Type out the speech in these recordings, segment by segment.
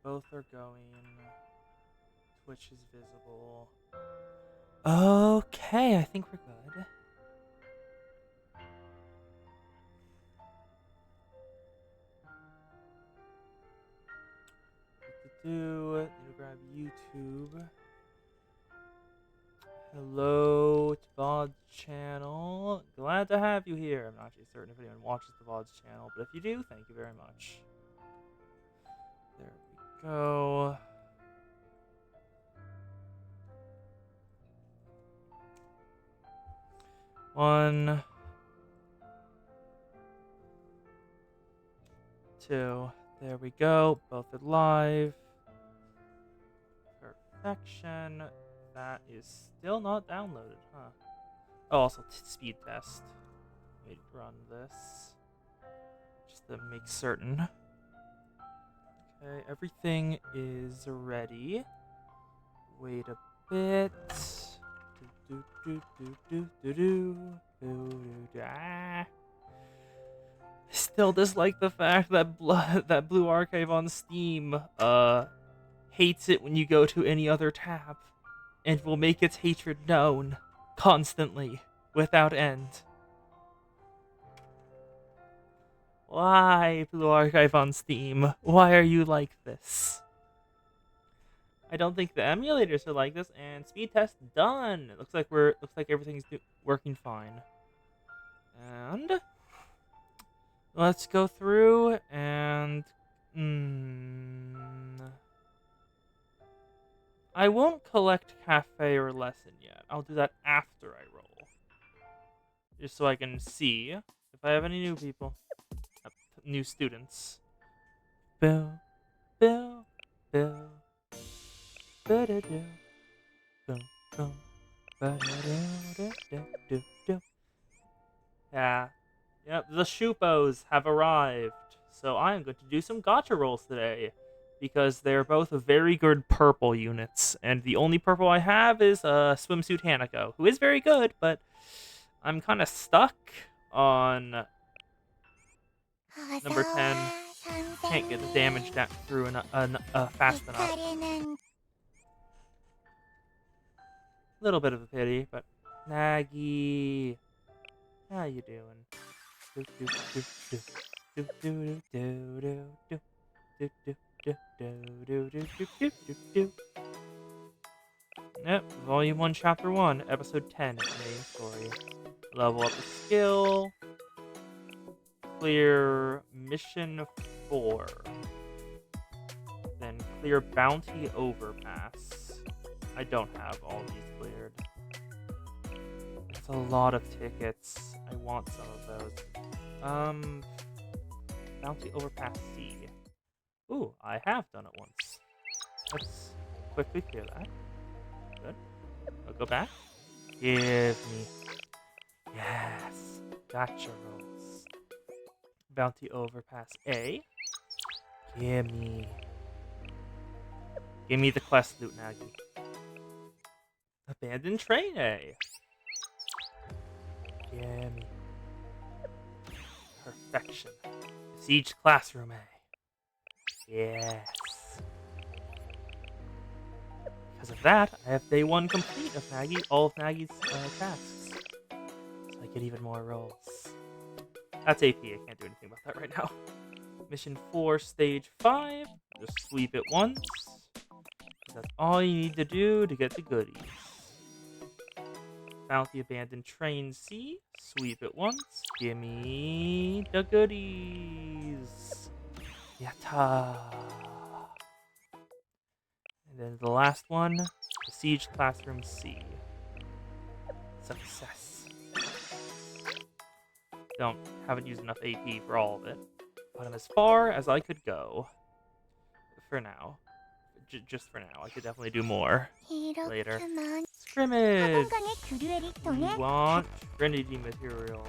Both are going. Twitch is visible. Okay, I think we're good. Need to grab YouTube. Hello to VOD's channel. Glad to have you here. I'm not actually certain if anyone watches the VOD's channel, but if you do, thank you very much. There we go. One, two. There we go. Both are live. Perfection. That is still not downloaded, huh? Oh, also speed test. Let me run this just to make certain. Okay, everything is ready. Wait a bit. I still dislike the fact that that Blue Archive on Steam hates it when you go to any other tab, and will make its hatred known constantly, without end. Why, Blue Archive on Steam? Why are you like this? I don't think the emulators are like this, and speed test done. It looks like everything's working fine. And let's go through and I won't collect cafe or lesson yet. I'll do that after I roll, just so I can see if I have any new people, new students. Bill, Bill, Bill. Yeah. Yep, the Shupos have arrived. So I am going to do some gacha rolls today, because they're both very good purple units, and the only purple I have is Swimsuit Hanako, who is very good, but I'm kind of stuck on number 10. Can't get the damage down through fast enough. Little bit of a pity, but Nagi, how you doing? Yep, Volume 1, Chapter 1, Episode 10 is the main story. Level up the skill. Clear Mission 4. Then clear Bounty Overpass. I don't have all these cleared. That's a lot of tickets. I want some of those. Bounty Overpass C. Ooh, I have done it once. Let's quickly clear that. Good. I'll go back. Give me. Yes. Gotcha rolls. Bounty Overpass A. Gimme. Gimme the quest loot, Nagi. Abandoned Train A. Gimme. Perfection. Siege Classroom A. Yes. Because of that, I have day 1 complete of Nagi, all of Nagi's tasks. So I get even more rolls. That's AP, I can't do anything about that right now. Mission 4, Stage 5. Just sweep it once. That's all you need to do to get the goodies. Bounty Abandoned Train C. Sweep it once. Gimme the goodies. Yatta. And then the last one, the Siege Classroom C. Success. Haven't used enough AP for all of it, but I'm as far as I could go for now. Just for now. I could definitely do more later. Scrimmage! We want Trinity materials.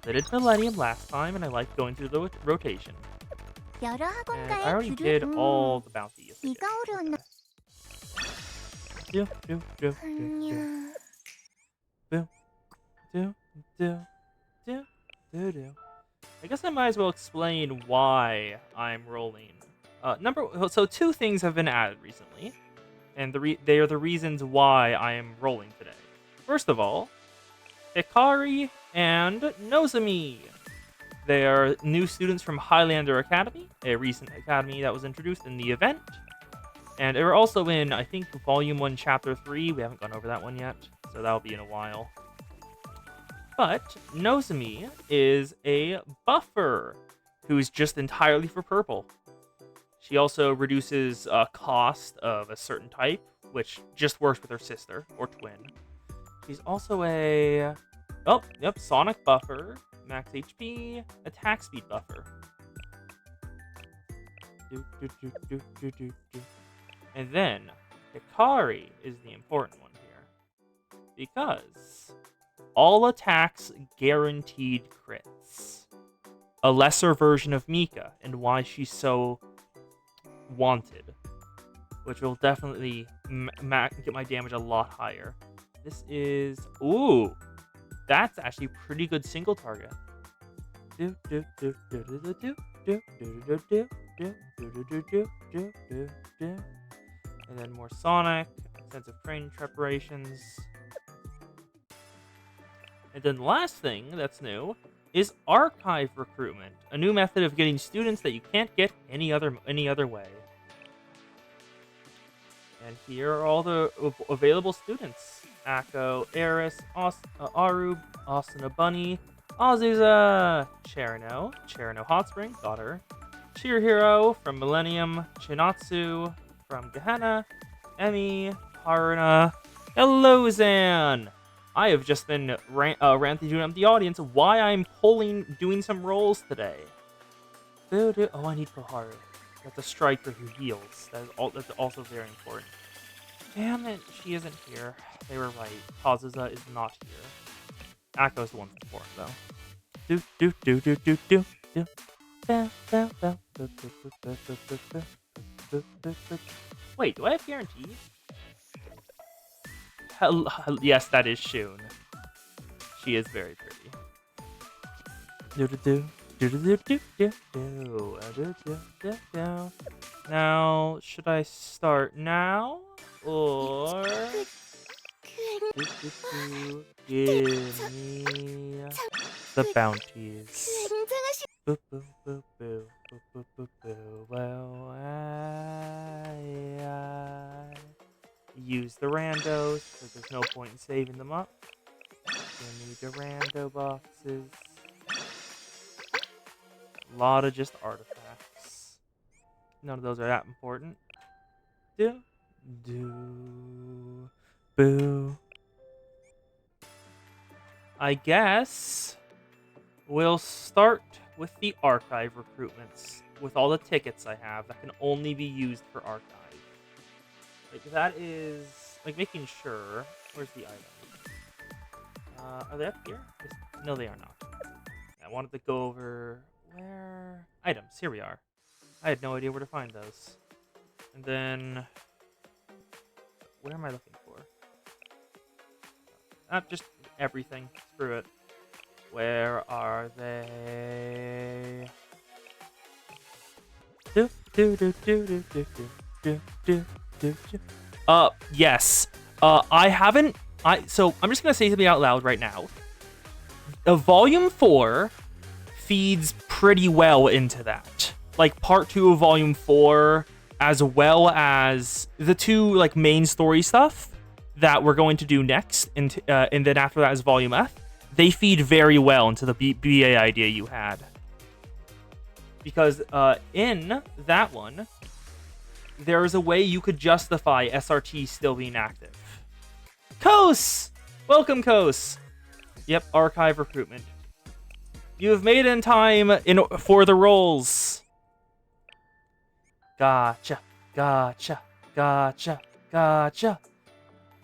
I did Millennium last time, and I liked going through the rotation. And I already did all the bounties. I guess I might as well explain why I'm rolling So two things have been added recently, and they are the reasons why I am rolling today. First of all, Hikari and Nozomi. They are new students from Highlander Academy, a recent academy that was introduced in the event. And they're also in, I think, Volume 1, Chapter 3. We haven't gone over that one yet, so that'll be in a while. But Nozomi is a buffer who's just entirely for purple. She also reduces cost of a certain type, which just works with her sister, or twin. She's also a... Oh, yep, Sonic buffer, max HP, attack speed buffer. And then, Hikari is the important one here. Because all attacks guaranteed crits. A lesser version of Mika, and why she's so wanted. Which will definitely get my damage a lot higher. This is... Ooh! That's actually pretty good single target. And then more Sonic, sense of training preparations. And then the last thing that's new is archive recruitment, a new method of getting students that you can't get any other way. And here are all the available students. Akko, Eris, Arub, Asuna Bunny, Azusa, Cherno Hot Spring, got her, Cheer Hero from Millennium, Chinatsu from Gehenna, Emmy, Haruna, hello Zan! I have just been ranting to the audience why I'm doing some rolls today. Oh, I need Koharu. That's a striker who heals. That's also very important. Damn it, she isn't here. They were right. Kazusa is not here. Akko's the one that's important, though. Wait, do I have guarantee? Yes, that is Shun. She is very pretty. Now, should I start now? Or... Give me the bounties. Well, I use the randos, because there's no point in saving them up. Give me the rando boxes. A lot of just artifacts. None of those are that important. Boo. I guess we'll start with the archive recruitments with all the tickets I have that can only be used for archive. Like, that is, like, making sure. Where's the items? Are they up here? No, they are not. I wanted to go over where... Items, here we are. I had no idea where to find those. And then... Where am I looking for? Just everything. Screw it. Where are they? Yes. I haven't... So, I'm just gonna say something out loud right now. Volume 4 feeds pretty well into that. Like, Part 2 of Volume 4, as well as the two, like, main story stuff that we're going to do next, and then after that is Volume F, they feed very well into the BA idea you had. Because in that one, there is a way you could justify SRT still being active. Kos! Welcome, Kos! Yep, archive recruitment. You have made it in time for the rolls. Gotcha.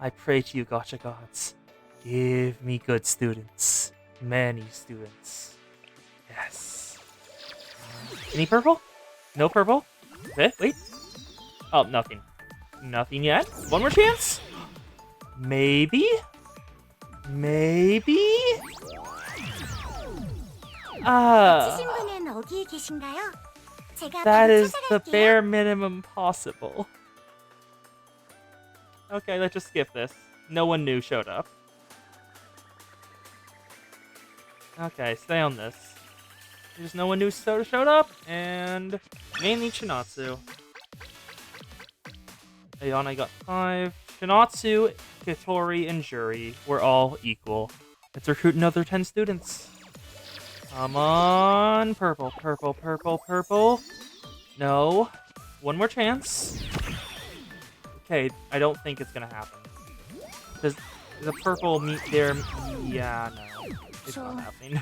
I pray to you, gotcha gods. Give me good students. Many students. Yes. Any purple? No purple? Okay, wait. Oh, nothing. Nothing yet. One more chance? Maybe? That is the bare minimum possible. Okay, let's just skip this. No one new showed up. Okay, stay on this. There's no one new showed up, and mainly Chinatsu. Ayana got 5. Chinatsu, Kitori, and Juri were all equal. Let's recruit another 10 students. Come on. Purple, purple, purple, purple. No. One more chance. Okay, I don't think it's gonna happen. Does the purple meet their... Yeah, no. It's not happening.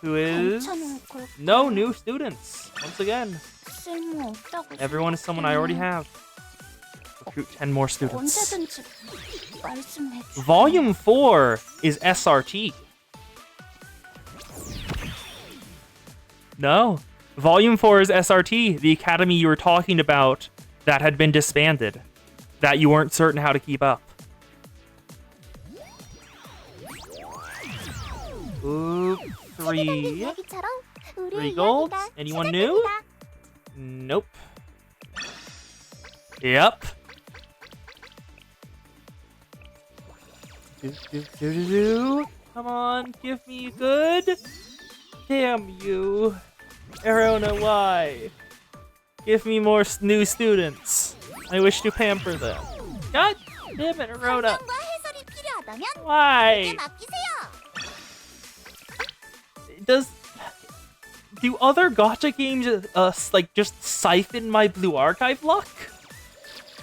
Who is... No new students. Once again. Everyone is someone I already have. Recruit 10 more students. Volume 4 is SRT. No. Volume 4 is SRT, the academy you were talking about that had been disbanded. That you weren't certain how to keep up. Ooh, 3. 3 golds. Anyone new? Nope. Yep. Come on, give me good. Damn you. Erona, why? Give me more new students. I wish to pamper them. God damn it, Erona. Why? Do other gacha games like just siphon my Blue Archive luck?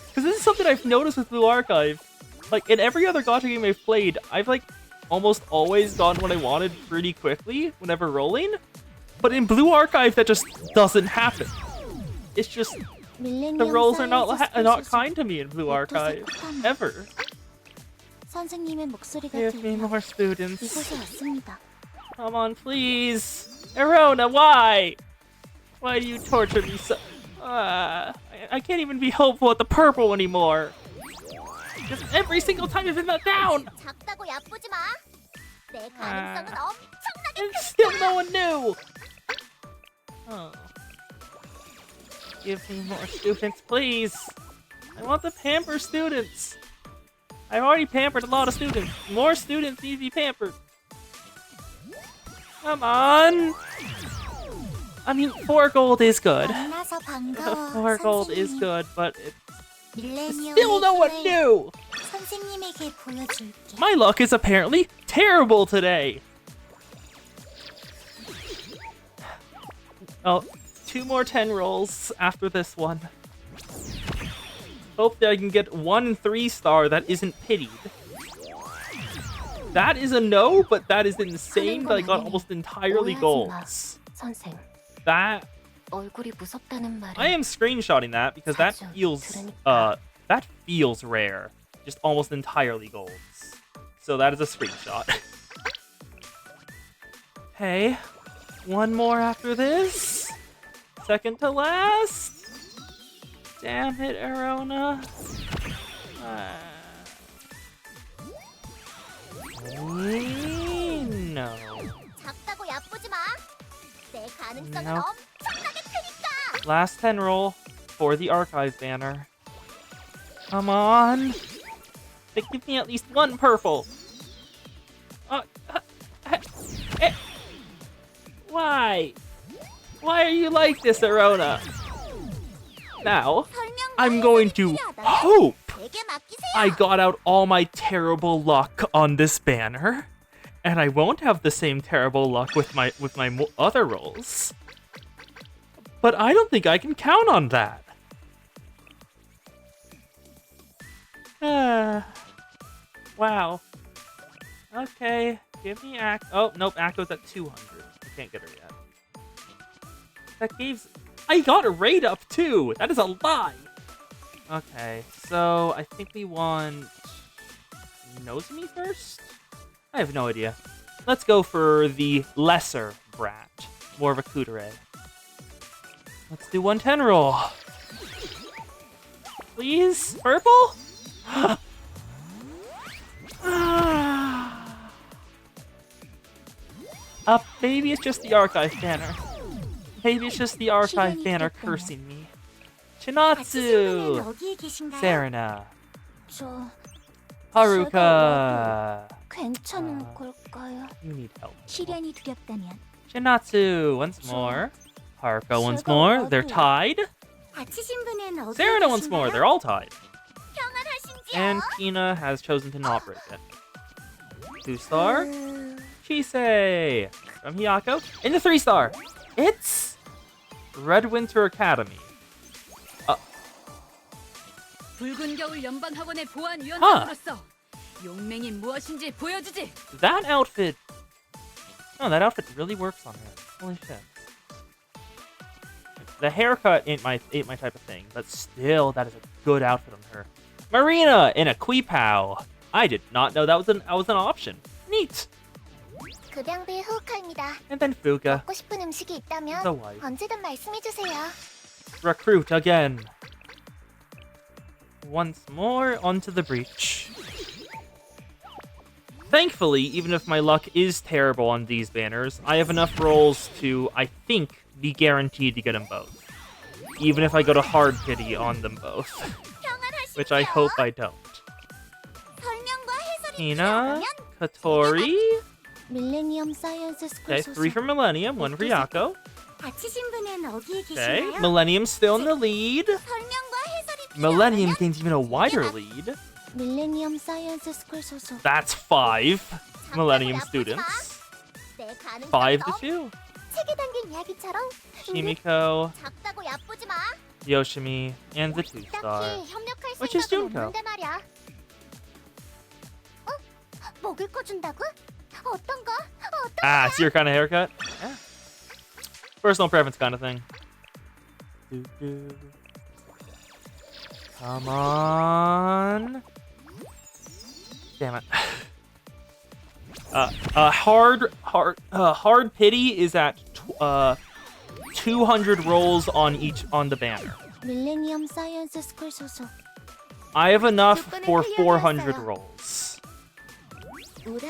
Because this is something I've noticed with Blue Archive. Like in every other gacha game I've played, I've like almost always gotten what I wanted pretty quickly whenever rolling. But in Blue Archive, that just doesn't happen. It's just the rolls are not kind to me in Blue Archive ever. Give me more students. Come on, please. Erona, why? Why do you torture me so... I can't even be hopeful at the purple anymore. Just every single time I've been let down. And still no one knew. Oh. Give me more students, please. I want the pamper students. I've already pampered a lot of students. More students need to be pampered. Come on. I mean, 4 gold is good. 4 gold is good, but it's still no one new. My luck is apparently terrible today. Oh, 2 more 10 rolls after this one. Hope that I can get 1 3-star that isn't pitied. That is a no, but that is insane that I got almost entirely golds. That... I am screenshotting that because that feels rare. Just almost entirely golds. So that is a screenshot. Hey, 1 more after this. Second to last. Damn it, Erona. No. No. Last 10 roll for the archive banner. Come on. Give me at least 1 purple. Why? Why are you like this, Erona? Now, I'm going to hope I got out all my terrible luck on this banner, and I won't have the same terrible luck with my other rolls. But I don't think I can count on that. Wow. Okay, give me Oh, nope, Akko's at 200. I can't get her yet. That gives... I got a raid up too! That is a lie! Okay, so I think we want... Nozomi first? I have no idea. Let's go for the lesser brat. More of a Kudere. Let's do 110 roll. Please? Purple? Maybe it's just the archive banner. Maybe it's just the archive banner cursing me. Chinatsu! 여기에 계신가요? Serena. 저 Haruka! 괜찮은 걸까요? You need help. 시련이 두렵다면 Chinatsu once more. Haruka once more. They're tied. 다치신 분은 어디에 Serena once more. They're all tied. 평안하신지요? And Kina has chosen to not break it. 2-star. Chisei from Hiyako. In the 3-star. It's Red Winter Academy. 붉은 겨울 연방학원의 보안위원장으로서 용맹이 무엇인지 보여주지. That outfit. No, that outfit really works on her. Holy shit. The haircut ain't my type of thing, but still, that is a good outfit on her. Marina in a Quipao. I did not know that was an option. Neat. 급양배 후카입니다. And then Fuga, 먹고 싶은 음식이 있다면 the wife. 언제든 말씀해 주세요. Recruit again. Once more onto the breach. Thankfully, even if my luck is terrible on these banners, I have enough rolls to, I think, be guaranteed to get them both. Even if I go to hard pity on them both. Which I hope I don't. 설명과 해설이 Hina, 필요하다면 Katori. 밀레니엄 사이언스 스쿨 Okay, 3 for Millennium, 1 for Yako. 다치신 분은 어디에 Okay, 계시나요? Millennium's still in the lead. 설명과 해설이 Millennium 필요하다면 gains even a wider lead. 밀레니엄 사이언스 스쿨 소속. That's 5 Millennium students. 5 to 2. 책에 담긴 이야기처럼 Shimiko, 작다고 얕보지 마. Yoshimi, and the 2-star. 딱히 협력할 Which is 생각은 Junko. 없는데 말이야. 어? 먹을 거 준다고? 어떤 거? Ah, it's your kind of haircut? Yeah. Personal preference kind of thing. Come on. Damn it. Hard pity is at 200 rolls on the banner. 밀레니엄 사이언스 스쿨 소속. I have enough for 400 rolls.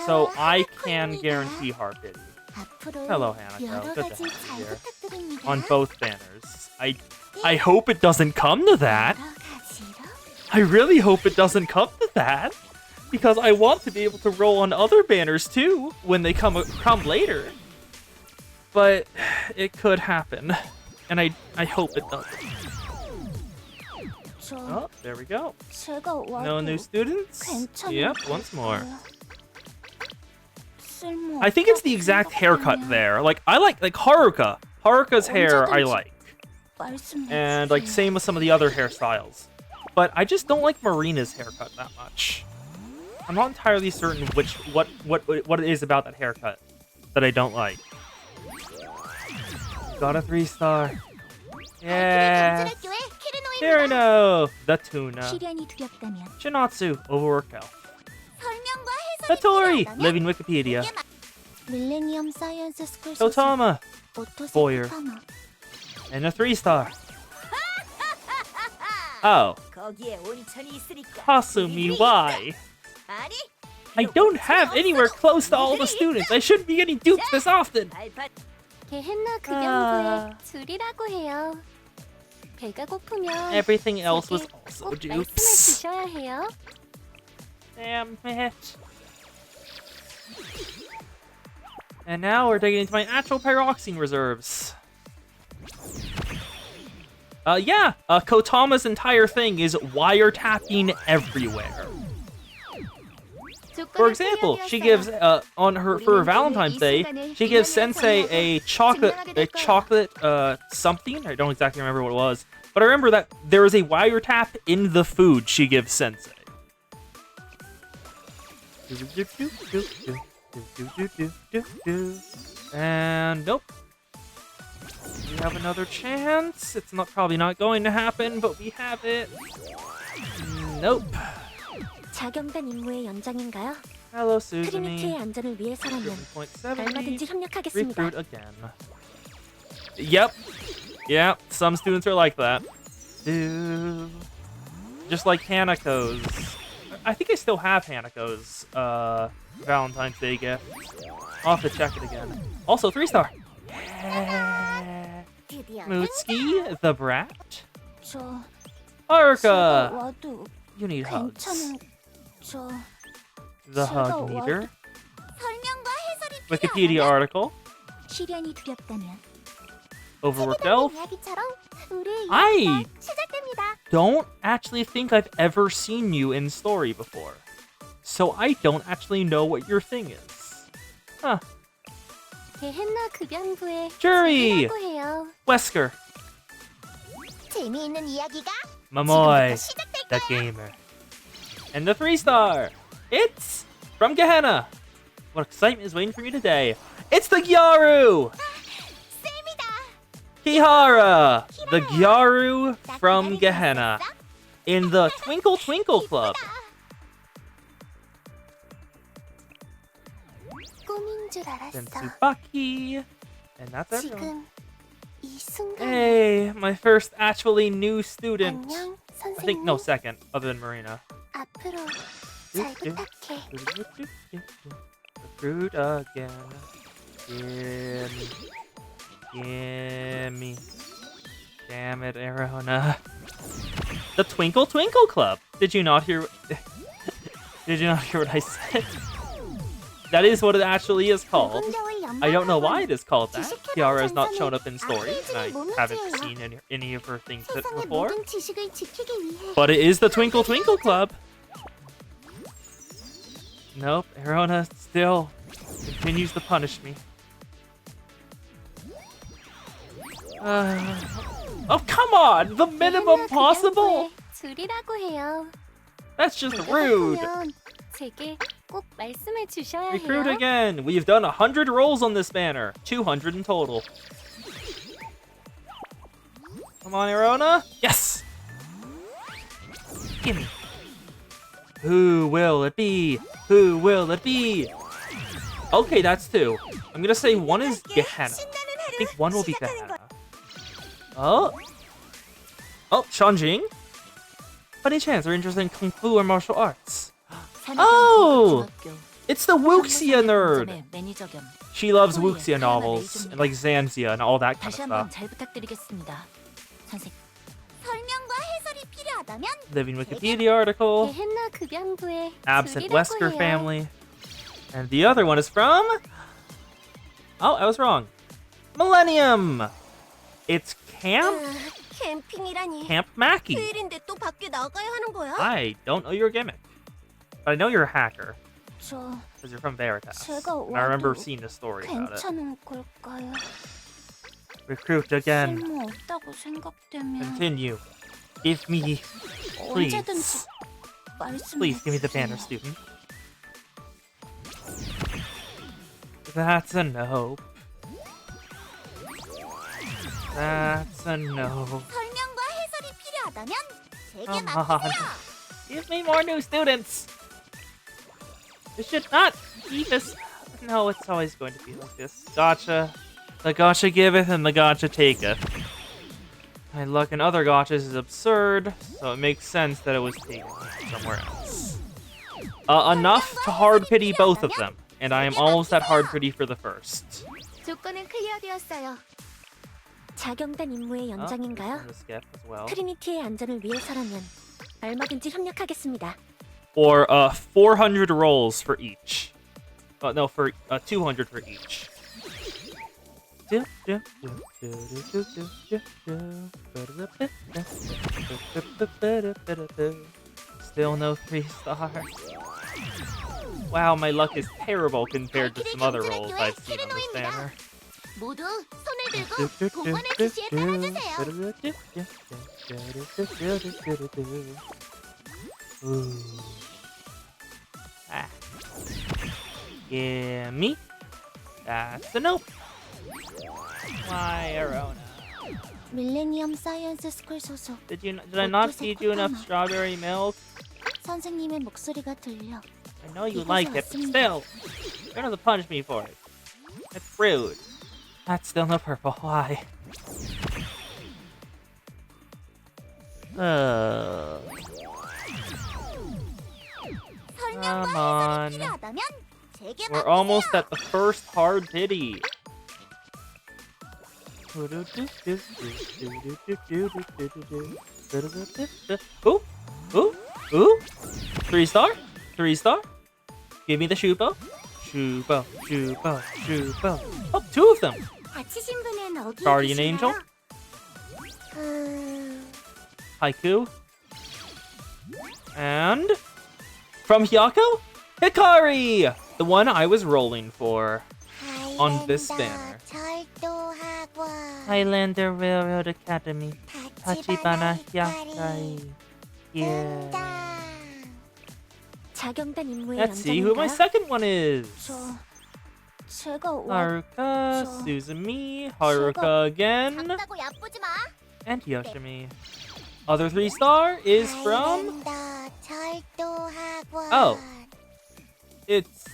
So I can guarantee hard pity. 앞으로 Hello, Hanako. 여러 Good to 가지 have you 잘 here. 부탁드립니다. On both banners. I hope it doesn't come to that. 여러 가지로? I really hope it doesn't come to that. Because I want to be able to roll on other banners too when they come later. But it could happen. And I hope it doesn't. 저 Oh, there we go. 제가 와도 No new students? 괜찮은 Yep, once more. 쓸모 I think it's the exact haircut there. Like I like Haruka. Haruka's hair I like. And like same with some of the other hairstyles. But I just don't like Marina's haircut that much. I'm not entirely certain what it is about that haircut that I don't like. Got a 3-star. Yeah. Kirino, the tuna. 시련이 두렵다면 Chinatsu, overworked health. 설명과 해설이 Satori, 필요하다면 living Wikipedia. 밀레니엄 사이언스 스쿨 소속 Totama, Boyer. 오토세타마 and a 3-star. Oh, 거기에 온천이 있으니까. Kasumi, why? 아니, I don't have anywhere close to all the students. I shouldn't be getting duped this often. 발판. 게헨나 급양부에 줄이라고 해요. 배가 고프면 Everything else was 제게 also 꼭 말씀해 dupes. 주셔야 해요. Damn it. And now we're digging into my actual pyroxene reserves. Kotama's entire thing is wiretapping everywhere. For example, she gives for Valentine's Day, she gives Sensei a chocolate something. I don't exactly remember what it was, but I remember that there is a wiretap in the food she gives Sensei. And nope. We have another chance. It's probably not going to happen, but we have it. Nope. 자경단 임무의 연장인가요? Hello, 트리니티의 Suzumi. 안전을 위해서라면 0.70. 얼마든지 협력하겠습니다. Recruit again. Yep. Some students are like that. Just like Hanako's. I think I still have Hanako's Valentine's Day gift. I'll have to check it again. Also, 3-star. Yeah. Mutsuki, the brat. 저 Haruka, 와도 you need hugs. 괜찮은 저 The hug meter. 설명과 해설이 Wikipedia article. 시련이 두렵다면 Overworked elf. 이야기처럼 우리의 I 이야기가 시작됩니다. don't actually think I've ever seen you in story before. So I don't actually know what your thing is. Huh. 게헨나 급양부의 Jury! 라고 해요. Wesker. 재미있는 이야기가 Mamoy. 시작될 The gamer. And the 3-star. It's from Gehenna. What excitement is waiting for me today? It's the Gyaru! Kihara! The Gyaru from Gehenna. In the Twinkle Twinkle Club. 꿈인 줄 알았어. Then Tsubaki. And that's everyone. 지금 이 순간 Hey, my first actually new student. 안녕 I think, no, 선생님. second, other than Marina. 앞으로 잘 부탁해. Recruit again. Gimme. Damn it, Arona. The Twinkle Twinkle Club. Did you not hear? Did you not hear what I said? That is what it actually is called. I don't know why it is called that. Kiara has not shown up in story, and I haven't seen any of her things 세상의 before. 모든 지식을 지키기 위해 But it is the Twinkle Twinkle Club. Nope, Arona still continues to punish me. Oh, come on! The minimum possible! 줄이라고 해요. That's just 내가 rude. 바쁘면 제게 꼭 말씀해 주셔야 Recruit 해요. again! We've done 100 rolls on this banner. 200 in total. Come on, Arona. Yes! Gimme. Who will it be? Who will it be? Okay, that's 2. I'm gonna say 1 is Gehenna. I think 1 will be Gehenna. Oh? Oh, Shanjing? Any chance they're interested in Kung Fu or martial arts? Oh! It's the Wuxia nerd! 매니저 겸 She loves Wuxia novels, and like Zanzia and all that kind 다시 of 한번 stuff. 잘 부탁드리겠습니다. 선생. 설명과 해설이 필요하다면 Living Wikipedia article. 게헨나 급양부의 Absent 줄이라고 Wesker 해요. family. And the other one is from... Oh, I was wrong. Millennium! It's Camp 캠핑이라니. Camp Mackie. 휴일인데 또 밖에 나가야 하는 거야? I don't know your gimmick. But I know you're a hacker, 저 because you're from Veritas. 제가 And I remember 와도 seeing a story about it. 괜찮은 걸까요? Recruit again. 쓸모 없다고 생각되면 Continue. Give me, 언제든지 please. 말씀해 Please give me the banner, 주세요. student. That's a no. That's a no. 설명과 해설이 필요하다면 제게 Come on. Give me more new students. This should not be this. No, it's always going to be like this. Gotcha. The gotcha giveth and the gotcha taketh. My luck in other gotchas is absurd, so it makes sense that it was taken somewhere else. Enough to hard pity both of them, and I am almost at hard pity for the first. 조건은 클리어되었어요. 자경단 임무의 연장인가요? I'm gonna skip as well. 트리니티의 안전을 위해서라면 얼마든지 협력하겠습니다. Or 400 rolls for each. No, for 200 for each. Still no 3-star. Wow, my luck is terrible compared to some other rolls I've seen on this banner. 모두 손을 들고 공원의 지시에 따라주세요. Ooh. Ah. Gimme. That's a nope. Why, Arona? 밀레니엄 사이언스 스쿨 소속 Did I not feed you enough strawberry milk? 선생님의 목소리가 들려. I know you like it, but still, you're gonna have to punish me for it. That's rude. That's still no purple. Why? Come on. 필요하다면 제게 We're almost at the first hard pity. Ooh, ooh, ooh. 3-star, 3-star. Give me the Shubo. Shubo, Shubo, Shubo. Oh, 2 of them. 다치신 분은 어디에 Guardian 계신가요? Angel. Haiku. And from Hyako, Hikari, the one I was rolling for on this banner. Highlander Railroad Academy, Tachibana Hikari. Yeah. 자경단 임무의 Let's see who my 연장인가요? second one is. 제가 Haruka, 저- Suzumi, Haruka again, 작다고 야쁘지 마. and Yoshimi. Other 3-star is from. Oh. It's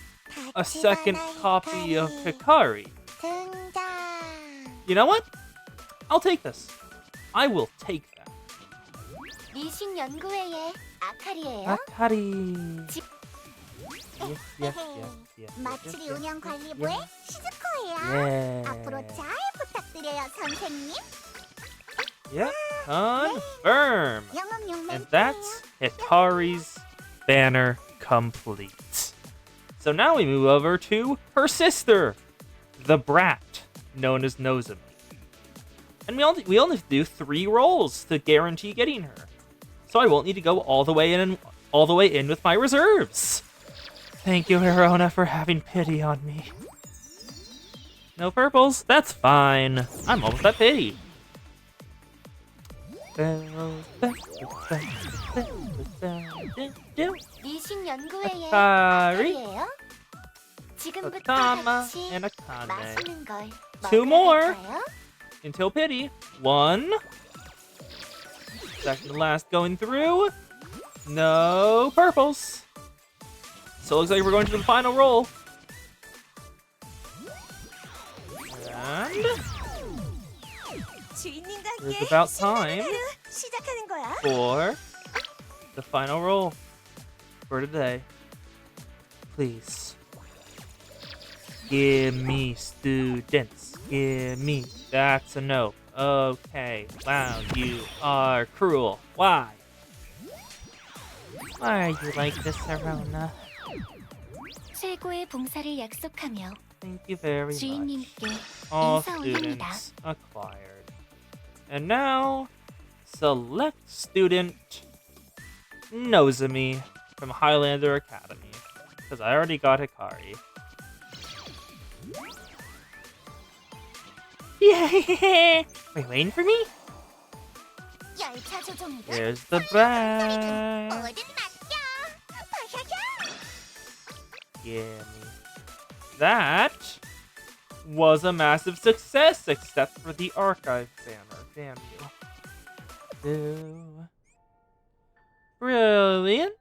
a second copy of Hikari. You know what? I'll take this. I will take that. 리신 연구회의 아카리예요. Hikari. 집- Yes. 마츠리 운영 관리부의 시즈코예요. Yeah. 앞으로 잘 부탁드려요, 선생님. Yep. Confirm. 영업용 And 멘트. that's Hikari's banner complete. So now we move over to her sister, the brat, known as Nozomi. And we only have to do 3 rolls to guarantee getting her. So I won't need to go all the way in with my reserves. Thank you, Hirona, for having pity on me. No purples? That's fine. I'm almost at pity. 리신 연구회의 Hikari, 아카리예요. 지금부터 Otama, 같이 and Akane. 맛있는 걸 2 more. 먹어볼까요? Until pity. 1. Second to last going through. No purples. So it looks like we're going to the final roll. And 주인님과 it's 함께 about 신나는 time 하루 시작하는 거야. for the final roll for today. Please. Give me students. Give me. That's a no. Okay. Wow, you are cruel. Why? Why are you like this, Arona? 최고의 봉사를 약속하며 Thank you very much. 주인님께 All 인사 올립니다. students acquired. And now, select student Nozomi from Highlander Academy. Because I already got Hikari. Yay! Wait, waiting for me? 열차 조종이다. Here's the bag. 어딘 맡겨. 파샤샤. Yeah, me. That was a massive success, except for the archive banner. Damn you. Brilliant.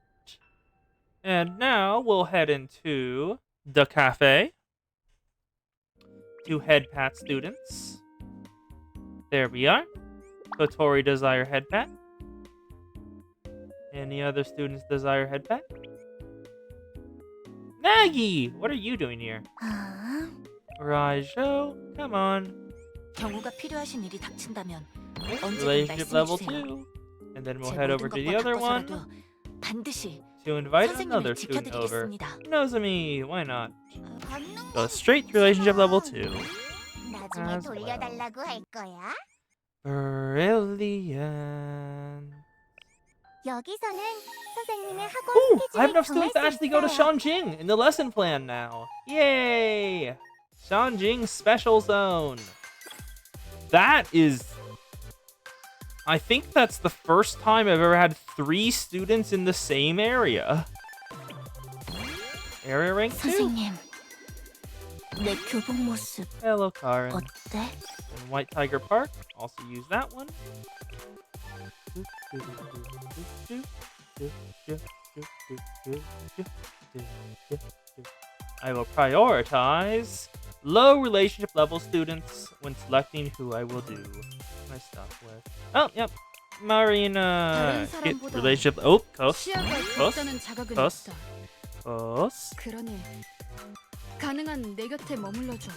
And now we'll head into the cafe to head pat students. There we are. Kotori desire head pat. Any other students desire head pat? Nagi, what are you doing here? 아, Raijo, come on. 경우가 필요하신 일이 닥친다면 언제든 Relationship level 말씀해주세요. 2. And then we'll 제 head 모든 over to 것과 the other one 바꿔서라도 반드시 to invite 선생님을 another student over. 지켜드리겠습니다. Nozomi, why not? 걷는 Go 거 straight to relationship level 2. 나중에 as well. 돌려달라고 할 거야. Brilliant. 여기서는 선생님의 학원 Ooh, I have 스케줄을 enough 정할 students to 수 actually go to 있어요. Shanjing in the lesson plan now. Yay! Shanjing Special Zone. That is... I think that's the first time I've ever had 3 students in the same area. Area rank 2? 선생님, 내 교복 모습 Hello, Karen. 어때? And White Tiger Park. Also use that one. I will prioritize low relationship level students when selecting who I will do my stuff with. Oh, yep. Marina. 다른 Get 사람보다 relationship. Oh, Kos. 시야가 컷? 좁다는 자각은 컷? 있어. Kos. 그러니 가능한 내 곁에 머물러줘.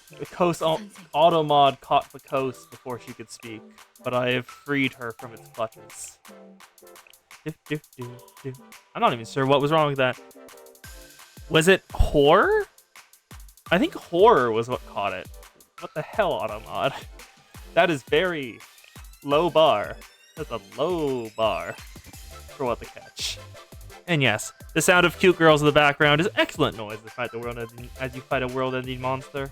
The coast automod caught the coast before she could speak, but I have freed her from its clutches. I'm not even sure what was wrong with that. Was it horror? I think horror was what caught it. What the hell, automod? That is very low bar. That's a low bar for what to catch. And yes, the sound of cute girls in the background is excellent noise to fight the world as you fight a world-ending monster.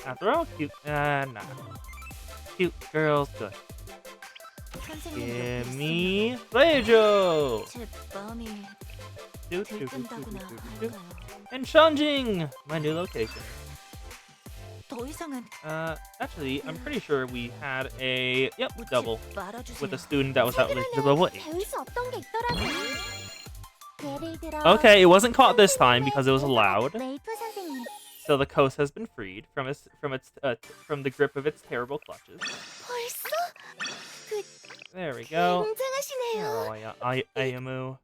After all, cute, nah. Cute girls, good. Give me Reijo! 제 마음이 Do. 들뜬다고나 할까요? And Shanjing, my new location. 더 이상은 Actually, I'm pretty sure we had a 묻지 double 말아주세요. with a student that was at least level 8. 배울 수 없던 게 있더라고. 예를 들어 Okay, it wasn't caught this time because it was allowed. 메이플 선생님. So the coast has been freed from from the grip of its terrible clutches. 벌써? 그 There we go. 굉장하시네요. Oh, Ayamu.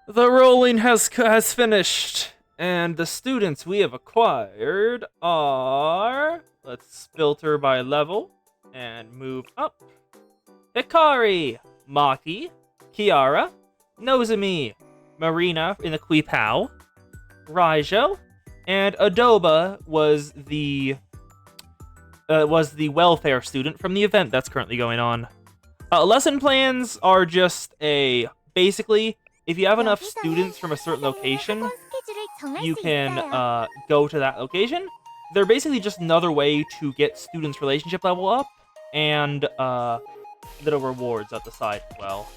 The rolling has finished, and the students we have acquired are. Let's filter by level and move up. Hikari, Maki, Kiara, Nozomi, Marina in the Quipao, Raijo, and Adoba was the welfare student from the event that's currently going on. Lesson plans are just basically, if you have enough students from a certain location, you can go to that location. They're basically just another way to get students' relationship level up and little rewards at the side as well.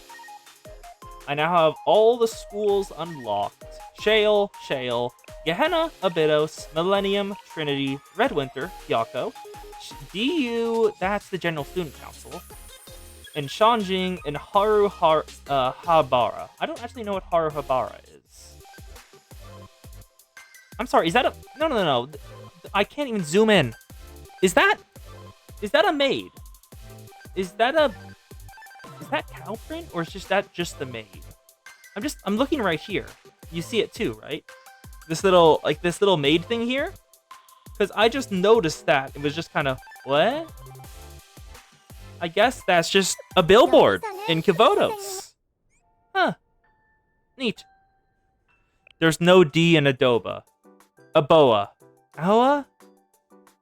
I now have all the schools unlocked. Shale, Gehenna, Abydos, Millennium, Trinity, Redwinter, Hyako, DU, that's the General Student Council, and Shanjing, and Habara. I don't actually know what Habara is. I'm sorry, is that a... No. I can't even zoom in. Is that a maid? Is that Calprint, or is that just the maid? I'm looking right here. You see it too, right? This little maid thing here? Because I just noticed that. It was just kind of, what? I guess that's just a billboard in Kivotos. Huh. Neat. There's no D in Adoba. Aboa. Aoa? How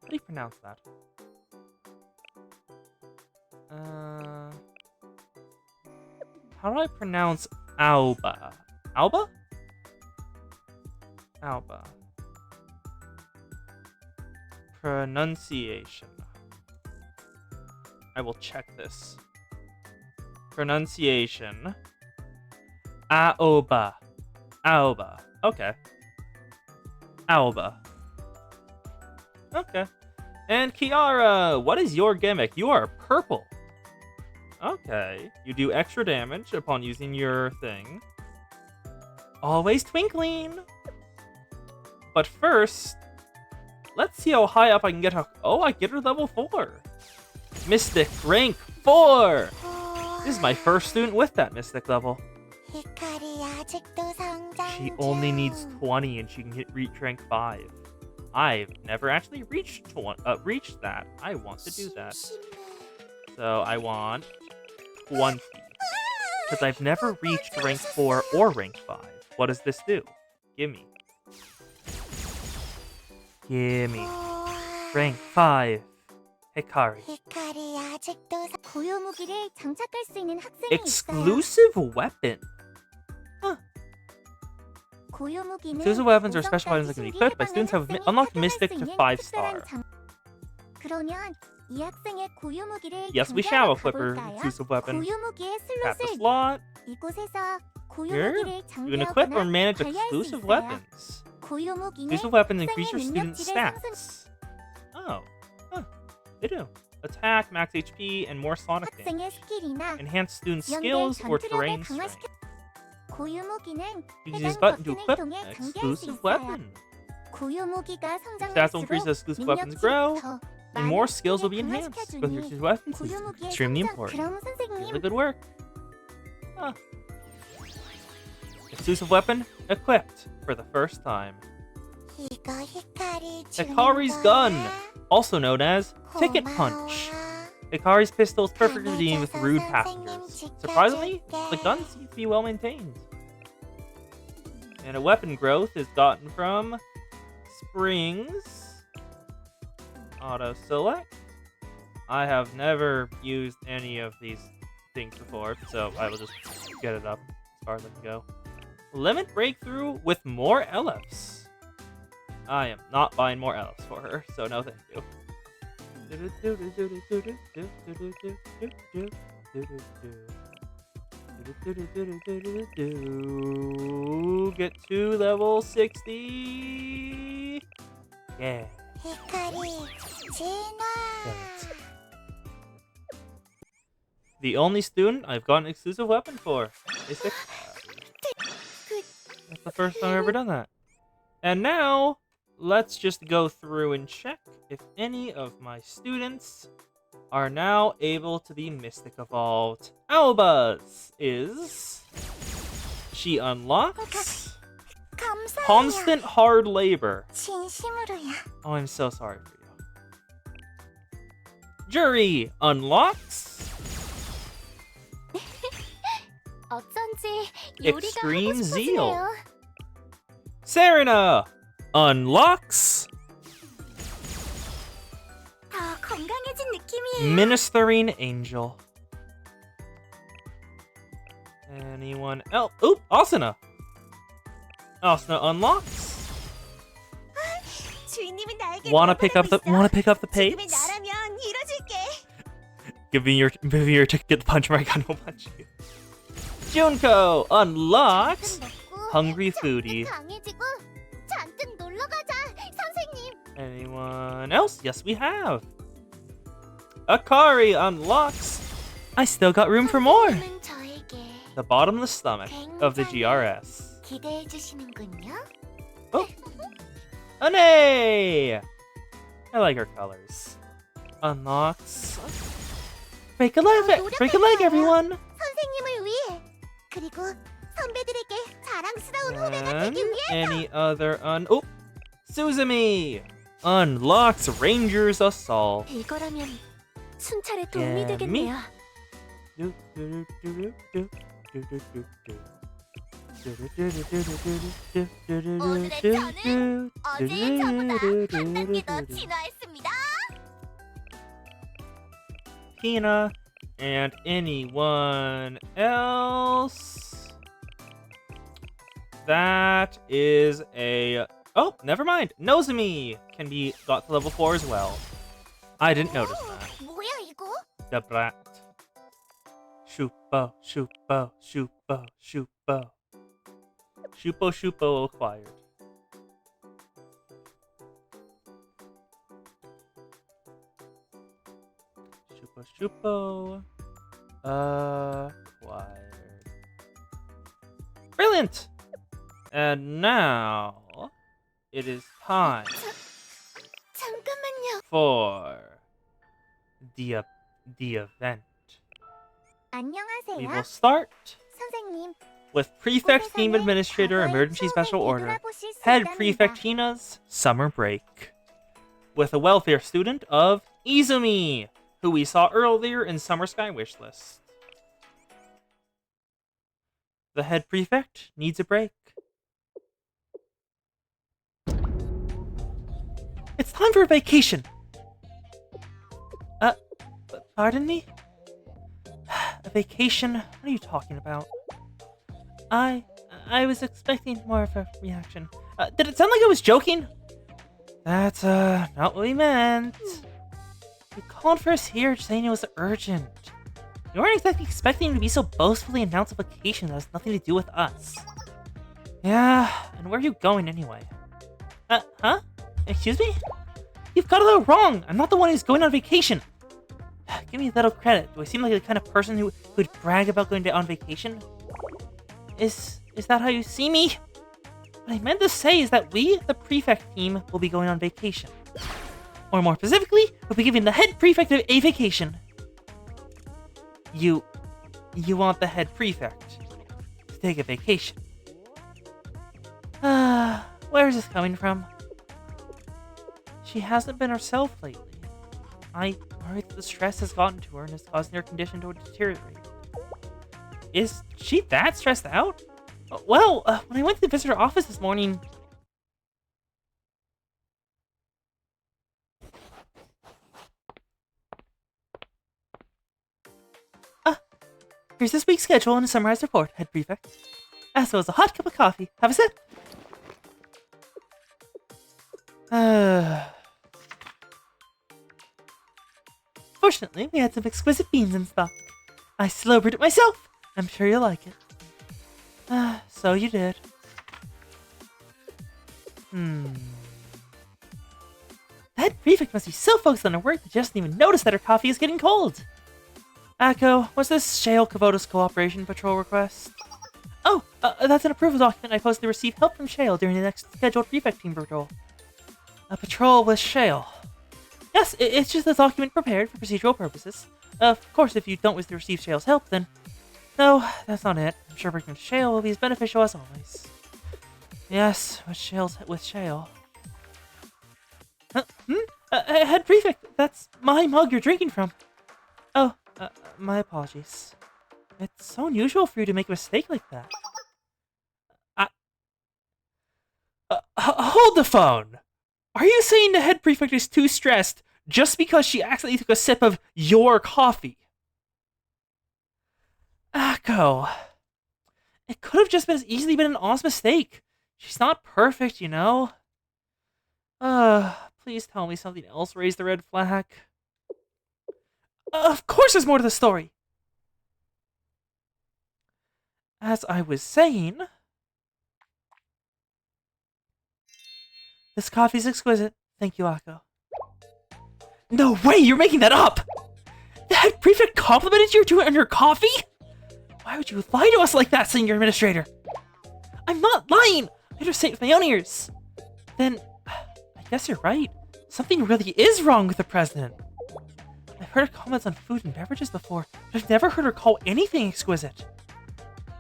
do you pronounce that? How do I pronounce Alba? Alba? Alba. Pronunciation. I will check this. Pronunciation. Aoba. Alba. Okay. Alba. Okay. And Kiara, what is your gimmick? You are purple. Okay. You do extra damage upon using your thing. Always twinkling. But first, let's see how high up I can get her. Oh, I get her level 4. Mystic rank 4. This is my first student with that Mystic level. She only needs 20 and she can reach rank 5. I've never actually reached that. I want to do that. So I want 20. Because I've never reached rank 4 or rank 5. What does this do? Gimme. Gimme. Rank 5. Hikari. 고요무기를 장착할 수 있는 학생이 Exclusive weapon. Huh. Exclusive weapons are special items that can be equipped by students who have unlocked Mystic to 5-star. Yes, we shall equip her exclusive weapon. Tap the slot. Here, you can equip or manage exclusive weapons. Exclusive weapons increase your student's stats. Oh, huh. They do. Attack, max HP, and more sonic damage. Enhance student skills or terrain strength. Use this button to equip an exclusive weapon. Stats will increase as exclusive weapons grow, and more skills will be enhanced. With your exclusive weapons is extremely important. Really good work. Huh. Exclusive weapon equipped for the first time. 이거 히카리 Hikari's gun, also known as Ticket Punch. Hikari's pistol is perfectly aimed with rude passengers. Surprisingly, the gun seems to be well maintained. And a weapon growth is gotten from Springs. Auto select. I have never used any of these things before, so I will just get it up as far as I can go. Limit breakthrough with more LFs. I am not buying more LFs for her, so no thank you. Get to level 60. Yeah. 히카리 진화. The only student I've got an exclusive weapon for. That's the first time I've ever done that. And now, let's just go through and check if any of my students are now able to be Mystic Evolved. Alba's is... She unlocks... 감사해요. Constant Hard Labor. 진심으로요. Oh, I'm so sorry for you. Jury unlocks... 어쩐지 요리가 Extreme 하고 Zeal. 싶어지네요. Serena unlocks... 더 건강해진 느낌이에요. Ministering Angel. Anyone else? Oop, Asuna. Asuna unlocks. 주인님이 나에게 Wanna pick up the 지금의 pace? 나라면 이뤄줄게. Give me your ticket to punch where I got no punch you. Junko unlocks Hungry Foodie. 강해지고 잔뜩 놀러 가자, 선생님. Anyone else? Yes, we have. Akari unlocks. I still got room for more. 선생님은 저에게 The bottomless stomach of the GRS. 기대해 주시는군요. Ane! I like her colors. Unlocks. Break a leg, everyone! 선생님을 위해 그리고 선배들에게 자랑스러운 후배가 And 되기 위해서. any other oh! Suzumi! Unlocks Ranger's Assault. 이거라면 순찰에 도움이 Yeah, 되겠네요. 오늘의 저는 어제의 저보다 한 단계 더 진화했습니다. Hina and anyone else. That is a... Oh, never mind. Nozomi can be got to level 4 as well. I didn't notice that. 뭐야 이거? The brat. Shupo, Shupo, Shupo, Shupo. Shupo, Shupo acquired. Shupo, acquired. Brilliant! And now, it is time 잠깐만요. for the event. We 안녕하세요. will start 선생님. with Prefect Team Administrator Emergency Special Order, Head Prefect Hina's Summer Break, with a welfare student of Izumi, who we saw earlier in Summer Sky Wishlist. The Head Prefect needs a break. It's time for a vacation! Pardon me? A vacation? What are you talking about? I was expecting more of a reaction. Did it sound like I was joking? That's, not what we meant. You called for us here saying it was urgent. You weren't exactly expecting to be so boastfully announce a vacation that has nothing to do with us. Yeah, and where are you going anyway? Huh? Excuse me? You've got it all wrong. I'm not the one who's going on vacation. Give me a little credit. Do I seem like the kind of person who'd brag about going on vacation? Is that how you see me? What I meant to say is that we, the prefect team, will be going on vacation. Or more specifically, we'll be giving the head prefect a vacation. You want the head prefect to take a vacation. Where is this coming from? She hasn't been herself lately. I worry that the stress has gotten to her and is causing her condition to deteriorate. Is she that stressed out? Well, when I went to the visitor office this morning... Here's this week's schedule and a summarized report, Head Prefect. As well as a hot cup of coffee. Have a sip. Fortunately, we had some exquisite beans in stock. I slow brewed it myself. I'm sure you'll like it. So you did. The Head Prefect must be so focused on her work that she doesn't even notice that her coffee is getting cold. Akko, what's this Shale Kavoda's Cooperation Patrol request? Oh, that's an approval document I posted to receive help from Shale during the next scheduled Prefect Team patrol. A patrol with Shale. Yes, it's just a document prepared for procedural purposes. Of course, if you don't wish to receive Shale's help, then... No, that's not it. I'm sure working with Shale will be as beneficial as always. Yes, with Shale. Head Prefect, that's my mug you're drinking from. Oh, my apologies. It's so unusual for you to make a mistake like that. Hold the phone! Are you saying the Head Prefect is too stressed just because she accidentally took a sip of your coffee? Akko. It could have just been as easily been an honest mistake. She's not perfect, you know? Please tell me something else raised the red flag. Of course there's more to the story! As I was saying... This coffee's exquisite. Thank you, Akko. No way! You're making that up! The Head Prefect complimented you on your coffee? Why would you lie to us like that, Senior Administrator? I'm not lying! I just say it with my own ears. Then, I guess you're right. Something really is wrong with the President. I've heard her comments on food and beverages before, but I've never heard her call anything exquisite.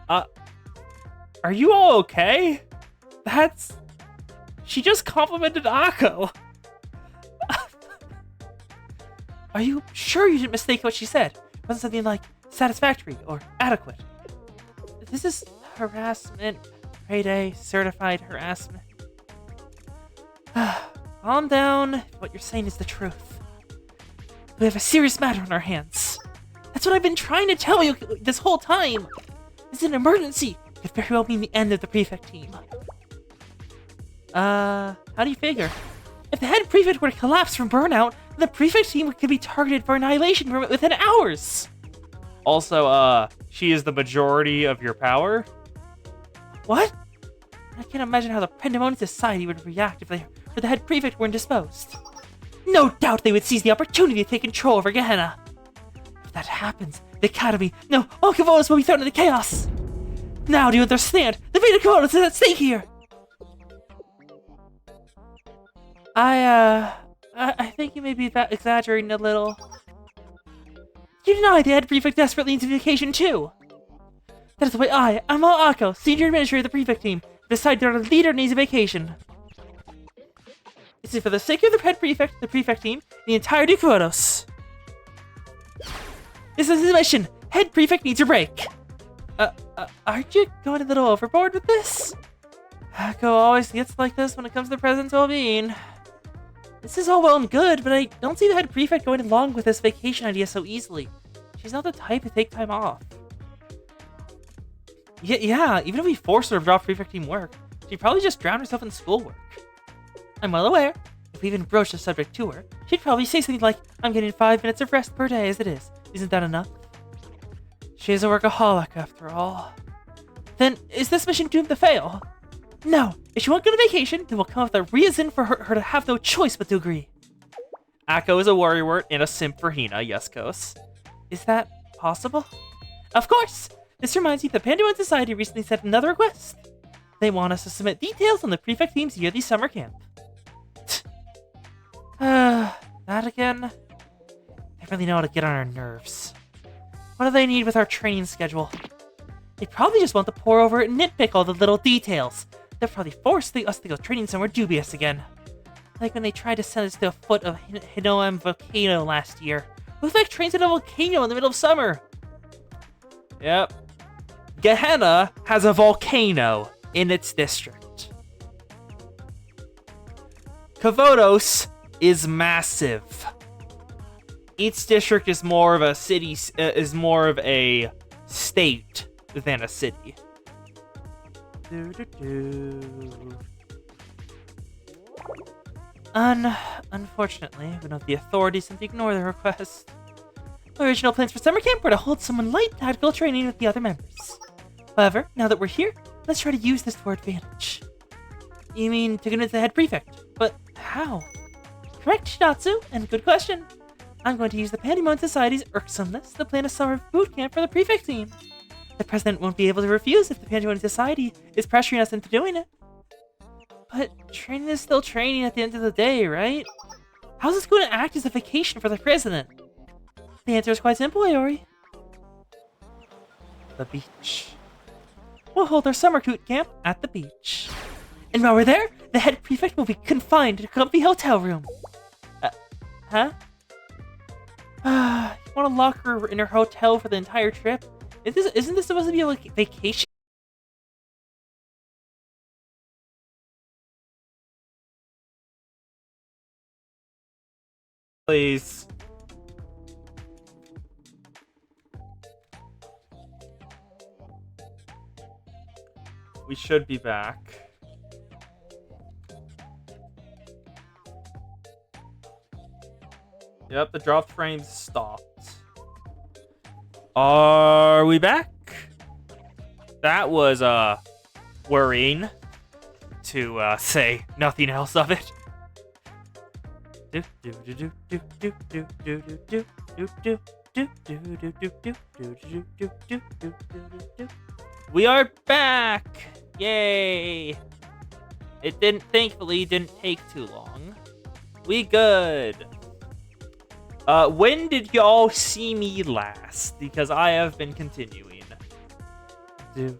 Are you all okay? She just complimented Akko. Are you sure you didn't mistake what she said? It wasn't something like satisfactory or adequate. This is harassment. Grade A, certified harassment. Calm down. If what you're saying is the truth. We have a serious matter on our hands. That's what I've been trying to tell you this whole time. It's an emergency. It could very well mean the end of the Prefect team. How do you figure? If the Head Prefect were to collapse from burnout, the Prefect team could be targeted for annihilation within hours. Also, she is the majority of your power? What? I can't imagine how the Pandemonium Society would react if the Head Prefect were indisposed. No doubt they would seize the opportunity to take control over Gehenna. If that happens, the Academy, no, all Kavodas will be thrown into chaos. Now do you understand? The fate of Kavodas is at stake here. I think you may be exaggerating a little. You deny the Head Prefect desperately needs a vacation too. That is why I'm Akko, Senior Administrator of the Prefect team, decide that our leader needs a vacation. This is for the sake of the Head Prefect, the Prefect team, and the entire Kavodas. This is his mission. Head Prefect needs a break. Aren't you going a little overboard with this? Akko always gets like this when it comes to the President's well-being. This is all well and good, but I don't see the Head Prefect going along with this vacation idea so easily. She's not the type to take time off. Yeah, even if we forced her to drop Prefect team work, she'd probably just drown herself in schoolwork. I'm well aware. If we even broached the subject to her, she'd probably say something like, I'm getting 5 minutes of rest per day as it is. Isn't that enough? She is a workaholic, after all. Then, is this mission doomed to fail? No. If she won't go to vacation, then we'll come up with a reason for her to have no choice but to agree. Akko is a worrywart and a simp for Hina, yes, Kos. Is that possible? Of course! This reminds me that Pandemonium Society recently sent another request. They want us to submit details on the Prefect team's yearly summer camp. That again? They really know how to get on our nerves. What do they need with our training schedule? They probably just want to pour over it and nitpick all the little details. They'll probably force us to go training somewhere dubious again. Like when they tried to send us to the foot of Hinoam volcano last year. Looks like trains in a volcano in the middle of summer. Yep. Gehenna has a volcano in its district. Kavodos is massive. Each district is more of a city, is more of a state than a city. Unfortunately, we don't have the authorities to ignore the request. My original plans for summer camp were to hold some light tactical training with the other members. However, now that we're here, let's try to use this to our advantage. You mean to convince the head prefect? But how? Correct, Shinatsu, and good question. I'm going to use the Pandemon Society's irksomeness to plan a summer boot camp for the prefect team. The president won't be able to refuse if the Pandemon Society is pressuring us into doing it. But training is still training at the end of the day, right? How's this going to act as a vacation for the president? The answer is quite simple, Iori. The beach. We'll hold our summer boot camp at the beach. And while we're there, the head prefect will be confined in a comfy hotel room. Huh? You want to lock her in her hotel for the entire trip? Isn't this supposed to be like a vacation? Please. We should be back. Yep, the dropped frames stopped. Are we back? That was, worrying, to, say nothing else of it. We are back! Yay! It thankfully didn't take too long. We good. When did y'all see me last? Because I have been continuing. The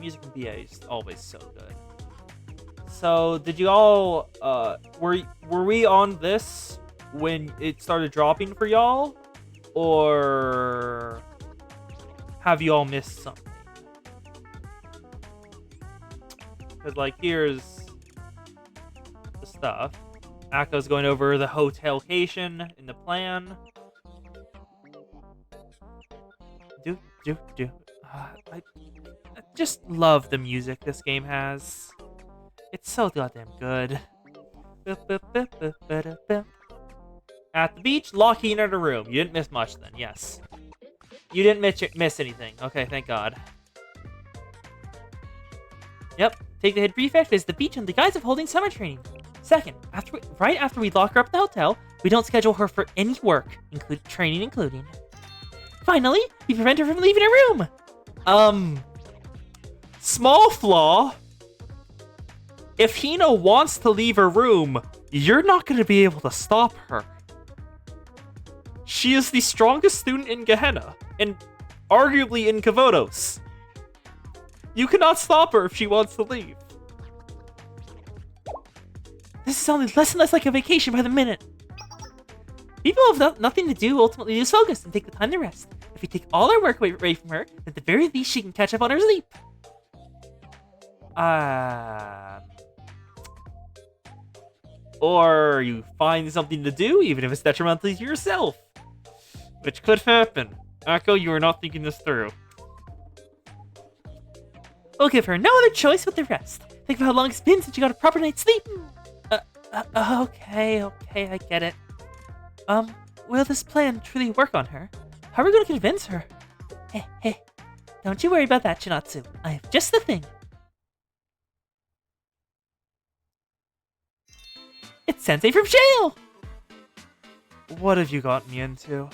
music in BA is always so good. So, did you all, were we on this when it started dropping for y'all? Or have you all missed something? Because, like, here's the stuff. Akko's going over the hotel location in the plan. I just love the music this game has. It's so goddamn good. At the beach, locking in a room. You didn't miss much then, yes. You didn't miss anything. Okay, thank God. Yep, take the head prefect visit the beach in the guise of holding summer training. Second, right after we lock her up in the hotel, we don't schedule her for any work, training including. Finally, we prevent her from leaving her room. Small flaw. If Hina wants to leave her room, you're not going to be able to stop her. She is the strongest student in Gehenna, and arguably in Kavodos. You cannot stop her if she wants to leave. This is sounding less and less like a vacation by the minute. People have nothing to do ultimately lose focus and take the time to rest. If we take all our work away from her, at the very least she can catch up on her sleep. Or you find something to do, even if it's detrimental to yourself. Which could happen. Akko, you are not thinking this through. We'll give her no other choice but the rest. Think of how long it's been since you got a proper night's sleep. Okay, I get it. Will this plan truly work on her? How are we going to convince her? Hey, don't you worry about that, Shinatsu. I have just the thing. It's Sensei from jail! What have you gotten me into?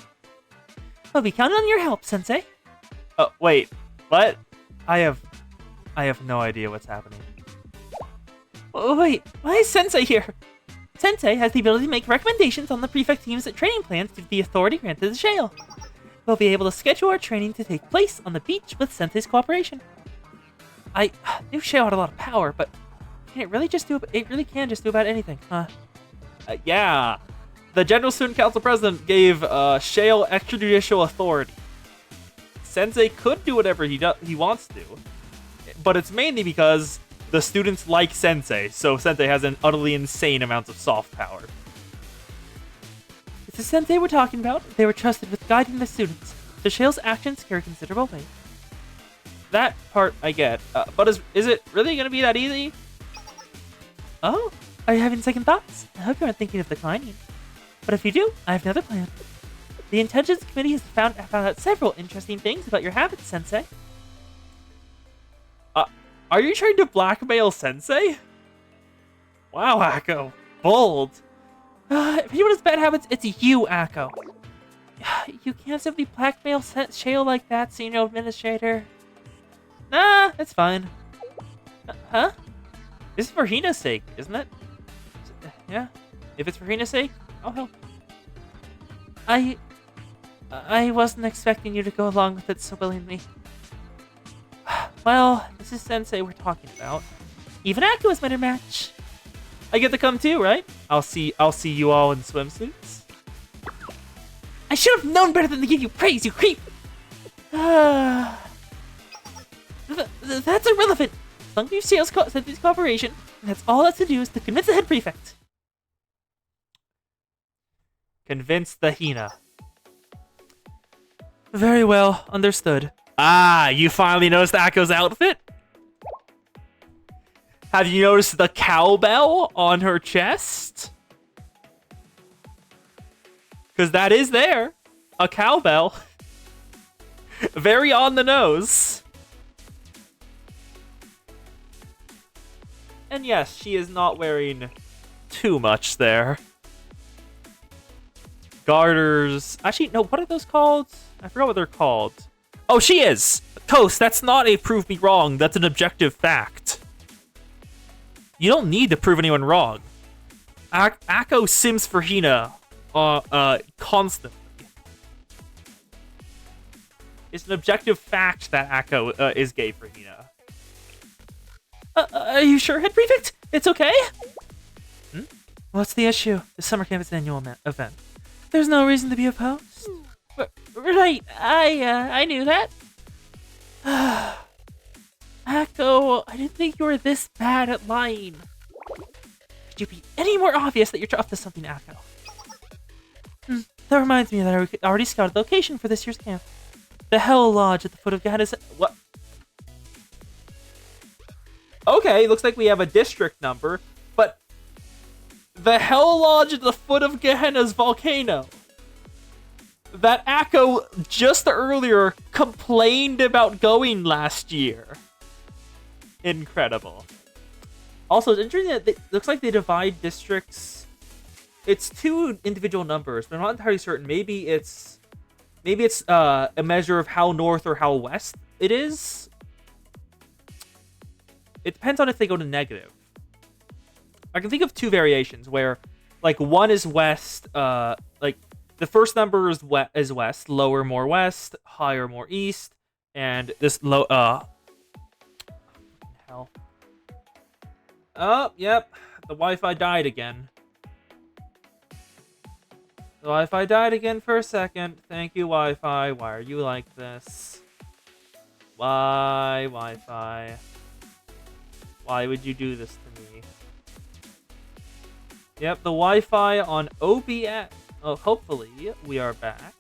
We'll be counting on your help, Sensei. Oh, wait. What? I have no idea what's happening. Oh, wait, why is Sensei here? Sensei has the ability to make recommendations on the prefect team's training plans due to the authority granted to Shale. We'll be able to schedule our training to take place on the beach with Sensei's cooperation. I knew Shale had a lot of power, but it really can just do about anything, huh? Yeah. The General Student Council President gave Shale extrajudicial authority. Sensei could do whatever he wants to, but it's mainly because the students like Sensei, so Sensei has an utterly insane amount of soft power. It's the Sensei we're talking about. They were trusted with guiding the students, so Shale's actions carry considerable weight. That part I get, but is it really going to be that easy? Oh, are you having second thoughts? I hope you aren't thinking of declining. But if you do, I have another plan. The Intelligence Committee has found out several interesting things about your habits, Sensei. Are you trying to blackmail Sensei? Wow, Akko. Bold. If anyone has bad habits, it's you, Akko. You can't simply blackmail Shale like that, Senior Administrator. Nah, it's fine. Huh? This is for Hina's sake, isn't it? Yeah. If it's for Hina's sake, I'll help. I wasn't expecting you to go along with it so willingly. Well, this is Sensei we're talking about. Even Akko is my match. I get to come too, right? I'll see you all in swimsuits. I should have known better than to give you praise, you creep! That's irrelevant. As long as you sent this cooperation, that's all that's to do is to convince the head prefect. Convince the Hina. Very well, understood. Ah, you finally noticed Akko's outfit? Have you noticed the cowbell on her chest? Because that is there. A cowbell. Very on the nose. And yes, she is not wearing too much there. Garters. Actually, no, what are those called? I forgot what they're called. Oh, she is! Toast, that's not a prove me wrong. That's an objective fact. You don't need to prove anyone wrong. Akko sims for Hina constantly. It's an objective fact that Akko is gay for Hina. Are you sure, Head Prefect? It's okay? What's the issue? The summer camp is an annual event. There's no reason to be opposed. Right, I knew that. Akko, I didn't think you were this bad at lying. Could you be any more obvious that you're up to something, Akko? That reminds me that I already scouted the location for this year's camp. The Hell Lodge at the foot of Gehenna's... What? Okay, looks like we have a district number, but... The Hell Lodge at the foot of Gehenna's volcano. That Akko just earlier complained about going last year. Incredible. Also, it's interesting that it looks like they divide districts. It's two individual numbers, but I'm not entirely certain. Maybe it's a measure of how north or how west it is. It depends on if they go to negative. I can think of two variations where, like, one is west, like, the first number is west, lower more west, higher more east, and this low, hell. Oh, yep, the Wi-Fi died again. The Wi-Fi died again for a second. Thank you, Wi-Fi. Why are you like this? Why, Wi-Fi? Why would you do this to me? Yep, the Wi-Fi on OBS. Oh, hopefully we are back.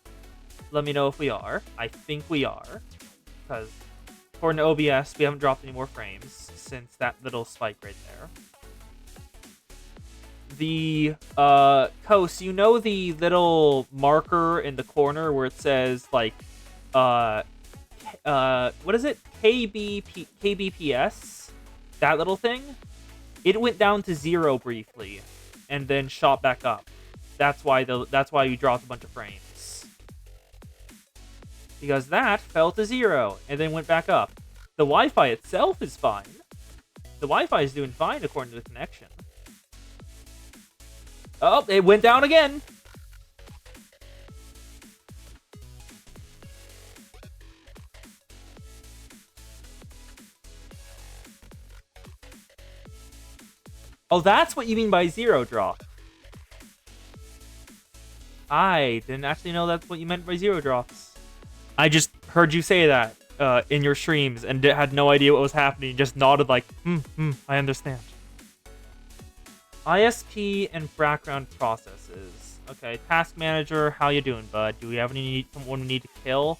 Let me know if we are. I think we are. Because according to OBS, we haven't dropped any more frames since that little spike right there. The, Coast, you know the little marker in the corner where it says, like, what is it? KBPS? That little thing? It went down to 0 briefly, and then shot back up. That's why you dropped a bunch of frames. Because that fell to 0, and then went back up. The Wi-Fi itself is fine. The Wi-Fi is doing fine according to the connection. Oh, it went down again. Oh, that's what you mean by zero drop. I didn't actually know that's what you meant by zero drops. I just heard you say that in your streams and had no idea what was happening. Just nodded like, I understand. ISP and background processes. Okay, task manager, how you doing, bud? Do we have someone we need to kill?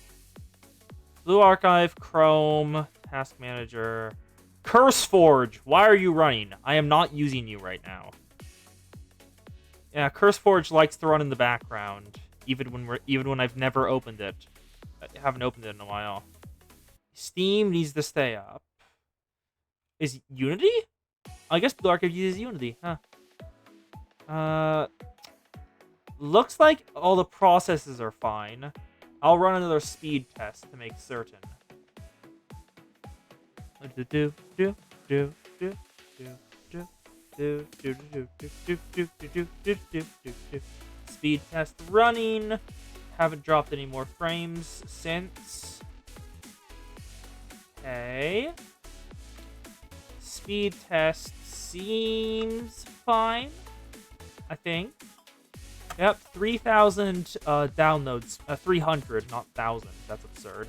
Blue Archive, Chrome, task manager. CurseForge, why are you running? I am not using you right now. Yeah, CurseForge likes to run in the background, even when I've never opened it. I haven't opened it in a while. Steam needs to stay up. Is Unity? I guess Blue Archive uses Unity, huh? Looks like all the processes are fine. I'll run another speed test to make certain. Speed test running. Haven't dropped any more frames since. Okay. Speed test seems fine, I think. Yep, 3,000 downloads. 300, not 1,000. That's absurd.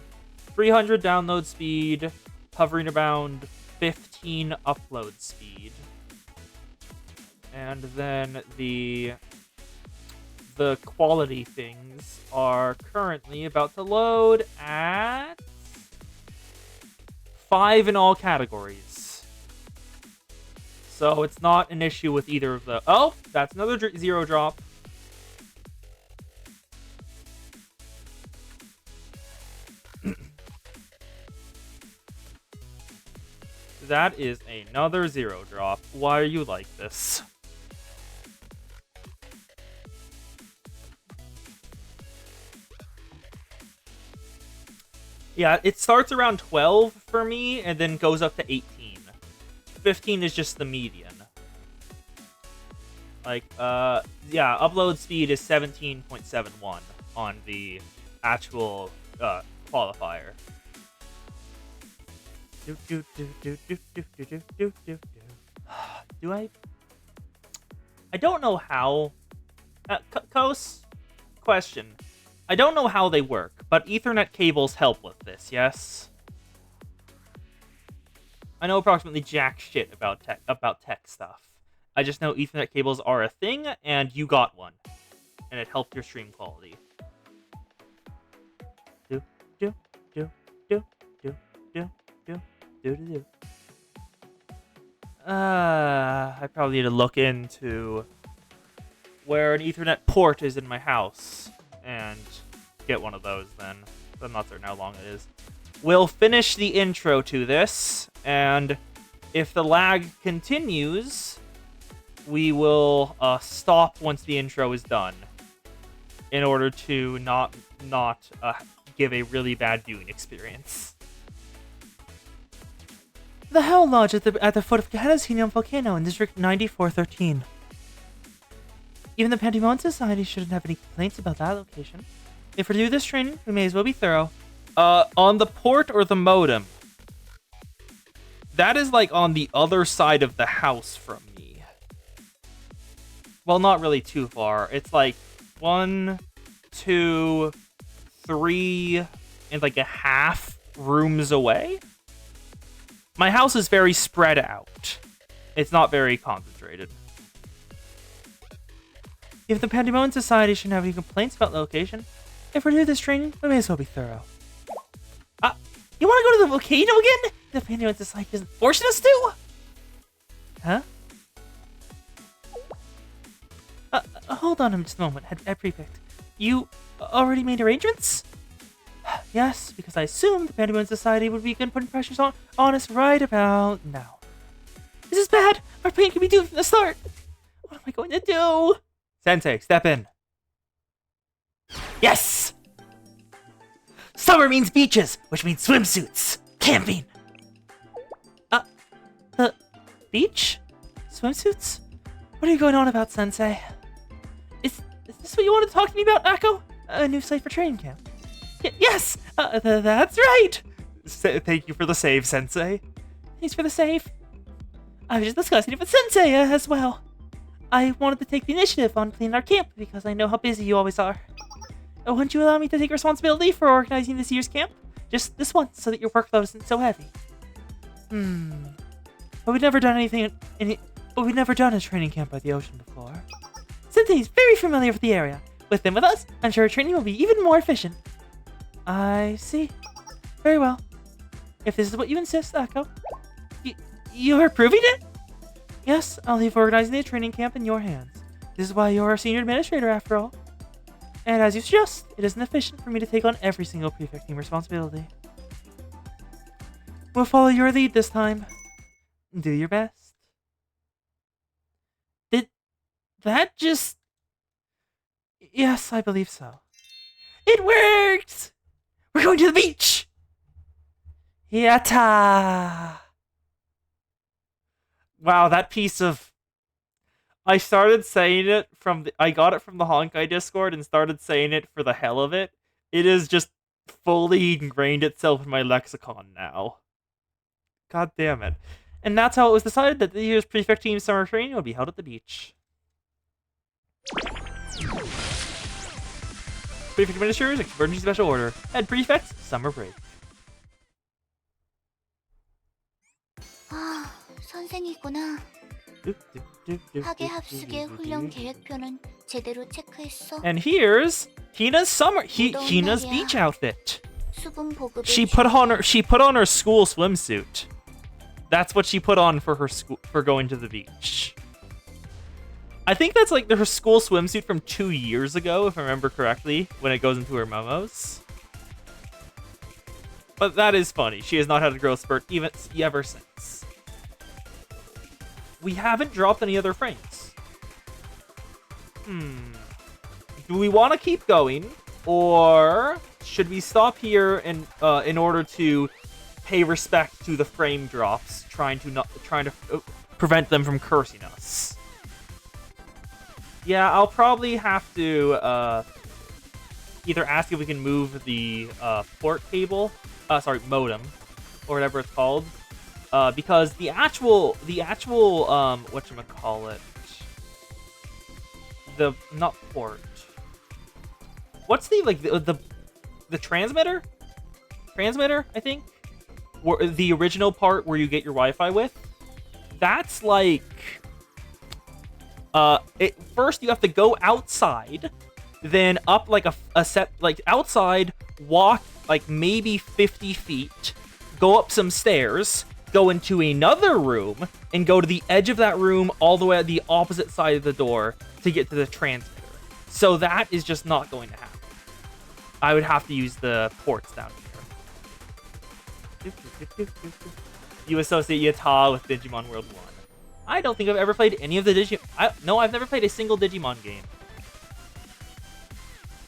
300 download speed, hovering around 15 upload speed. And then the quality things are currently about to load at 5 in all categories. So it's not an issue with either of the... Oh, that's another zero drop. That is another zero drop. Why are you like this? Yeah, it starts around 12 for me and then goes up to 18. 15 is just the median. Like, yeah, upload speed is 17.71 on the actual qualifier. Do I don't know how. Kos, question. I don't know how they work, but Ethernet cables help with this, yes? I know approximately jack shit about tech stuff. I just know Ethernet cables are a thing, and you got one. And it helped your stream quality. I probably need to look into where an Ethernet port is in my house and get one of those then. I'm not certain how long it is. We'll finish the intro to this, and if the lag continues, we will stop once the intro is done in order to not give a really bad viewing experience. The Hell Lodge at the foot of Gehenna's Helium Volcano in District 9413. Even the Pandemonium Society shouldn't have any complaints about that location. If we're to do this training, we may as well be thorough. On the port or the modem? That is like on the other side of the house from me. Well, not really too far. It's like 1, 2, 3, and like a half rooms away. My house is very spread out. It's not very concentrated. If the Pandemonium Society shouldn't have any complaints about location, if we're to do this training, we may as well be thorough. You want to go to the volcano again? The Pandemonium Society isn't forcing us to? Huh? Hold on just a moment, Head Prefect. You already made arrangements? Yes, because I assumed the Pandemonium Society would be good putting pressures on us right about now. This is bad! Our plan can be doomed from the start! What am I going to do? Sensei, step in. Yes! Summer means beaches, which means swimsuits. Camping. The beach? Swimsuits? What are you going on about, Sensei? this what you wanted to talk to me about, Akko? A new site for training camp. Yes! That's right! Thank you for the save, Sensei. Thanks for the save. I was just discussing it with Sensei as well. I wanted to take the initiative on cleaning our camp because I know how busy you always are. Wouldn't you allow me to take responsibility for organizing this year's camp? Just this once, so that your workload isn't so heavy. But we've never done a training camp by the ocean before. Sensei is very familiar with the area. With them with us, I'm sure our training will be even more efficient. I see. Very well. If this is what you insist, Akko. You're approving it? Yes, I'll leave organizing the training camp in your hands. This is why you're our senior administrator, after all. And as you suggest, it isn't efficient for me to take on every single prefect team responsibility. We'll follow your lead this time. Do your best. Did that just... Yes, I believe so. It worked! We're going to the beach! Yatta! Wow, that piece of... I started saying it from I got it from the Honkai Discord and started saying it for the hell of it. It is just fully ingrained itself in my lexicon now. God damn it. And that's how it was decided that the year's prefect team summer training would be held at the beach. Prefect administrators, emergency special order. Head prefects, summer break. 아, 선생이구나. 학예 합숙의 훈련 계획표는 제대로 체크했어? And here's Hina's Hina's beach outfit. 수분 보급을 She put on her school swimsuit. That's what she put on for her school for going to the beach. I think that's like her school swimsuit from 2 years ago, if I remember correctly, when it goes into her momos. But that is funny. She has not had a growth spurt ever since. We haven't dropped any other frames. Do we want to keep going, or should we stop here and in order to pay respect to the frame drops, trying to prevent them from cursing us? Yeah, I'll probably have to either ask if we can move the port cable, modem, or whatever it's called, because the actual whatchamacallit, not port. What's the transmitter? Transmitter, I think. The original part where you get your Wi-Fi with. That's like first you have to go outside, then up like a set, like outside, walk like maybe 50 feet, go up some stairs, go into another room, and go to the edge of that room all the way at the opposite side of the door to get to the transmitter. So that is just not going to happen. I would have to use the ports down here. You associate Yatta with Digimon World 1. I don't think I've ever played any of the No, I've never played a single Digimon game.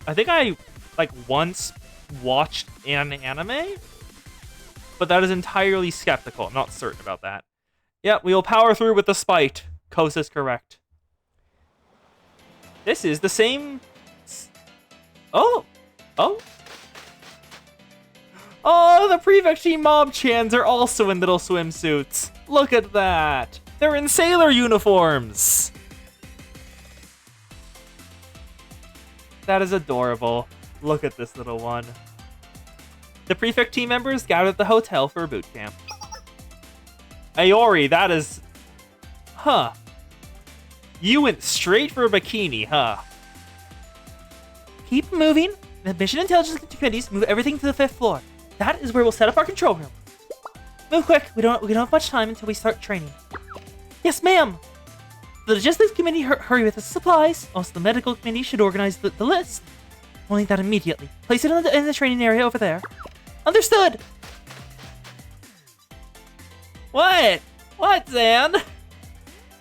I think I, once watched an anime, but that is entirely skeptical. I'm not certain about that. Yeah, we will power through with the spite. Kos is correct. This is the same... Oh! Oh, the prefect team mob chans are also in little swimsuits. Look at that. They're in sailor uniforms. That is adorable. Look at this little one. The prefect team members gathered at the hotel for a boot camp. Aori, that is... Huh. You went straight for a bikini, huh? Keep moving. The mission intelligence committees move everything to the 5th floor. That is where we'll set up our control room. Move quick. We don't have much time until we start training. Yes, ma'am. The logistics committee hurry with the supplies. Also, the medical committee should organize the list. We'll need that immediately. Place it in the training area over there. Understood. What? What, Zan?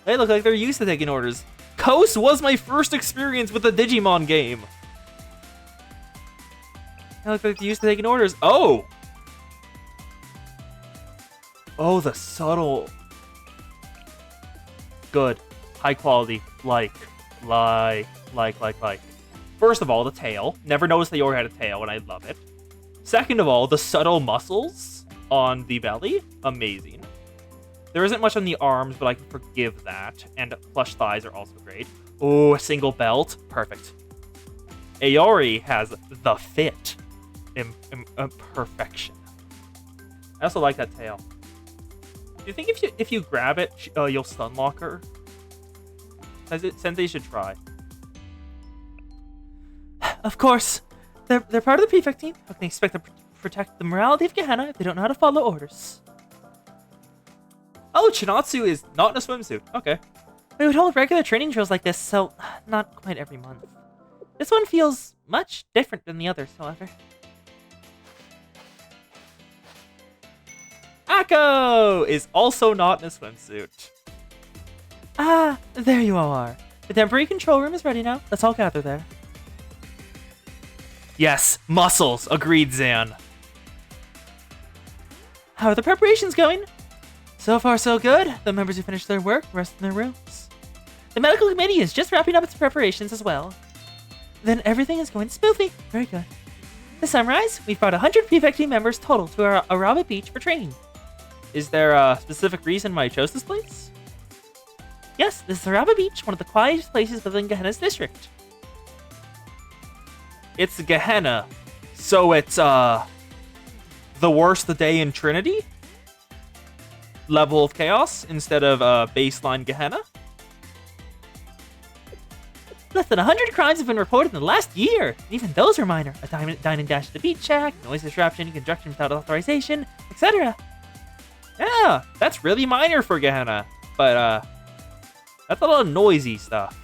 They look like they're used to taking orders. Kos was my first experience with a Digimon game. They look like they're used to taking orders. Oh! Oh, the subtle... Good. High quality. Like. First of all, the tail. Never noticed that Iori had a tail, and I love it. Second of all, the subtle muscles on the belly. Amazing. There isn't much on the arms, but I can forgive that. And plush thighs are also great. Oh, a single belt. Perfect. Iori has the fit. Perfection. I also like that tail. Do you think if you grab it, you'll stun lock her? Sensei should try. Of course. They're part of the prefect team. How can they expect to protect the morality of Gehenna if they don't know how to follow orders? Oh, Chinatsu is not in a swimsuit. Okay. We would hold regular training drills like this, so not quite every month. This one feels much different than the others, however. Akko is also not in a swimsuit. Ah, there you all are. The temporary control room is ready now. Let's all gather there. Yes, muscles. Agreed, Zan. How are the preparations going? So far, so good. The members who finished their work rest in their rooms. The medical committee is just wrapping up its preparations as well. Then everything is going smoothly. Very good. To summarize, we've brought 100 prefect team members total to our Arabe Beach for training. Is there a specific reason why you chose this place? Yes, this is Arabe Beach, one of the quietest places within Gehenna's district. It's Gehenna, so it's the worst day in Trinity? Level of chaos instead of baseline Gehenna? Less than 100 crimes have been reported in the last year. Even those are minor. A dine and dash at the beach shack, noise disruption, construction without authorization, etc. Yeah, that's really minor for Gehenna. But, that's a lot of noisy stuff.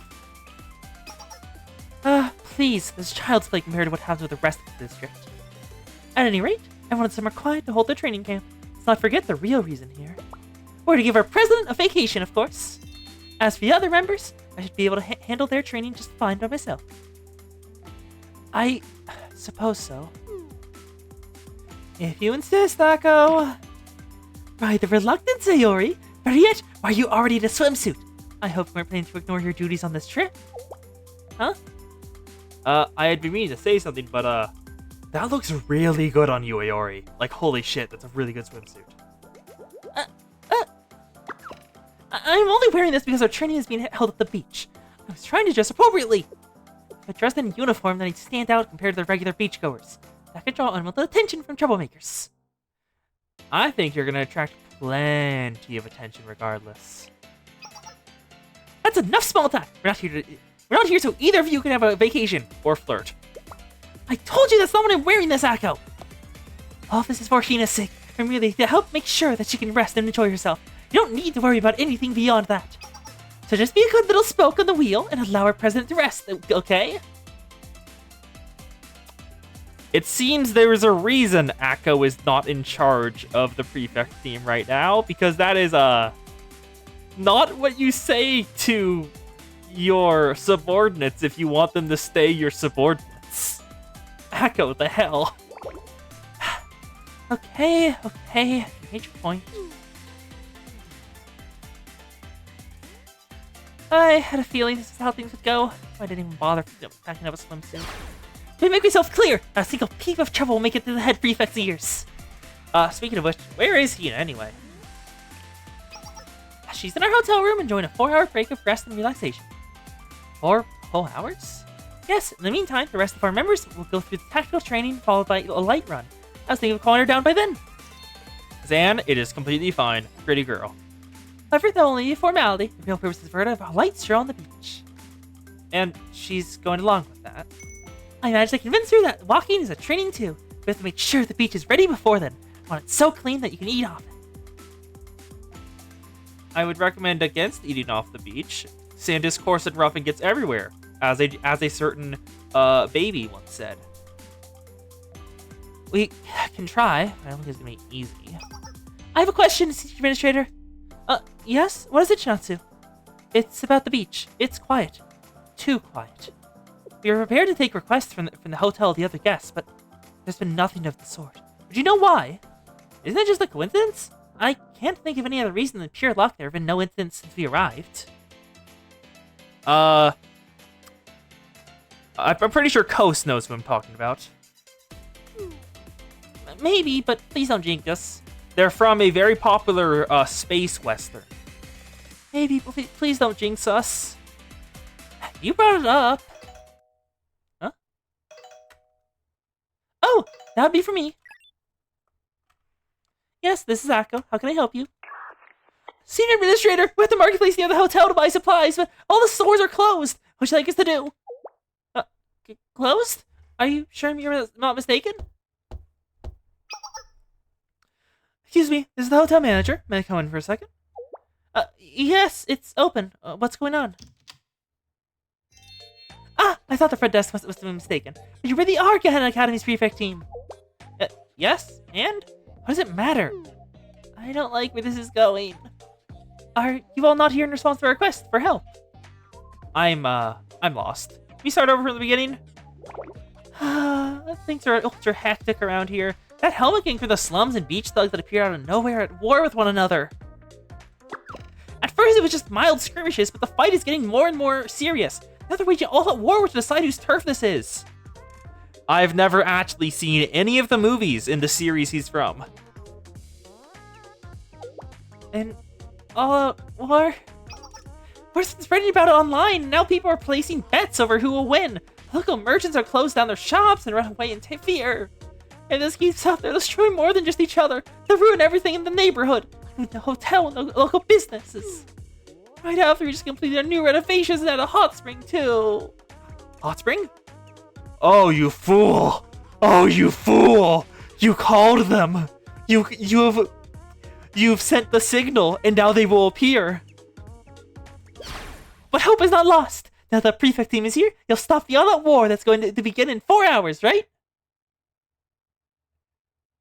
Please, this child's play compared to what happens with the rest of the district. At any rate, I wanted somewhere quiet to hold their training camp. Let's not forget the real reason here. We're to give our president a vacation, of course. As for the other members, I should be able to handle their training just fine by myself. I suppose so. If you insist, Akko. By the reluctant Sayori. Better yet, why are you already in a swimsuit? I hope you weren't planning to ignore your duties on this trip. Huh? I had been meaning to say something, but, that looks really good on you, Iori. Like, holy shit, that's a really good swimsuit. I'm only wearing this because our training is being held at the beach. I was trying to dress appropriately. If I dressed in uniform, then I'd stand out compared to the regular beachgoers. That could draw unwanted attention from troublemakers. I think you're gonna attract plenty of attention regardless. That's enough small talk. We're not here so either of you can have a vacation or flirt. I told you that's not what I'm wearing this, Akko. All this is for Hina's sake, and really to help make sure that she can rest and enjoy herself. You don't need to worry about anything beyond that. So just be a good little spoke on the wheel and allow our president to rest, okay? It seems there is a reason Akko is not in charge of the prefect team right now, because that is, not what you say to your subordinates if you want them to stay your subordinates. Akko, what the hell? Okay, you made your point. I had a feeling this is how things would go. I didn't even bother packing up a swimsuit. Let me make myself clear. Not a single peep of trouble will make it through the head prefect's ears. Speaking of which, where is Hina anyway? She's in our hotel room enjoying a 4-hour break of rest and relaxation. 4 whole hours? Yes, in the meantime, the rest of our members will go through the tactical training followed by a light run. I was thinking of calling her down by then. Zan, it is completely fine. Pretty girl. However, though only a formality, the real purpose is for her to have a light stroll on the beach. And she's going along with that. I managed to convince her that walking is a training too. We have to make sure the beach is ready before then. I want it so clean that you can eat off it. I would recommend against eating off the beach. Sand is coarse and rough and gets everywhere, as a certain baby once said. We can try, but I don't think it's gonna be easy. I have a question, Teacher Administrator. Yes? What is it, Chinatsu? It's about the beach. It's quiet. Too quiet. We are prepared to take requests from the hotel of the other guests, but there's been nothing of the sort. Would you know why? Isn't it just a coincidence? I can't think of any other reason than pure luck. There have been no incidents since we arrived. I'm pretty sure Coast knows who I'm talking about. Maybe, but please don't jinx us. They're from a very popular space western. Maybe, please don't jinx us. You brought it up. Huh? Oh, that would be for me. Yes, this is Akko. How can I help you? Senior Administrator, we're at the marketplace near the hotel to buy supplies, but all the stores are closed. What would you like us to do? Closed? Are you sure you're not mistaken? Excuse me, this is the hotel manager. May I come in for a second? Yes, it's open. What's going on? Ah, I thought the front desk must have been mistaken. But you really are Gehenna Academy's prefect team. Yes? And? What does it matter? I don't like where this is going. Are you all not here in response to our request for help? I'm lost. Can we start over from the beginning? Things are ultra hectic around here. That Helmet King for the slums and beach thugs that appeared out of nowhere at war with one another. At first it was just mild skirmishes, but the fight is getting more and more serious. Now they're waging all out war to decide whose turf this is. I've never actually seen any of the movies in the series he's from. And all out war? We're spreading about it online. Now people are placing bets over who will win. Local merchants are closed down their shops and run away in fear. And this keeps up, they'll destroy more than just each other. They'll ruin everything in the neighborhood. The hotel and the local businesses. Right after we just completed our new renovations and had a hot spring too. Hot spring? Oh, you fool! Oh, you fool! You called them! You've sent the signal, and now they will appear. But hope is not lost. Now the prefect team is here, you'll stop the all-out war that's going to begin in 4 hours, right?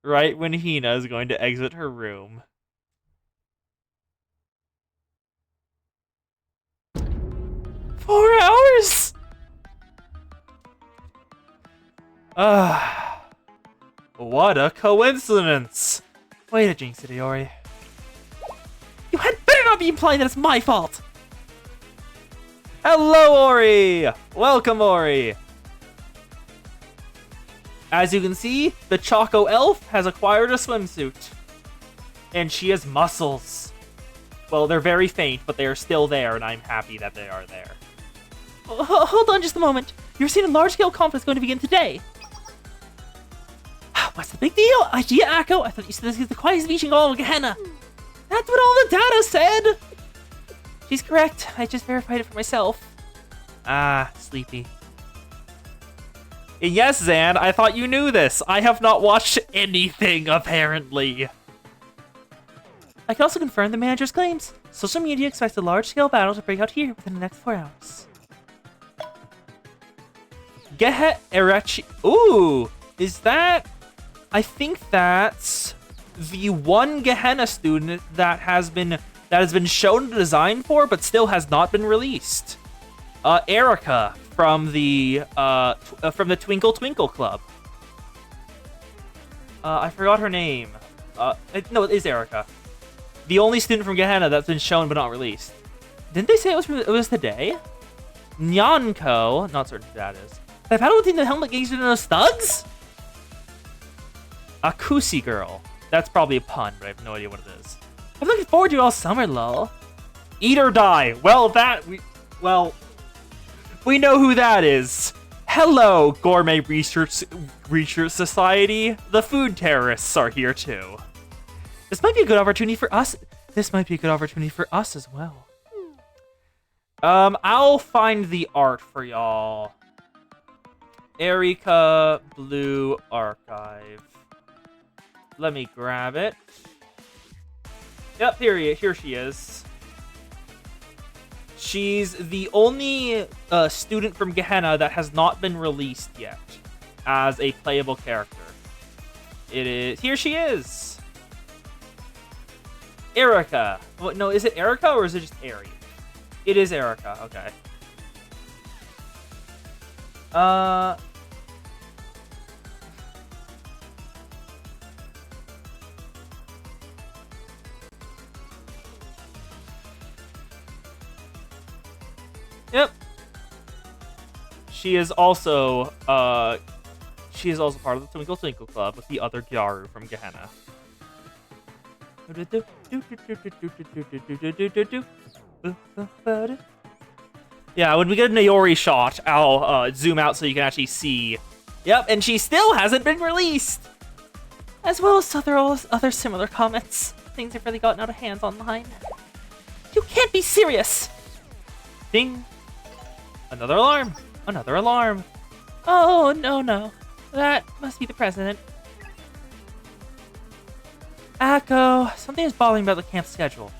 Right when Hina is going to exit her room. 4 hours? What a coincidence. Way to jinx it, Iori. You had better not be implying that it's my fault! Hello, Ori! Welcome, Ori! As you can see, the Choco Elf has acquired a swimsuit. And she has muscles. Well, they're very faint, but they are still there, and I'm happy that they are there. Hold on just a moment. You're seeing a large-scale conflict going to begin today. What's the big deal? Idea, Akko? I thought you said this is the quietest beach in all of Gehenna. That's what all the data said! She's correct. I just verified it for myself. Ah, sleepy. Yes, Zan, I thought you knew this. I have not watched anything, apparently. I can also confirm the manager's claims. Social media expects a large-scale battle to break out here within the next 4 hours. Gehe Erachi... Ooh! Is that... I think that's the one Gehenna student that has been shown a design for, but still has not been released. Erica from the Twinkle Twinkle Club. I forgot her name. No, it is Erica. The only student from Gehenna that's been shown but not released. Didn't they say it was today? Nyanko, not certain who that is. That battle between the Helmet Gangs and those thugs? Akusi Girl. That's probably a pun, but I have no idea what it is. I'm looking forward to it all summer, lol. Eat or die. Well, we know who that is. Hello, Gourmet Research Society. The food terrorists are here too. This might be a good opportunity for us. This might be a good opportunity for us as well. I'll find the art for y'all. Erika Blue Archive. Let me grab it. Yep, here she is. She's the only student from Gehenna that has not been released yet as a playable character. It is... Here she is! Erica. What, no, is it Erica or is it just Eri? It is Erica, okay. Yep. she is also part of the Twinkle Twinkle Club with the other Gyaru from Gehenna. Yeah, when we get an Iori shot, I'll zoom out so you can actually see. Yep, and she still hasn't been released! As well as other similar comments. Things have really gotten out of hand online. You can't be serious! Ding! Another alarm! Another alarm! Oh, no. That must be the president. Akko, something is bothering me about the camp schedule.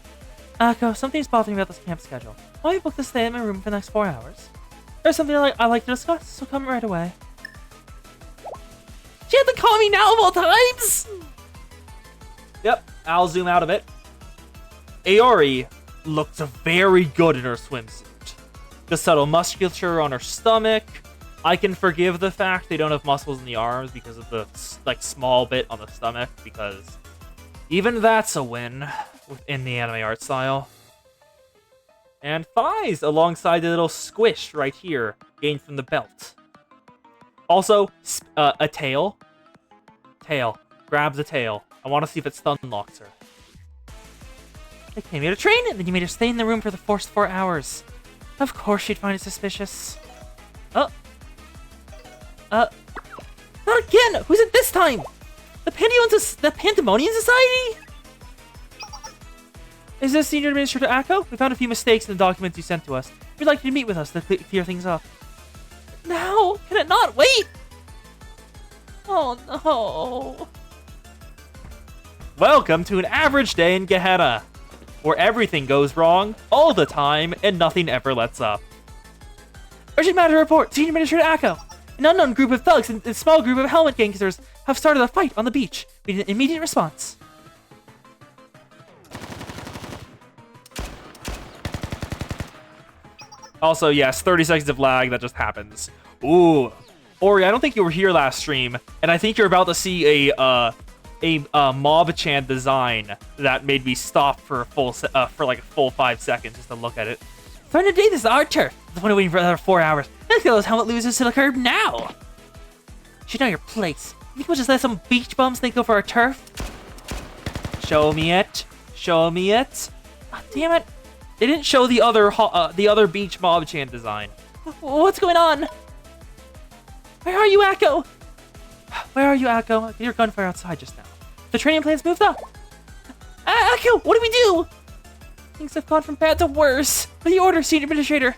Akko, something is bothering me about this camp schedule. Why you book to stay in my room for the next 4 hours? There's something I'd like to discuss, so come right away. She had to call me now of all times! Yep, I'll zoom out a bit. Iori looked very good in her swimsuit. The subtle musculature on her stomach. I can forgive the fact they don't have muscles in the arms because of the small bit on the stomach, because even that's a win within the anime art style. And thighs alongside the little squish right here, gained from the belt. Also, a tail. Tail. Grab the tail. I want to see if it stun locks her. They came here to train, and then you made her stay in the room for the first 4 hours. Of course she'd find it suspicious. Not again! Who's it this time? The Pandemonium Society? Is this Senior Administrator Akko? We found a few mistakes in the documents you sent to us. We'd like you to meet with us to clear things up. Now? Can it not wait? Oh no. Welcome to an average day in Gehenna, where everything goes wrong all the time and nothing ever lets up. Urgent matter report, Senior Administrator Akko. An unknown group of thugs and a small group of helmet gangsters have started a fight on the beach. We need an immediate response. Also, yes, 30 seconds of lag, that just happens. Ooh. Ori, I don't think you were here last stream, and I think you're about to see a Mob-chan design that made me stop for a full 5 seconds just to look at it. Starting today, this is our turf. The one waiting for another 4 hours. Let's get those helmet losers to the curb now. You should know your place. You think we'll just let some beach bums think over our turf? Show me it. Show me it. Oh, damn it. They didn't show the other beach Mob-chan design. What's going on? Where are you, Akko? Where are you, Akko? Your gunfire outside just now. The training plan's moved up. Akko, what do we do? Things have gone from bad to worse. What do you order, Senior Administrator?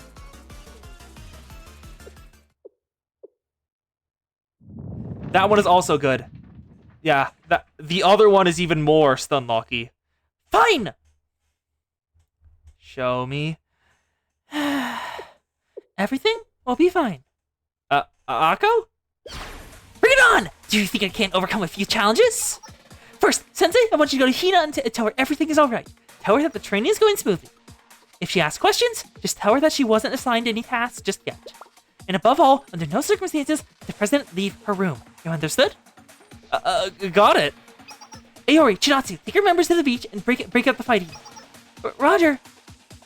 That one is also good. Yeah, the other one is even more stun-locky. Fine! Show me. Everything will be fine. Akko? Bring it on! Do you think I can't overcome a few challenges? First, Sensei, I want you to go to Hina and tell her everything is alright. Tell her that the training is going smoothly. If she asks questions, just tell her that she wasn't assigned any tasks just yet. And above all, under no circumstances, the president leave her room. You understood? Got it. Iori, Chinatsu, take your members to the beach and break up the fighting. Roger.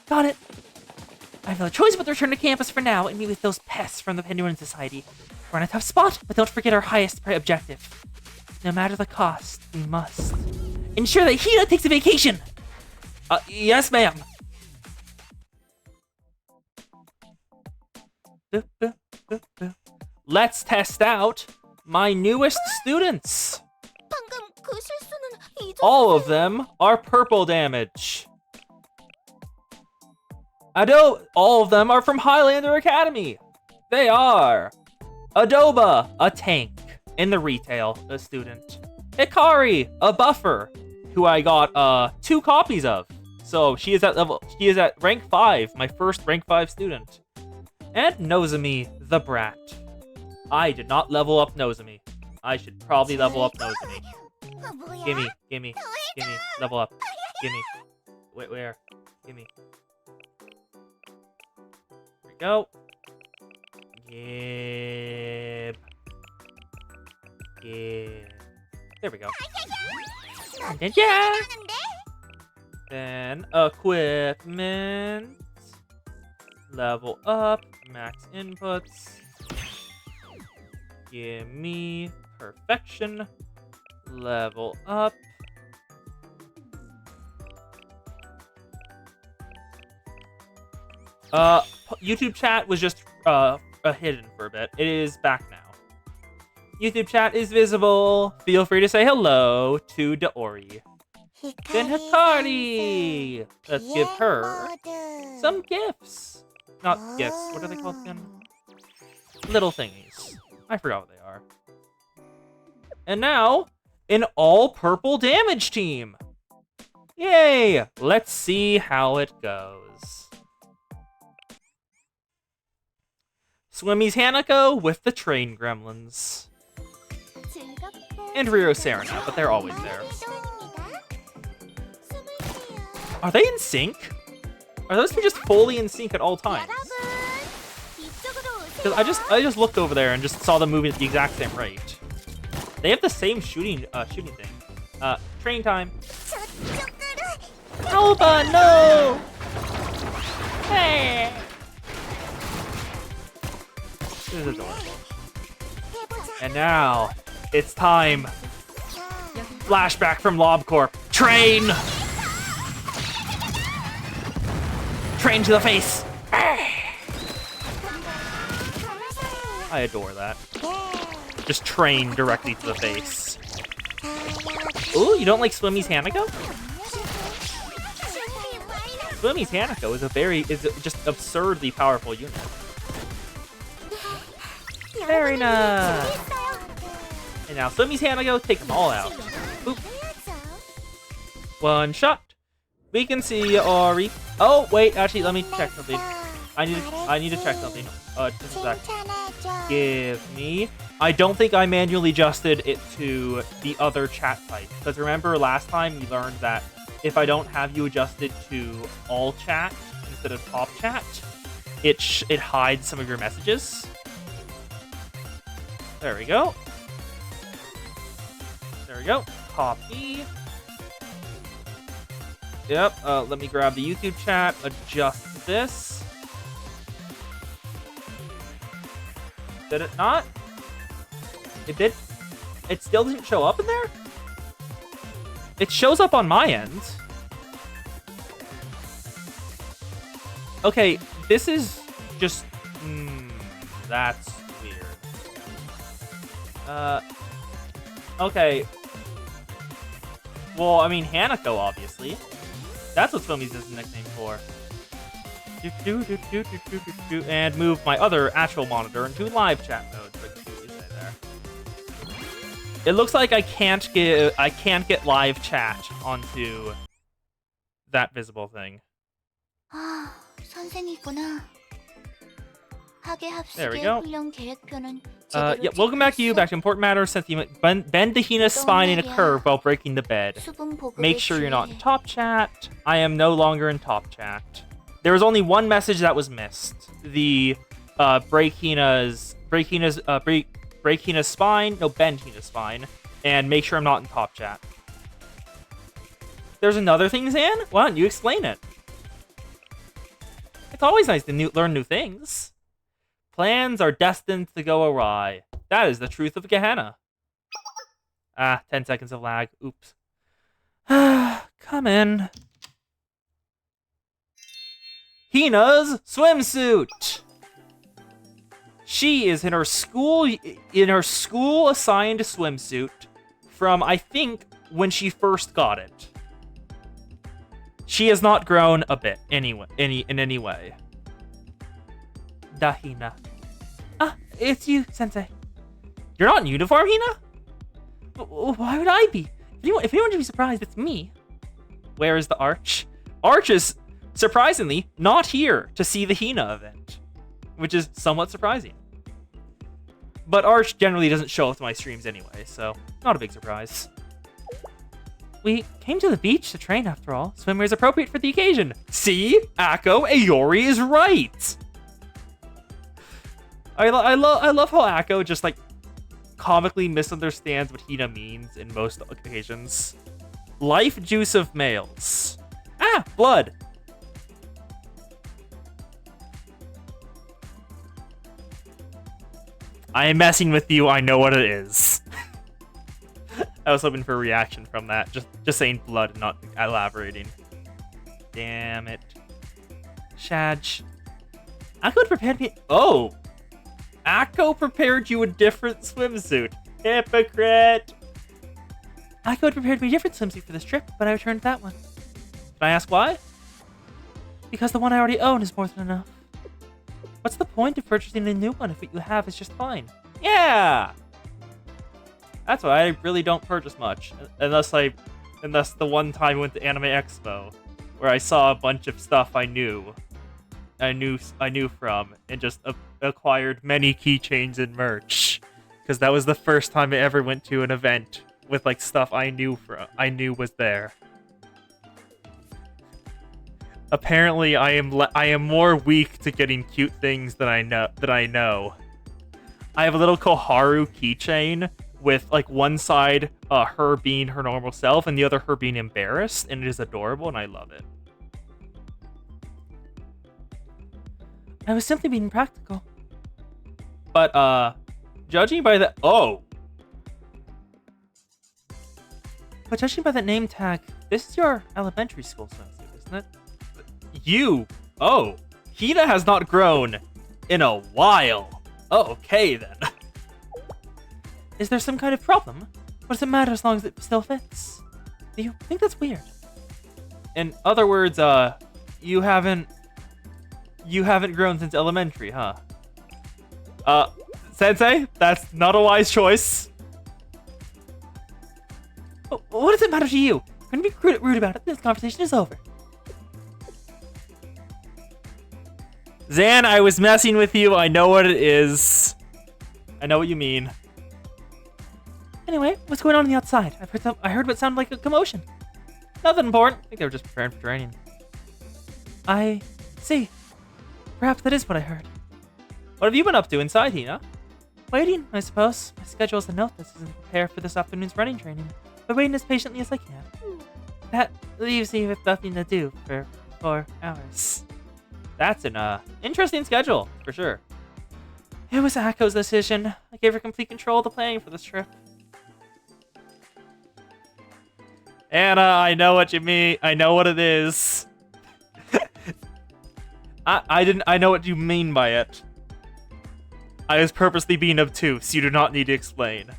Got it. I have no choice but to return to campus for now and meet with those pests from the Pandemonium Society. We're in a tough spot, but don't forget our highest objective. No matter the cost, we must ensure that Hina takes a vacation. Yes, ma'am. Let's test out my newest students. All of them are purple damage. All of them are from Highlander Academy. They are Adoba, a tank in the retail, a student. Hikari, a buffer, who I got 2 copies of. So she is at rank 5, my first rank 5 student. And Nozomi, the brat. I did not level up Nozomi. I should probably level up Nozomi. Gimme, level up. Gimme. Wait, where? Gimme. Here we go. Yep. There we go. Yeah. Then equipment. Level up. Max inputs. Give me perfection. Level up. YouTube chat was just hidden for a bit. It is back now. YouTube chat is visible. Feel free to say hello to Daori. Then Hikari! Let's give her some gifts. Not gifts. What are they called again? Little thingies. I forgot what they are. And now, an all-purple damage team. Yay! Let's see how it goes. Swimmy's Hanako with the train gremlins. And Rio Serena, but they're always there. Are they in sync? Are those two just fully in sync at all times? Because I just looked over there and just saw them moving at the exact same rate. They have the same shooting thing. Train time. Alba, no! Hey! This is adorable. And now, it's time. Flashback from LobCorp. Train! Train to the face! I adore that. Just train directly to the face. Ooh, you don't like Swimmy's Hanako? Swimmy's Hanako is just absurdly powerful unit. Very nice. And now Swimmy's Hanako, take them all out. Boop. One shot. We can see Ori. Oh wait, actually, let me check something. I need to check something. Just a sec. Give me. I don't think I manually adjusted it to the other chat type. Because remember last time we learned that if I don't have you adjusted to all chat instead of top chat, it hides some of your messages. There we go. There we go. Copy. Yep. Let me grab the YouTube chat. Adjust this. Did it not? It did. It still didn't show up in there? It shows up on my end. Okay, this is just... that's weird. Okay. Well, I mean, Hanako, obviously. That's what Swimmy's is the nickname for. And move my other actual monitor into live chat mode. So I can see what you say there. It looks like I can't get live chat onto that visible thing. There we go. Yeah, welcome back to you. Back to Important Matters. Since you bend the Hina's spine in a curve while breaking the bed. Make sure you're not in top chat. I am no longer in top chat. There was only one message that was missed. The break Hina's spine. No, bend Hina's spine. And make sure I'm not in top chat. There's another thing, Zan? Why don't you explain it? It's always nice to learn new things. Plans are destined to go awry. That is the truth of Gehenna. 10 seconds of lag. Oops. Come in. Hina's swimsuit. She is in her school assigned swimsuit from, I think, when she first got it. She has not grown a bit in any way. Hina. It's you, Sensei. You're not in uniform, Hina? Why would I be? If anyone should be surprised, it's me. Where is the Arch? Arch is, surprisingly, not here to see the Hina event, which is somewhat surprising. But Arch generally doesn't show up to my streams anyway, so not a big surprise. We came to the beach to train, after all. Swimwear is appropriate for the occasion. See? Akko, Aori is right! I love how Akko just, like, comically misunderstands what Hina means in most occasions. Life juice of males. Blood! I am messing with you. I know what it is. I was hoping for a reaction from that. Just saying blood and not elaborating. Damn it. Shadge. Akko prepared me. Oh! Akko prepared you a different swimsuit. Hypocrite! Akko had prepared me a different swimsuit for this trip, but I returned that one. Can I ask why? Because the one I already own is more than enough. What's the point of purchasing a new one if what you have is just fine? Yeah! That's why I really don't purchase much. Unless the one time I went to Anime Expo, where I saw a bunch of stuff I knew from, and just acquired many keychains and merch. Because that was the first time I ever went to an event with like stuff I knew was there. Apparently, I am more weak to getting cute things than I know. I have a little Koharu keychain with like one side her being her normal self and the other her being embarrassed, and it is adorable and I love it. I was simply being practical. But judging by the But judging by that name tag, this is your elementary school swimsuit, isn't it? Hina has not grown in a while. Okay, then. Is there some kind of problem? What does it matter as long as it still fits? Do you think that's weird? In other words, you haven't grown since elementary, huh? Sensei, that's not a wise choice. What does it matter to you? I'm gonna be rude about it. This conversation is over. Zan, I was messing with you. I know what it is. I know what you mean. Anyway, what's going on the outside? I heard what sounded like a commotion. Nothing important. I think they were just preparing for training. I see. Perhaps that is what I heard. What have you been up to inside, Hina? Waiting, I suppose. My schedule is a note that doesn't prepare for this afternoon's running training, but waiting as patiently as I can. That leaves me with nothing to do for 4 hours. That's an interesting schedule, for sure. It was Akko's decision. I gave her complete control of the planning for this trip. Anna, I know what you mean. I know what it is. I know what you mean by it. I was purposely being obtuse. You do not need to explain.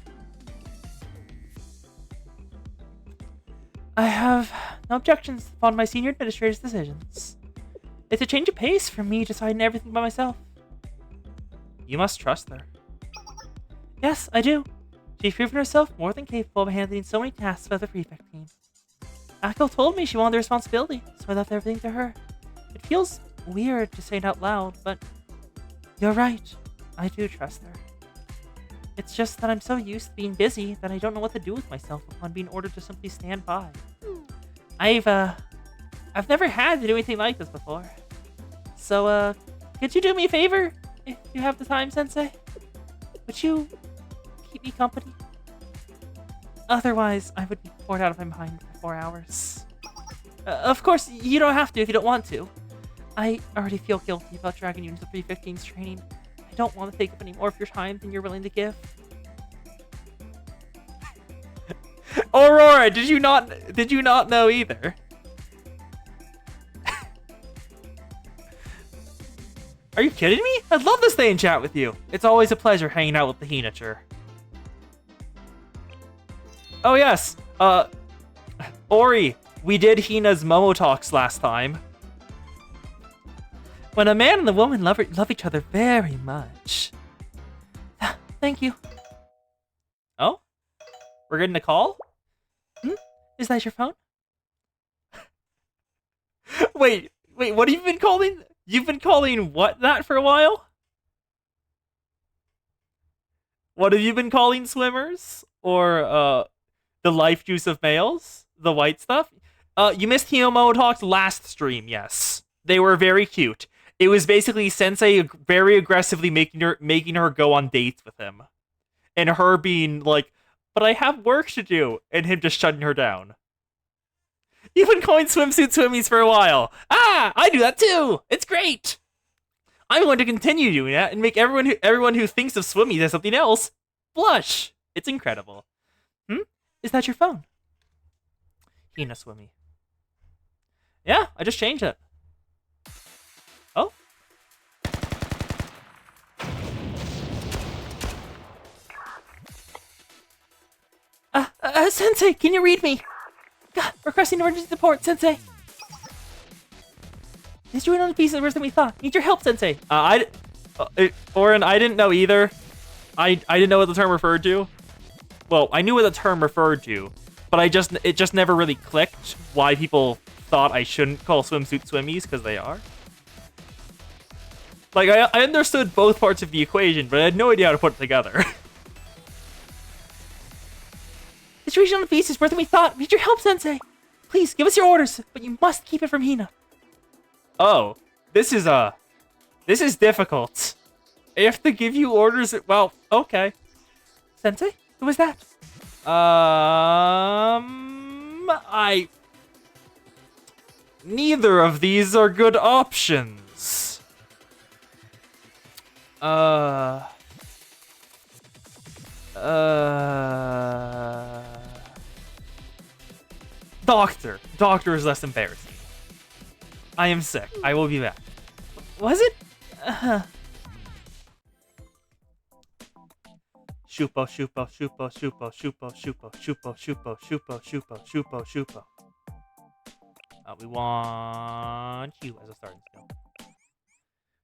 I have no objections upon my senior administrator's decisions. It's a change of pace from me deciding everything by myself. You must trust her. Yes, I do. She's proven herself more than capable of handling so many tasks by the prefect team. Akko told me she wanted the responsibility, so I left everything to her. It feels weird to say it out loud, but you're right. I do trust her. It's just that I'm so used to being busy that I don't know what to do with myself upon being ordered to simply stand by. I've never had to do anything like this before. So, could you do me a favor? If you have the time, Sensei? Would you keep me company? Otherwise, I would be bored out of my mind for 4 hours. Of course, you don't have to if you don't want to. I already feel guilty about dragging you into the 315's training. I don't want to take up any more of your time than you're willing to give. Aurora, did you not know either? Are you kidding me? I'd love to stay and chat with you. It's always a pleasure hanging out with the Hinature. Oh yes, Ori, we did Hina's Momo Talks last time. When a man and a woman love each other very much. Thank you. Oh? We're getting a call? Is that your phone? Wait, what have you been calling? You've been calling what that for a while? What have you been calling swimmers? Or, the life juice of males? The white stuff? You missed Hinomo Talks last stream, yes. They were very cute. It was basically Sensei very aggressively making her go on dates with him. And her being like, but I have work to do, and him just shutting her down. You've been calling swimsuit swimmies for a while. Ah, I do that too. It's great. I'm going to continue doing that and make everyone who thinks of Swimmies as something else blush. It's incredible. Is that your phone? Hina Swimmy. Yeah, I just changed it. Oh. Sensei, can you read me? Requesting emergency support, Sensei. This joint on the piece is worse than we thought. Need your help, Sensei. Orin, I didn't know either. I didn't know what the term referred to. Well, I knew what the term referred to, but it just never really clicked why people thought I shouldn't call swimsuit swimmies, because they are. Like, I understood both parts of the equation, but I had no idea how to put it together. The situation on the beast is worse than we thought. We need your help, Sensei. Please, give us your orders, but you must keep it from Hina. Oh, this is difficult. I have to give you orders. Well, okay. Sensei, who was that? Neither of these are good options. Doctor. Doctor is less embarrassing. I am sick. I will be back. Was it? Shupo, shupo, shupo, shupo, shupo, shupo, shupo, shupo, shupo, shupo, shupo, shupo. We want you as a starting skill.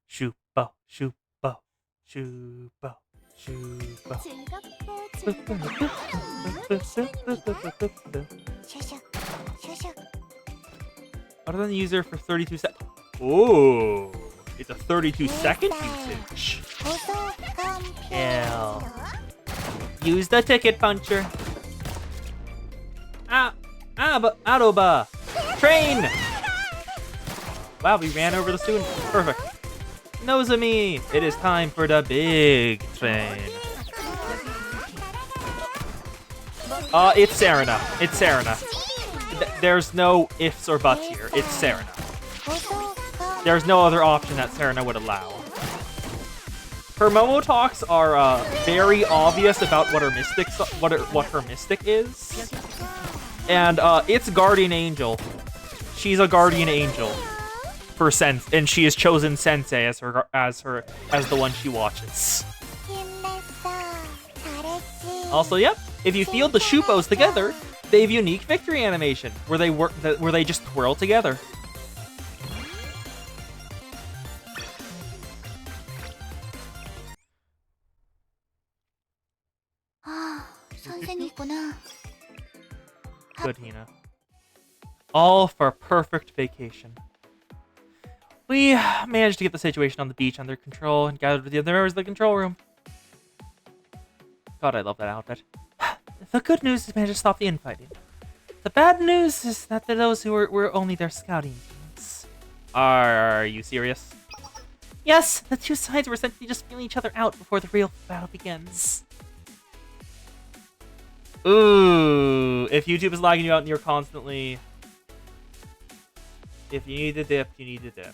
Shupo, shupo, shupo, shupo. Other than the user for 32 seconds. Oh, it's a 32-second usage. Hell. Use the ticket puncher. Adoba. Train. Wow, we ran over the student. Perfect. Nozomi, it is time for the big train. It's Serena. It's Serena. There's no ifs or buts here. It's Serena. There's no other option that Serena would allow. Her Momo talks are very obvious about what her mystic is, and it's Guardian Angel. She's a Guardian Angel for and she has chosen Sensei as the one she watches. Also, yep. If you field the Shupos together, they have unique victory animation where they just twirl together. Good, Hina. All for perfect vacation. We managed to get the situation on the beach under control and gathered with the other members of the control room. God, I love that outfit. The good news is we managed to stop the infighting. The bad news is that those who were only their scouting teams. Are you serious? Yes, the two sides were essentially just feeling each other out before the real battle begins. Ooh, if YouTube is lagging you out and you're constantly... If you need to dip, you need to dip.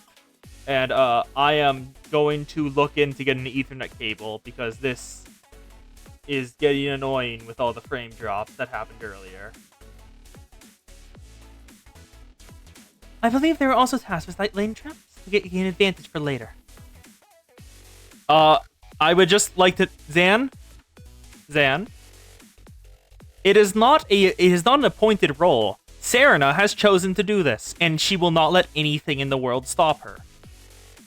And I am going to look into getting an Ethernet cable because this is getting annoying with all the frame drops that happened earlier. I believe they were also tasked with light lane traps to get an advantage for later. I would just like to... Zan? It is not an appointed role. Serena has chosen to do this, and she will not let anything in the world stop her.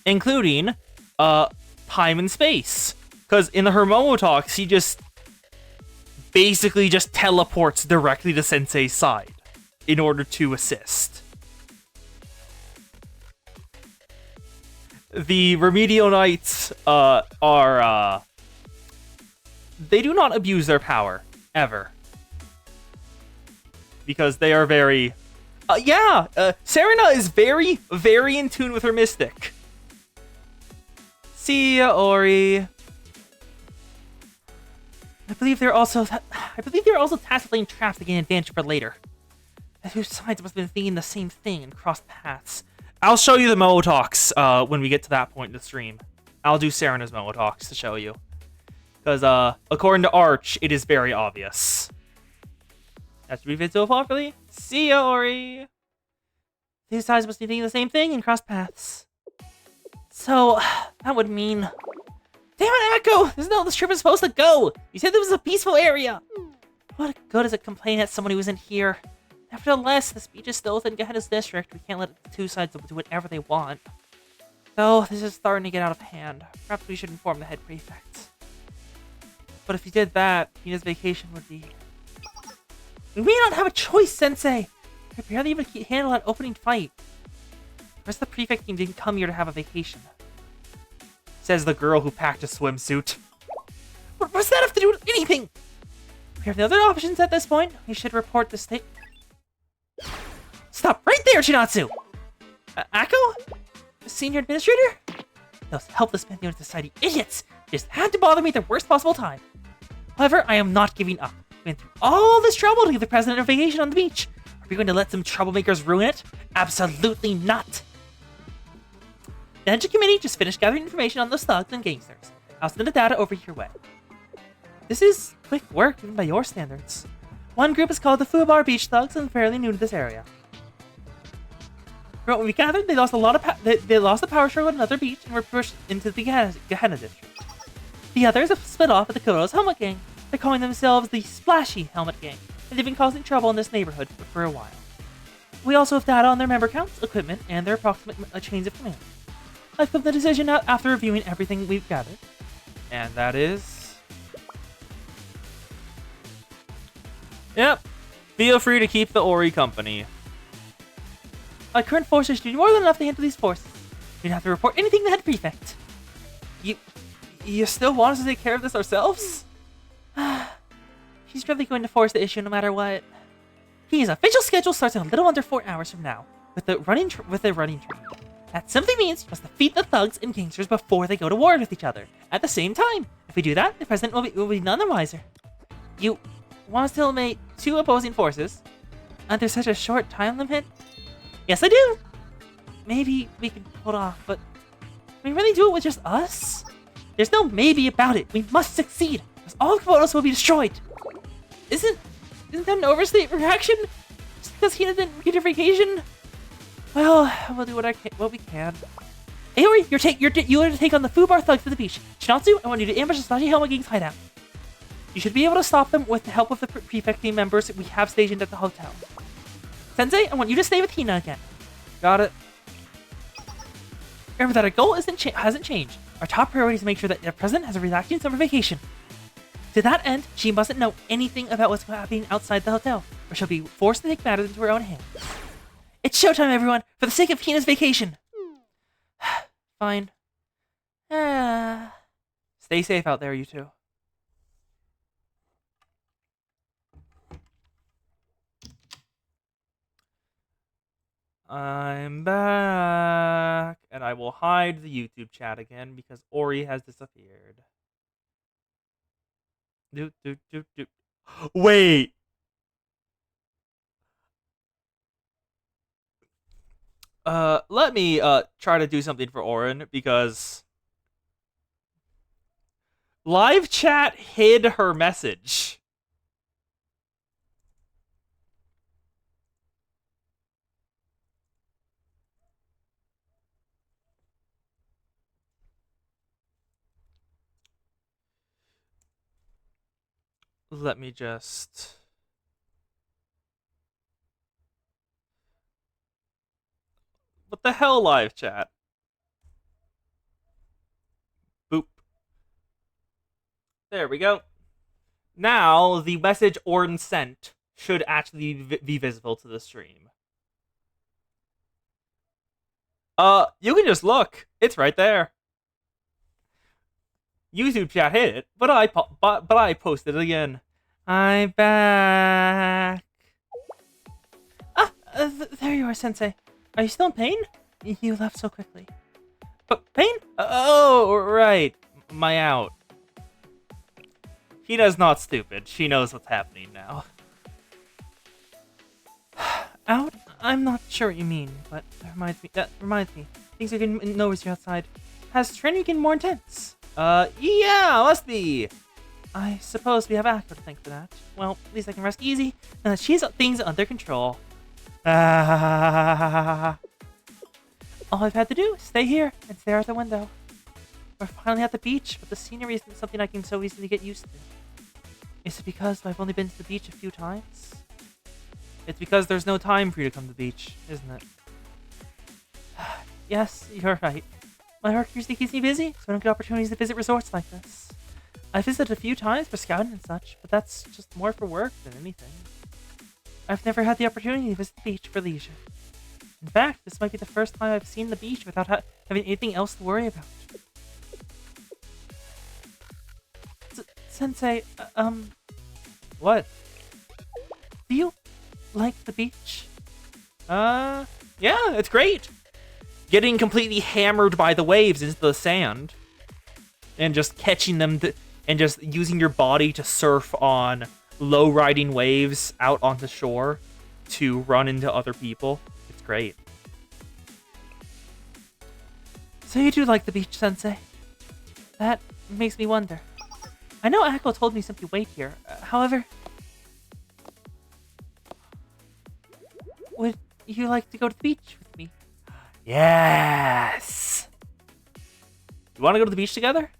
Including, time and space. Because in her Momo talk, she just basically just teleports directly to Sensei's side in order to assist. The Remedial Knights they do not abuse their power, ever. Because they are very... Serena is very, very in tune with her mystic. See ya, Ori. I believe they're also tasked with laying traps to gain advantage for later. The two sides must have been thinking the same thing and crossed paths. I'll show you the Momo talks when we get to that point in the stream. I'll do Serena's Momo Talks to show you. Because, according to Arch, it is very obvious. That's to be visible properly. See ya, Ori! These sides must be thinking the same thing and cross paths. So, that would mean... Damn it, Echo! This is not how this trip is supposed to go! You said this was a peaceful area! What good is it complaining at someone who isn't here? Nevertheless, the speech is still within Gehenna's district. We can't let the two sides do whatever they want. Though, this is starting to get out of hand. Perhaps we should inform the head prefect. But if you did that, Hina's vacation would be... We may not have a choice, Sensei! We barely even handle that opening fight. The rest of the prefect team didn't come here to have a vacation. Says the girl who packed a swimsuit. What does that have to do with anything? We have no other options at this point. We should report the state. Stop right there, Chinatsu! Akko? Senior Administrator? Those helpless men of society idiots just had to bother me at the worst possible time. However, I am not giving up. We went through all this trouble to give the president a vacation on the beach. Are we going to let some troublemakers ruin it? Absolutely not! The Energy Committee just finished gathering information on those thugs and gangsters. I'll send the data over your way. This is quick work, even by your standards. One group is called the Fubar Beach Thugs and fairly new to this area. From what we gathered, they lost they lost the power struggle at another beach and were pushed into the Gehenna district. The others have split off with the Kodo's Helmet Gang. They're calling themselves the Splashy Helmet Gang, and they've been causing trouble in this neighborhood for a while. We also have data on their member counts, equipment, and their approximate chains of command. I've come to the decision out after reviewing everything we've gathered. And that is... Yep. Feel free to keep the Ori company. Our current forces do more than enough to handle these forces. We don't have to report anything to the head prefect. You still want us to take care of this ourselves? He's really going to force the issue no matter what. His official schedule starts in a little under 4 hours from now, with the running train. That simply means you must defeat the thugs and gangsters before they go to war with each other, at the same time. If we do that, the president will be none the wiser. You want us to eliminate 2 opposing forces under such a short time limit? Yes, I do! Maybe we can pull it off, but can we really do it with just us? There's no maybe about it. We must succeed, because all of Komodos will be destroyed. Isn't that an overstate reaction? Just because he didn't get a vacation? Well, we'll do what we can. Aori, you are to take on the Fubar thugs to the beach. Chinatsu, I want you to ambush the Splashy Helmet Gang's hideout. You should be able to stop them with the help of the prefect team members we have stationed at the hotel. Sensei, I want you to stay with Hina again. Got it. Remember that our goal hasn't changed. Our top priority is to make sure that the president has a relaxing summer vacation. To that end, she mustn't know anything about what's happening outside the hotel, or she'll be forced to take matters into her own hands. It's showtime, everyone, for the sake of Hina's vacation. Fine. Stay safe out there, you two. I'm back, and I will hide the YouTube chat again because Ori has disappeared. Wait! Let me, try to do something for Orin, because live chat hid her message. Let me just... What the hell, live chat? Boop. There we go. Now, the message Orin sent should actually be visible to the stream. You can just look. It's right there. YouTube chat hit it, but I posted it again. I'm back. There you are, Sensei. Are you still in pain? You left so quickly. But pain? Oh, right. My out. Hina's not stupid. She knows what's happening now. Out? I'm not sure what you mean, but that reminds me. Things are getting noisy outside. Has training getting more intense? Yeah, must be. I suppose we have Akko to thank for that. Well, at least I can rest easy, now that she has things under control. All I've had to do is stay here and stare out the window. We're finally at the beach, but the scenery isn't something I can so easily get used to. Is it because I've only been to the beach a few times? It's because there's no time for you to come to the beach, isn't it? Yes, you're right. My work usually keeps me busy, so I don't get opportunities to visit resorts like this. I visited a few times for scouting and such, but that's just more for work than anything. I've never had the opportunity to visit the beach for leisure. In fact, this might be the first time I've seen the beach without having anything else to worry about. Sensei, what? Do you like the beach? Yeah, it's great. Getting completely hammered by the waves into the sand. And just catching them, and just using your body to surf on low-riding waves out onto shore to run into other people. It's great. So you do like the beach, Sensei? That makes me wonder. I know Akko told me simply wait here. However, would you like to go to the beach with me? Yes! You want to go to the beach together?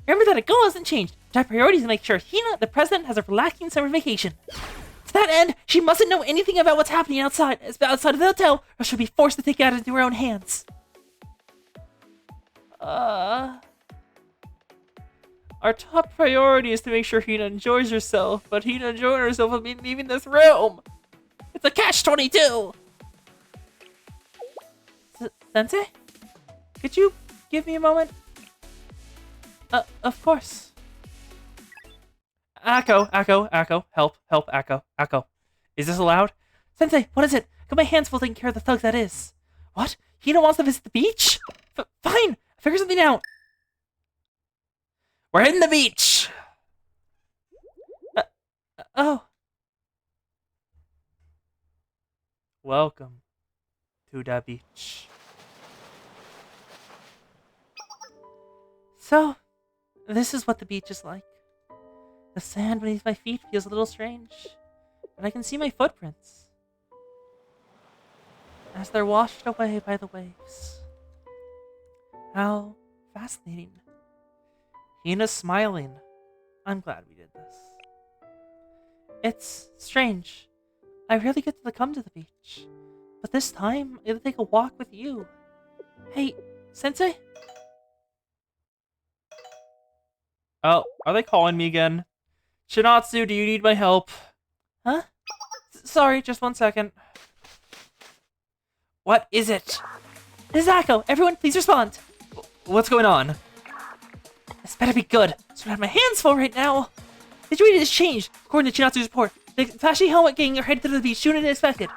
Remember that a goal hasn't changed. Our priority is to make sure Hina, the president, has a relaxing summer vacation. To that end, she mustn't know anything about what's happening outside of the hotel, or she'll be forced to take it into her own hands. Our top priority is to make sure Hina enjoys herself, but Hina enjoying herself will mean leaving this room. It's a catch-22. Sensei? Could you give me a moment? Of course. Akko, help, Akko. Is this allowed? Sensei, what is it? Got my hands full taking care of the thugs, that is. What? Hina wants to visit the beach? Fine, figure something out. We're hitting the beach! Oh. Welcome to the beach. So, this is what the beach is like. The sand beneath my feet feels a little strange, and I can see my footprints as they're washed away by the waves. How fascinating. Hina's smiling. I'm glad we did this. It's strange. I rarely get to come to the beach, but this time I'll take a walk with you. Hey, Sensei? Oh, are they calling me again? Shinatsu, do you need my help? Huh? Sorry, just 1 second. What is it? This is Akko. Everyone, please respond. What's going on? This better be good. So I have my hands full right now. The situation has changed. According to Shinatsu's report, the flashy helmet gang are headed to the beach sooner than expected.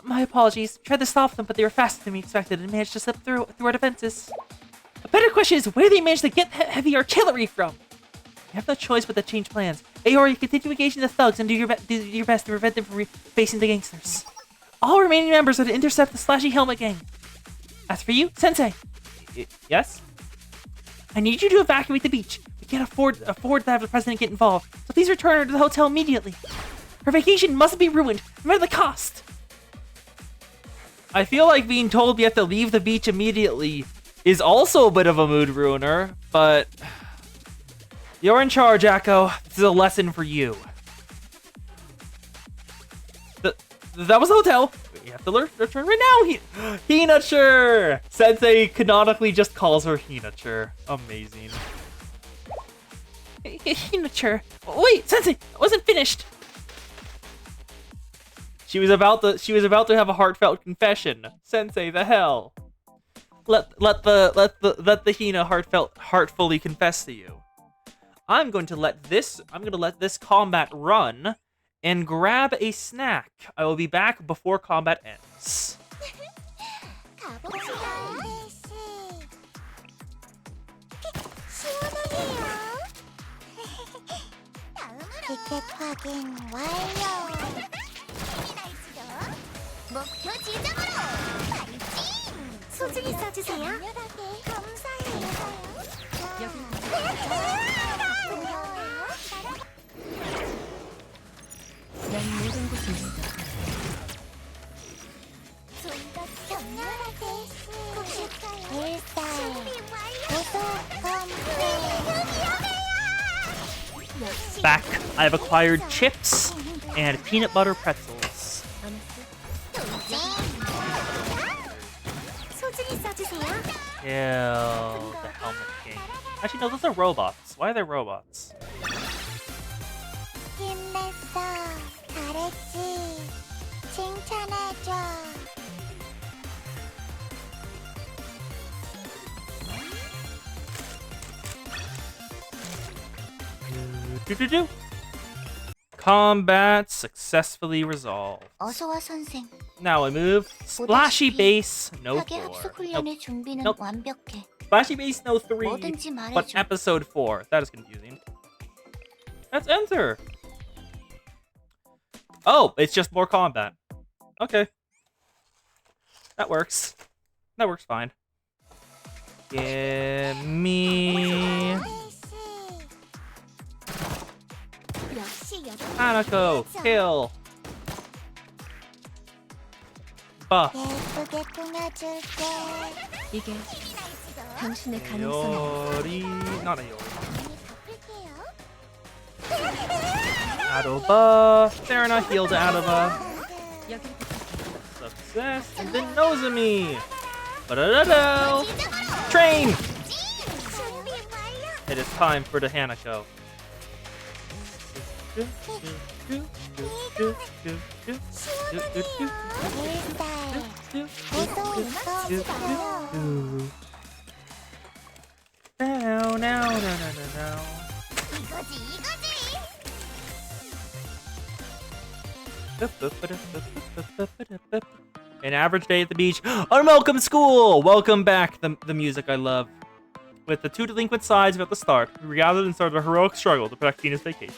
My apologies. Tried to stop them, but they were faster than we expected and managed to slip through our defenses. A better question is where they managed to get heavy artillery from. You have no choice but to change plans. Aori, continue engaging the thugs and do your best to prevent them from facing the gangsters. All remaining members are to intercept the Slashy Helmet Gang. As for you, Sensei. Yes? I need you to evacuate the beach. We can't afford to have the president get involved, so please return her to the hotel immediately. Her vacation mustn't be ruined, no matter the cost. I feel like being told we have to leave the beach immediately is also a bit of a mood ruiner, but you're in charge, Akko. This is a lesson for you. That was the hotel. You have to return right now. Hinature! Sensei canonically just calls her Hinature. Amazing. Hinature. Wait, Sensei, I wasn't finished. She was about to have a heartfelt confession. Sensei, the hell. Let the Hina heartfully confess to you. I'm going to let this combat run and grab a snack. I will be back before combat ends. 티켓 확인 완료. 목표 지점으로 발진. 소중히 써주세요. Back, I've acquired chips and peanut butter pretzels. Kill the Helmet King. Actually, no, those are robots. Why are they robots? 힘냈어. 잘했지. 칭찬해줘. Do. Combat successfully resolved. 어서와 선생. Now I move Splashy Base No 타겟 4. 합숙 훈련의 준비는 Nope. 완벽해. Splashy Base No 3, 뭐든지 but 말해줘. episode 4. That is confusing. Let's enter. Oh, it's just more combat. Okay. That works. That works fine. Give me Hanako. Kill. Buff. 예쁘게 꾸며줄게. 이게 당신의 가능성이 Yori. Not a Yori. 부탁해요. Adoba. Serena healed Adoba. 여기 Success. And then Nozomi. Ba-da-da-da. Train. 준비 완료. It is time for the Hanako. Now. 이거지 이거지. An average day at the beach. Unwelcome school! Welcome back, the music I love. With the two delinquent sides at the start, we gathered and started a heroic struggle to protect Tina's vacation.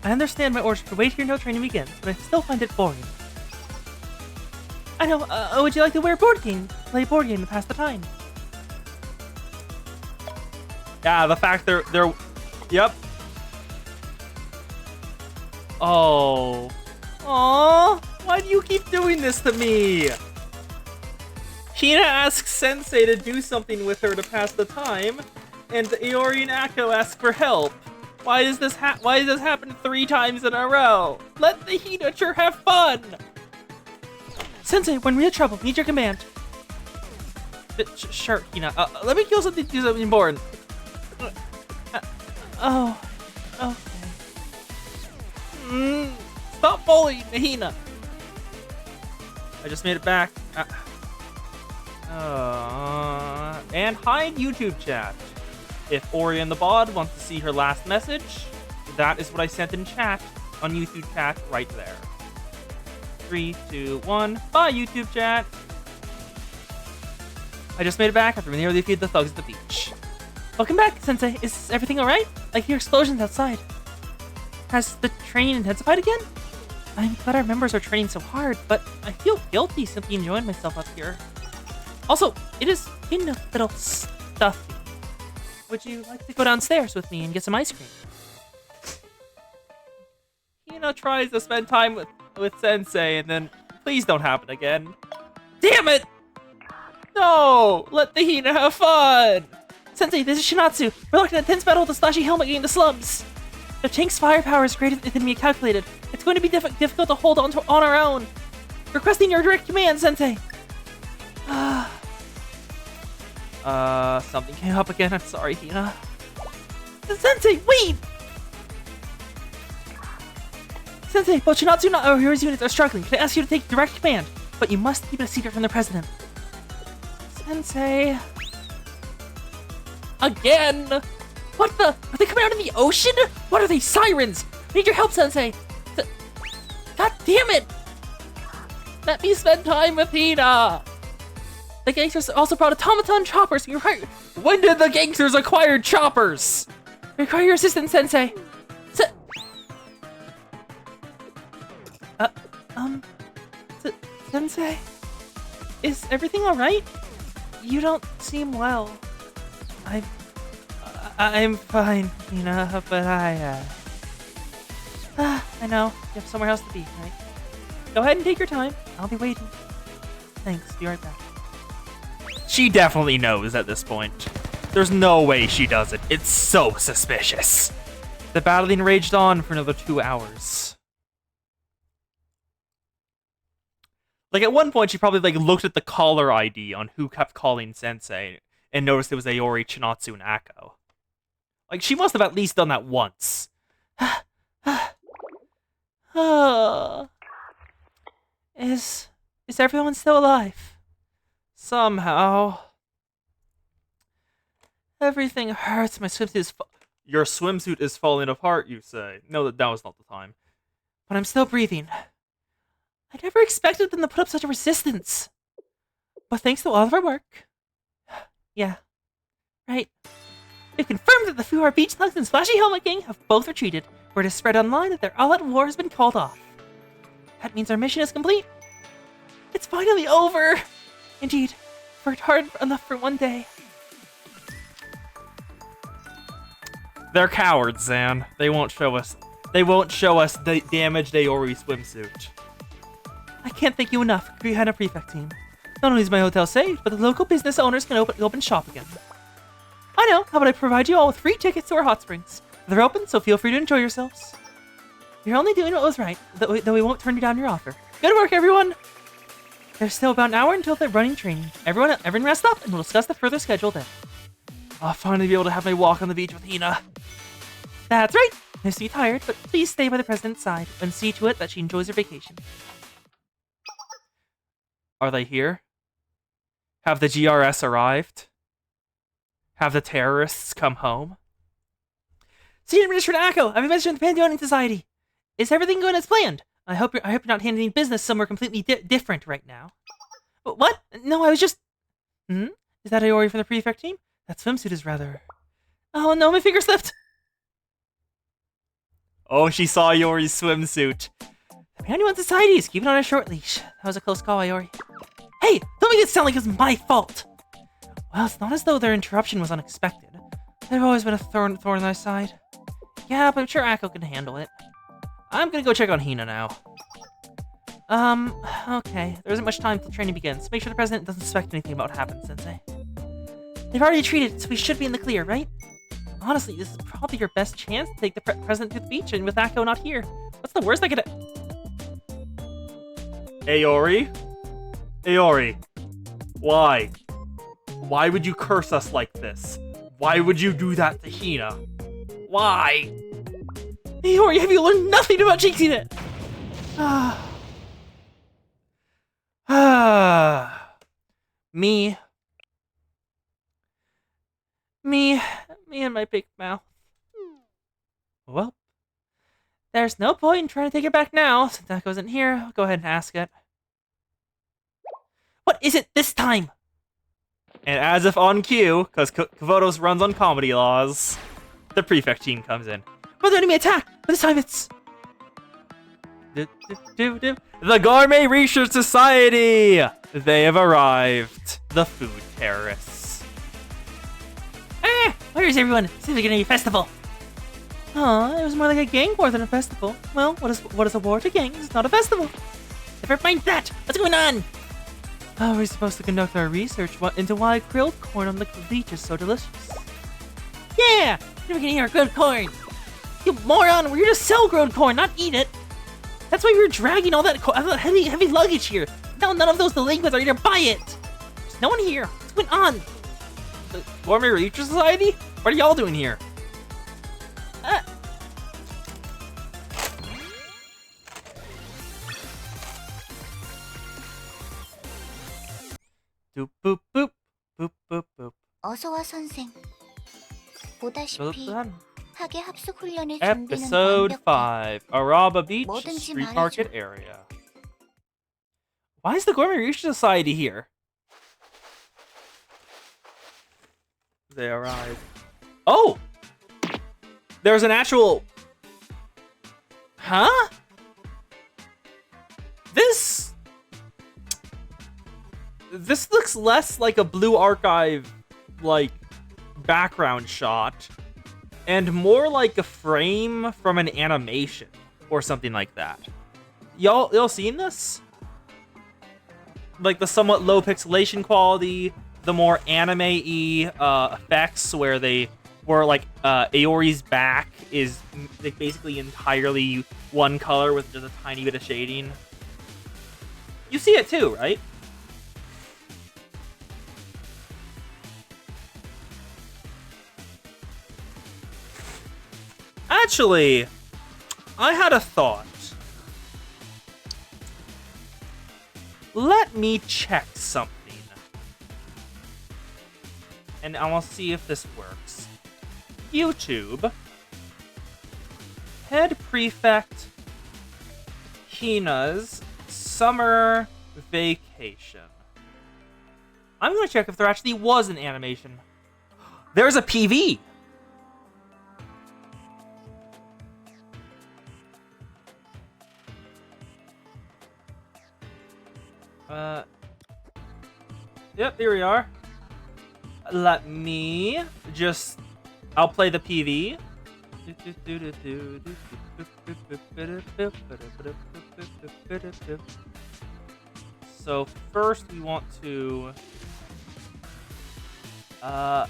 I understand my orders to wait here until training begins, but I still find it boring. I know, would you like to play board game to pass the time? Yeah, the fact they're, yep. Oh. Aww, why do you keep doing this to me? Hina asks Sensei to do something with her to pass the time, and Iori and Akko ask for help. Why does this happen 3 times in a row? Let the Hinature have fun! Sensei, when we're in trouble, need your command. Sure, Hina. Let me do something important. Oh, okay. Stop bullying Hina. I just made it back. And hi, YouTube chat. If Ori and the Bod wants to see her last message, that is what I sent in chat on YouTube chat right there. 3, 2, 1. Bye, YouTube chat. I just made it back after we nearly defeated the thugs at the beach. Welcome back, Sensei. Is everything alright? I hear explosions outside. Has the training intensified again? I'm glad our members are training so hard, but I feel guilty simply enjoying myself up here. Also, it is getting a little stuffy. Would you like to go downstairs with me and get some ice cream? Hina tries to spend time with Sensei, and then please don't happen again. Damn it! No! Let the Hina have fun! Sensei, this is Shinatsu. We're locked in a tense battle with the Splashy Helmet Gang in the slums. The tank's firepower is greater than we calculated. It's going to be difficult to hold on our own. Requesting your direct command, Sensei. Something came up again. I'm sorry, Hina. Sensei, wait! Sensei, both Shinatsu and our heroes units are struggling. Can I ask you to take direct command? But you must keep it a secret from the president. Sensei. Again? What the? Are they coming out of the ocean? What are they, sirens? I need your help, Sensei. God damn it! Let me spend time with Hina. The gangsters also brought automaton choppers. When did the gangsters acquire choppers? Require your assistance, Sensei. S Sensei? Is everything alright? You don't seem well. I'm fine, Hina, but I know. You have somewhere else to be, right? Go ahead and take your time. I'll be waiting. Thanks, be right back. She definitely knows at this point. There's no way she does it. It's so suspicious. The battling raged on for another 2 hours. Like, at one point, she probably, like, looked at the caller ID on who kept calling Sensei and noticed it was Aori, Chinatsu, and Akko. Like, she must have at least done that once. Is everyone still alive? Somehow. Everything hurts. My swimsuit is Your swimsuit is falling apart, you say. No, that was not the time. But I'm still breathing. I never expected them to put up such a resistance. But thanks to all of our work. Yeah. Right. We've confirmed that the Fuhar Beach Slugs and Splashy Helmet Gang have both retreated. Word is spread online that their all-out war has been called off. That means our mission is complete. It's finally over! Indeed, worked hard enough for one day. They're cowards, Zan. They won't show us the damaged Aori swimsuit. I can't thank you enough, Hana Prefect team. Not only is my hotel saved, but the local business owners can open shop again. I know. How about I provide you all with free tickets to our hot springs? They're open, so feel free to enjoy yourselves. You're only doing what was right, though we won't turn you down your offer. Good work, everyone! There's still about an hour until the running training. Everyone rest up, and we'll discuss the further schedule then. I'll finally be able to have my walk on the beach with Hina. That's right! Nice to be tired, but please stay by the president's side and see to it that she enjoys her vacation. Are they here? Have the GRS arrived? Have the terrorists come home? Senior Administrator Akko, I've been mentioned the Pandemonium Society. Is everything going as planned? I hope you're not handling business somewhere completely different right now. What? No, I was just... Is that Aori from the Prefect team? That swimsuit is rather... Oh no, my finger slipped! Oh, she saw Aori's swimsuit. The Pandemonium Society is keeping on a short leash. That was a close call, Aori. Hey, don't make it sound like it's my fault! Well, it's not as though their interruption was unexpected. They've always been a thorn in my side. Yeah, but I'm sure Akko can handle it. I'm gonna go check on Hina now. Okay. There isn't much time till training begins. Make sure the president doesn't suspect anything about what happened, Sensei. They've already treated, so we should be in the clear, right? Honestly, this is probably your best chance to take the president to the beach, and with Akko not here. What's the worst I could... Aori? Aori. Why? Why would you curse us like this? Why would you do that to Hina? Why? Aori, have you learned nothing about jinxing it? Me and my big mouth. Well, there's no point in trying to take it back now. Since Akko isn't here, I'll go ahead and ask it. What is it this time? And as if on cue, because Kavotos runs on comedy laws, the Prefect team comes in. Well, the enemy attack! But this time it's... The Gourmet Research Society! They have arrived. The food terrorists. Where is everyone? It seems like a festival. It was more like a gang war than a festival. Well, what is a war to gangs? It's not a festival. Never mind that! What's going on? We're supposed to conduct our research into why grilled corn on the beach is so delicious. Yeah! We can eat our grilled corn! You moron! We're here to sell grilled corn, not eat it! That's why we were dragging all that heavy luggage here. Now none of those delinquents are here to buy it! There's no one here. What's going on? The Gourmet Research Society? What are y'all doing here? Boop, boop, boop. Boop, boop, boop. 어서와 선생. 보다시피 학예 합숙 훈련의 준비는 Episode 완벽해. 5, Araba Beach 뭐든지 Street 말해줘. Market area. Why is the Gourmet Research Society here? They arrived. Oh! There's an actual... Huh? This looks less like a Blue Archive, like, background shot, and more like a frame from an animation or something like that. Y'all seen this? Like the somewhat low pixelation quality, the more anime-y effects where like Aori's back is like basically entirely one color with just a tiny bit of shading. You see it too, right? Actually, I had a thought. Let me check something. And I will see if this works. YouTube. Head Prefect Hina's Summer Vacation. I'm going to check if there actually was an animation. There's a PV! Yep, here we are. Let me just... I'll play the PV. So first we want to... I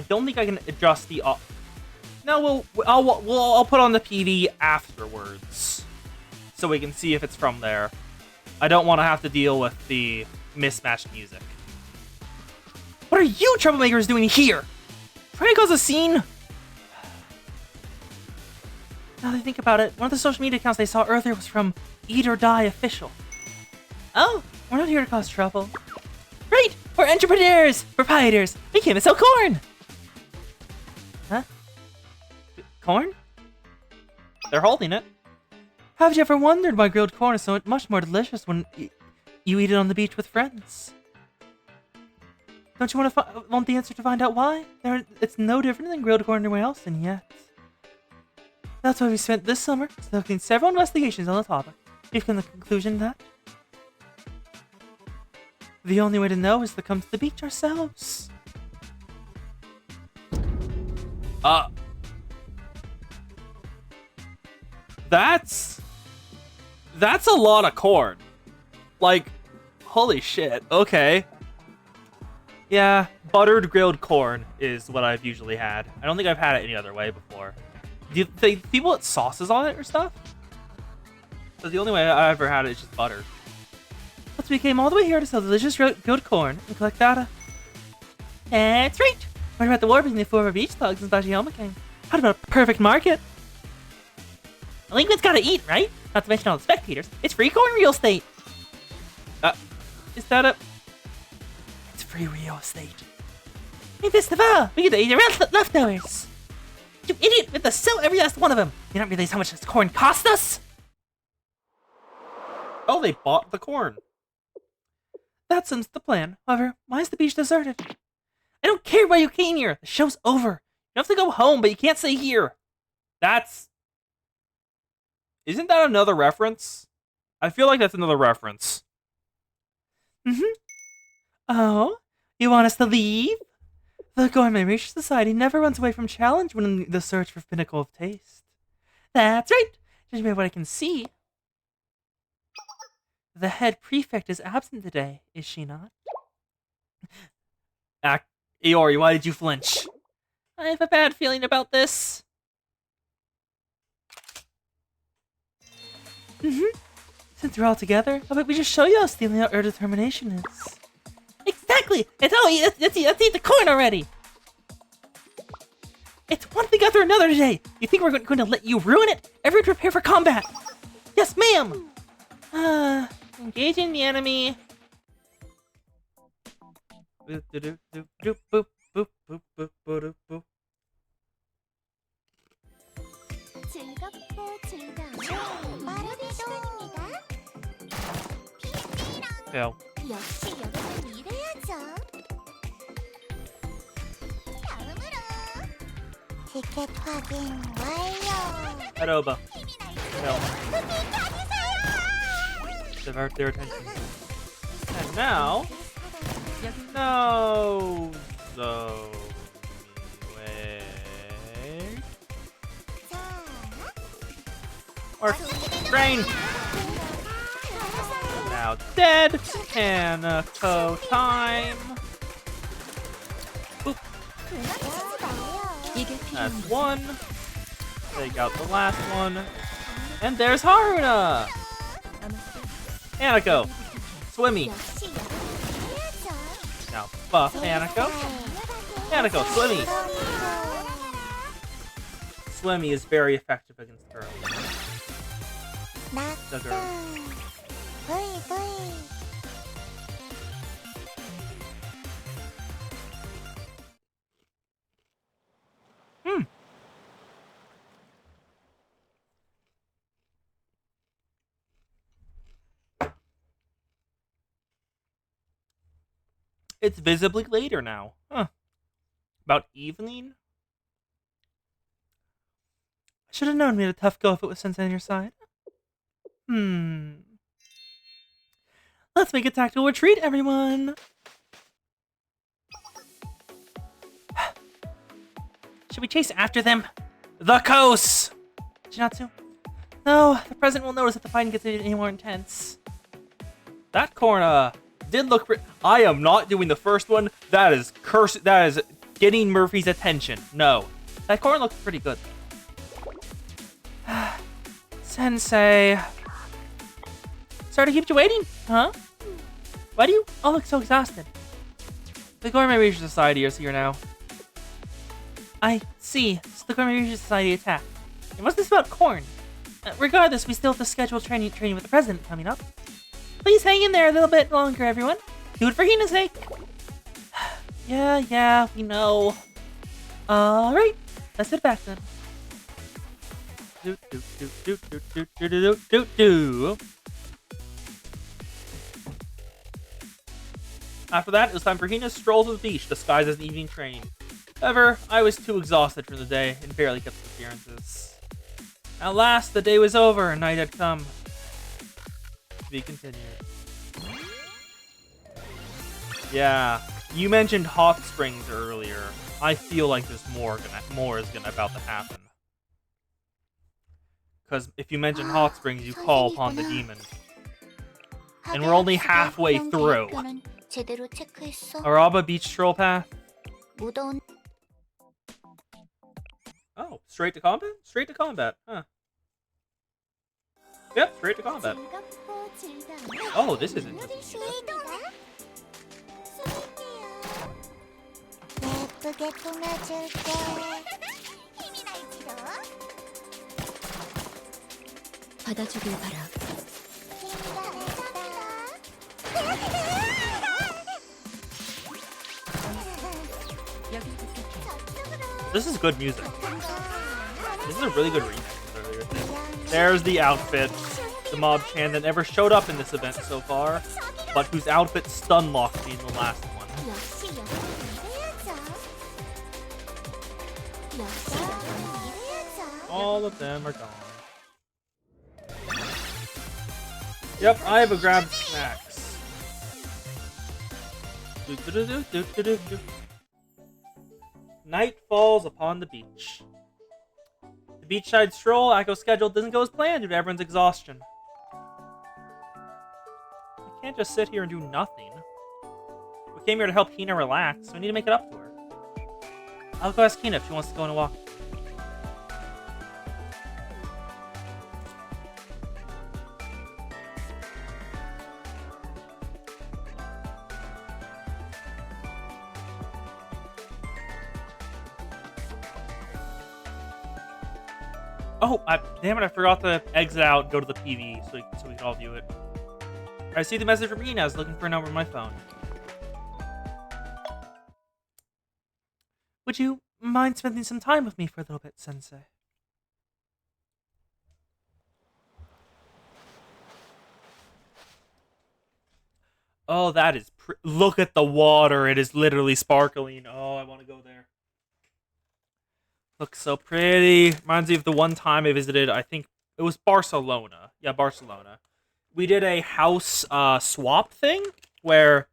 don't think I can adjust the... No, I'll put on the PV afterwards. So we can see if it's from there. I don't want to have to deal with the mismatched music. What are you troublemakers doing here? Trying to cause a scene? Now that I think about it, one of the social media accounts they saw earlier was from Eat or Die Official. Oh, we're not here to cause trouble. Right, we're entrepreneurs, proprietors. We came to sell corn. Huh? Corn? They're holding it. Have you ever wondered why grilled corn is so much more delicious when you eat it on the beach with friends? Don't you want the answer to find out why? It's no different than grilled corn anywhere else, and yet. That's why we spent this summer conducting several investigations on the topic. We've come to the conclusion that the only way to know is to come to the beach ourselves. That's a lot of corn. Like, holy shit, okay. Yeah, buttered grilled corn is what I've usually had. I don't think I've had it any other way before. Do people put sauces on it or stuff? Because the only way I ever had it is just butter. But we came all the way here to sell delicious grilled corn and collect data. That's right. What about the war between the former beach thugs and Bashioma King? How about a perfect market? Delinquents gotta eat, right? Not to mention all the spectators. It's free corn real estate. Is that a... It's free real estate. Hey, Festival! We get to eat the leftovers! You idiot! We have to sell every last one of them! You don't realize how much this corn cost us? Oh, they bought the corn. That seems the plan. However, why is the beach deserted? I don't care why you came here! The show's over! You have to go home, but you can't stay here! That's... Isn't that another reference? I feel like that's another reference. Oh? You want us to leave? The Gourmet Research Society never runs away from challenge when in the search for pinnacle of taste. That's right! Judging by what I can see, the head prefect is absent today, is she not? Aori, why did you flinch? I have a bad feeling about this. Since we're all together, how about we just show you how stealing our determination is? Exactly! Let's eat the corn already! It's one thing after another today! You think we're going to let you ruin it? Everyone prepare for combat! Yes, ma'am! Engaging the enemy. 즐겁고 즐거운 빠르게 시간입니다. Go. 역시 여기서 일해야죠. 다음으로 티켓 확인 완료. Adoba. No. 쿠키 가지세요. Divert their attention. And now, no, so wait, or brain. Now dead. Hanako time. Boop. That's one. Take out the last one. And there's Haruna! Hanako! Swimmy! Now buff Hanako. Hanako, Swimmy! Swimmy is very effective against girls. The girl. It's visibly later now. Huh. About evening? I should have known we had a tough go if it was Sensei on your side. Let's make a tactical retreat, everyone! Should we chase after them? The coast! Jinatsu? No, the president will notice if the fighting gets any more intense. That corner did look I am not doing the first one. That is that is getting Murphy's attention. No. That corner looks pretty good. Sensei. Sorry to keep you waiting, huh? Why do you all look so exhausted? The Gourmet Research Society is here now. I see. So the Gourmet Research Society attacked. It wasn't about corn. Regardless, we still have to schedule training with the president coming up. Please hang in there a little bit longer, everyone. Do it for Hina's sake. Yeah, we know. Alright, let's head back then. After that, it was time for Hina's stroll to the beach, disguised as an evening train. However, I was too exhausted from the day and barely kept the appearances. At last, the day was over and night had come. To be continued. Yeah, you mentioned hot springs earlier. I feel like there's more is about to happen. Because if you mention hot springs, you call upon the demon. And we're only halfway through. Araba Beach Stroll Path? Oh, straight to combat? Straight to combat, huh. Yep, straight to combat. Oh, this is interesting. 받아주길 바라. This is good music. This is a really good remix of earlier thing. There's the outfit. The Mob Chan that never showed up in this event so far, but whose outfit stun locked me in the last one. All of them are gone. Yep, I have grabbed snacks. Night falls upon the beach. The beachside stroll Akko's schedule doesn't go as planned due to everyone's exhaustion. I can't just sit here and do nothing. We came here to help Hina relax, so we need to make it up to her. I'll go ask Hina if she wants to go on a walk. Oh, damn it, I forgot to exit out and go to the PV so we can all view it. I see the message from Hina. I was looking for a number on my phone. Would you mind spending some time with me for a little bit, Sensei? Oh, that is look at the water. It is literally sparkling. Oh, I want to go there. Looks so pretty. Reminds me of the one time I visited, I think it was Barcelona. Yeah, Barcelona. We did a house swap thing. where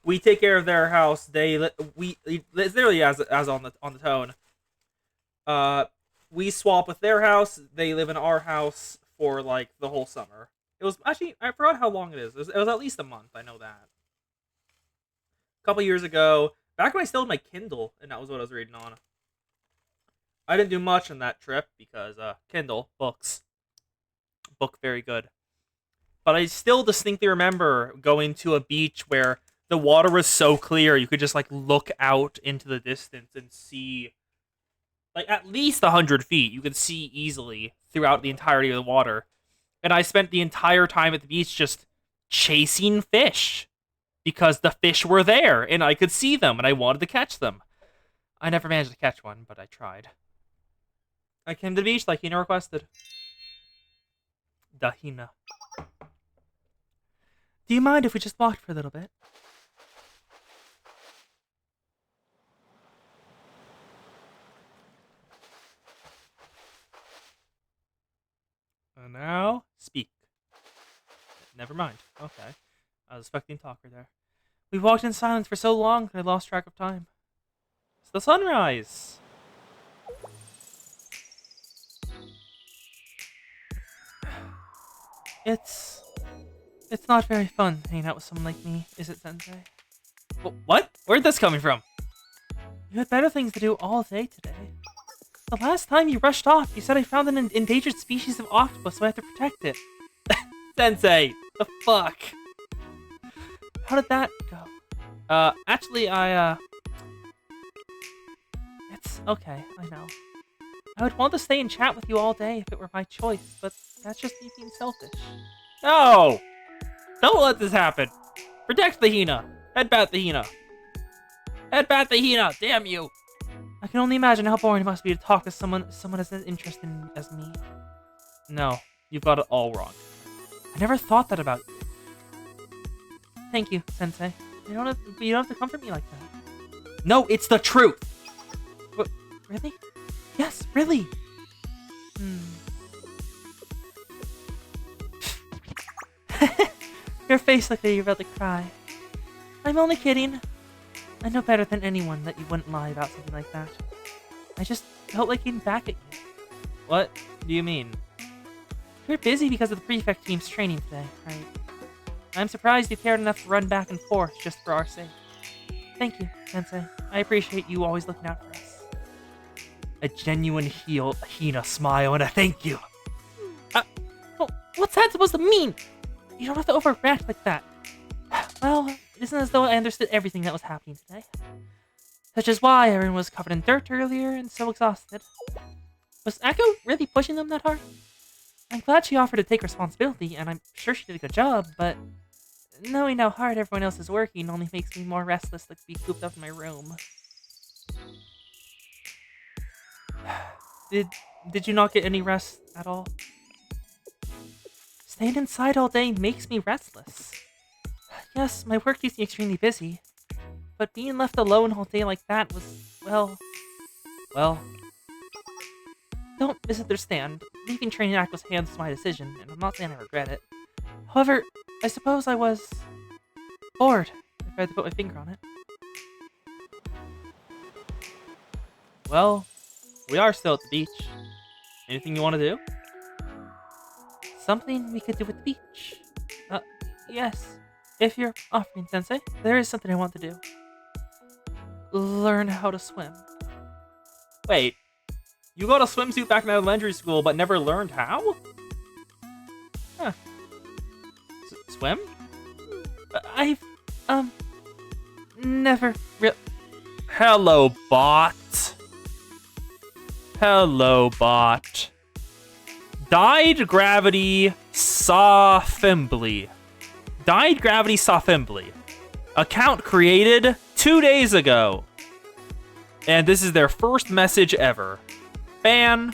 we take care of their house. It's literally as on the tone. We swap with their house. They live in our house for like the whole summer. It was actually, I forgot how long it is. It was at least a month. I know that. A couple years ago, back when I still had my Kindle, and that was what I was reading on. I didn't do much on that trip because Kindle books, book very good. But I still distinctly remember going to a beach where the water was so clear you could just like look out into the distance and see like at least 100 feet. You could see easily throughout the entirety of the water. And I spent the entire time at the beach just chasing fish because the fish were there and I could see them and I wanted to catch them. I never managed to catch one, but I tried. I came to the beach like Hina requested. Dahina. Do you mind if we just walked for a little bit? And now, speak. Never mind. Okay. I was expecting talker there. We walked in silence for so long that I lost track of time. It's the sunrise! It's not very fun hanging out with someone like me, is it, Sensei? What? Where'd this coming from? You had better things to do all day today. The last time you rushed off, you said I found an endangered species of octopus, so I have to protect it. Sensei! The fuck? How did that go? Actually, It's okay, I know. I would want to stay and chat with you all day if it were my choice, but that's just me being selfish. No! Don't let this happen! Protect the Hina! Headbat the Hina! Headbat the Hina! Damn you! I can only imagine how boring it must be to talk to someone as interested as me. No, you've got it all wrong. I never thought that about you. Thank you, Sensei. You don't have to comfort me like that. No, it's the truth! What? Really? Yes, really! Your face looked like you're about to cry. I'm only kidding. I know better than anyone that you wouldn't lie about something like that. I just felt like getting back at you. What do you mean? You're busy because of the prefect team's training today, right? I'm surprised you cared enough to run back and forth just for our sake. Thank you, Sensei. I appreciate you always looking out for us. A genuine Hina smile and a thank you. Well, what's that supposed to mean? You don't have to overreact like that. Well, it isn't as though I understood everything that was happening today. Such is why everyone was covered in dirt earlier and so exhausted. Was Akko really pushing them that hard? I'm glad she offered to take responsibility, and I'm sure she did a good job, but knowing how hard everyone else is working only makes me more restless to be cooped up in my room. Did you not get any rest at all? Staying inside all day makes me restless. Yes, my work keeps me extremely busy, but being left alone all day like that was, well... Don't misunderstand. Leaving Training Act was hands to my decision, and I'm not saying I regret it. However, I suppose I was bored, if I had to put my finger on it. Well, we are still at the beach. Anything you want to do? Something we could do at the beach. Yes. If you're offering, Sensei, there is something I want to do. Learn how to swim. Wait. You got a swimsuit back in elementary school, but never learned how? Huh. Swim? I've, never Hello, bot. Hello, bot. Dyed Gravity Sophimbly. Dyed Gravity Sophimbly. Account created 2 days ago. And this is their first message ever. Ban.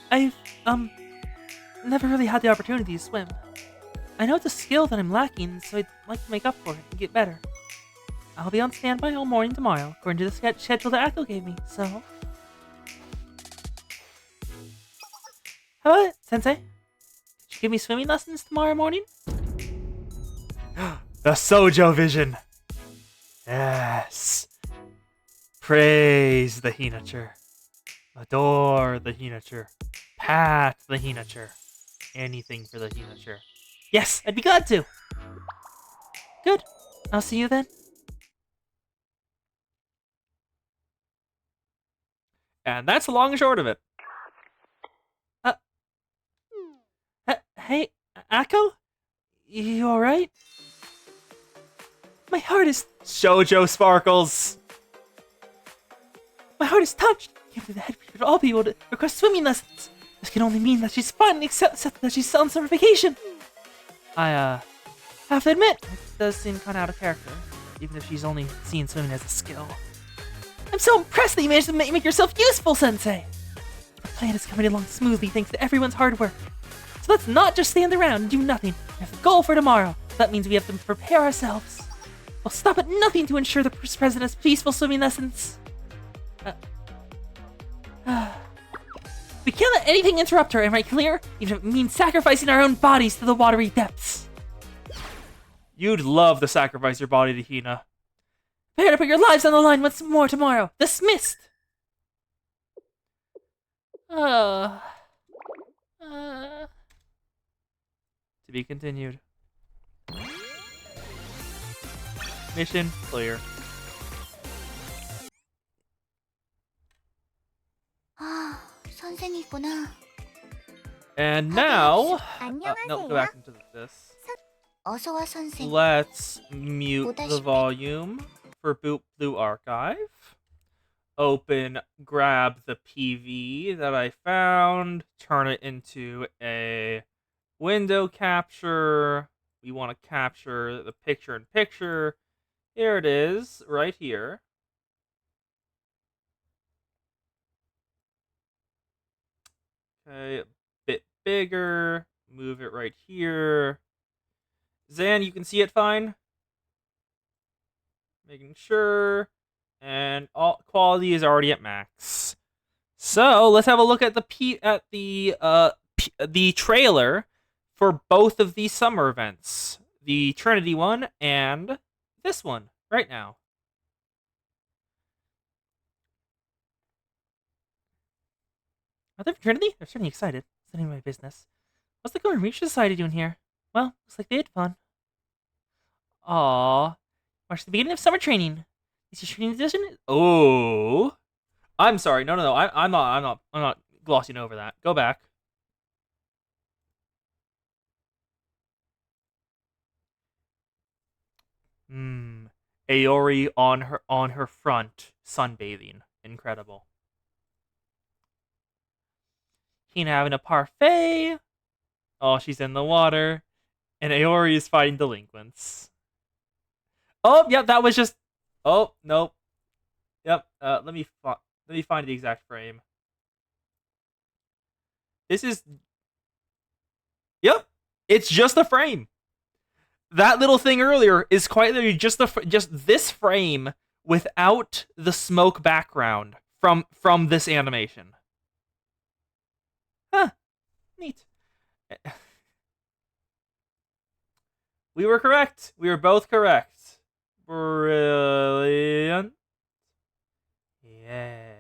I've, never really had the opportunity to swim. I know it's a skill that I'm lacking, so I'd like to make up for it and get better. I'll be on standby all morning tomorrow, according to the schedule that Akko gave me, so... How about it, Sensei? give me swimming lessons tomorrow morning? The Sojo vision! Yes! Praise the Hinacher. Adore the Hinacher. Pat the Hinacher. Anything for the Hinacher. Yes, I'd be glad to! Good. I'll see you then. And that's the long and short of it. Hey, Akko? You alright? My heart is... Shoujo Sparkles! My heart is touched! Give to the head teacher to all people to request swimming lessons. This can only mean that she's finally accepted that she's on summer vacation. I have to admit, it does seem kind of out of character, even if she's only seen swimming as a skill. I'm so impressed that you managed to make yourself useful, Sensei! The plan is coming along smoothly thanks to everyone's hard work. So let's not just stand around and do nothing. We have a goal for tomorrow. That means we have to prepare ourselves. We'll stop at nothing to ensure the president's peaceful swimming lessons. We can't let anything interrupt her, am I clear? Even if it means sacrificing our own bodies to the watery depths. You'd love to sacrifice your body to Hina. Prepare to put your lives on the line once more tomorrow. Dismissed! To be continued. Mission clear. 선생이구나. And now, 안녕하세요. no, go back into this. 어서 와, 선생. Let's mute the volume for Blue Archive. Grab the PV that I found, turn it into a window capture. We want to capture the picture-in-picture. Here it is, right here. Okay, a bit bigger. Move it right here. Zan, you can see it fine? Making sure. And all quality is already at max. So let's have a look at the trailer for both of these summer events, the Trinity one and this one right now. Are they for Trinity? They're certainly excited. It's none of my business. What's the Golden Reach Society doing here? Well, looks like they had fun. Aww. March the beginning of summer training. Is your training edition? Oh. I'm sorry. No. I'm not glossing over that. Go back. Aori on her front, sunbathing. Incredible. Hina having a parfait. Oh, she's in the water. And Aori is fighting delinquents. Oh, yep, that was just... Oh, nope. Yep, let me find the exact frame. This is... Yep, it's just a frame. That little thing earlier is quite literally just this frame without the smoke background from this animation. Huh. Neat. We were correct. We were both correct. Brilliant. Yeah.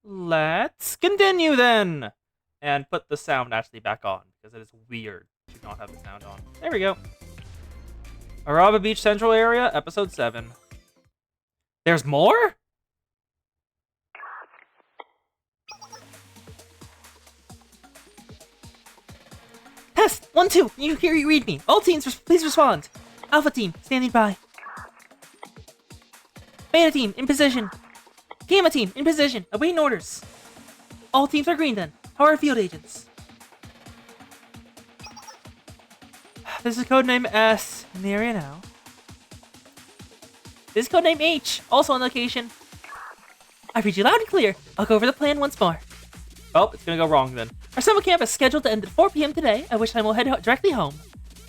Let's continue then. And put the sound actually back on, because it is weird to not have the sound on. There we go. Araba Beach Central Area, Episode 7. There's more? Test! 1, 2! You hear you read me. All teams, please respond. Alpha team, standing by. Beta team, in position. Gamma team, in position, awaiting orders. All teams are green then. How are our field agents? This is codename S, in the area now. This is codename H, also on location. I read you loud and clear. I'll go over the plan once more. Oh, it's gonna go wrong then. Our summer camp is scheduled to end at 4 p.m. today, at which time we'll head directly home.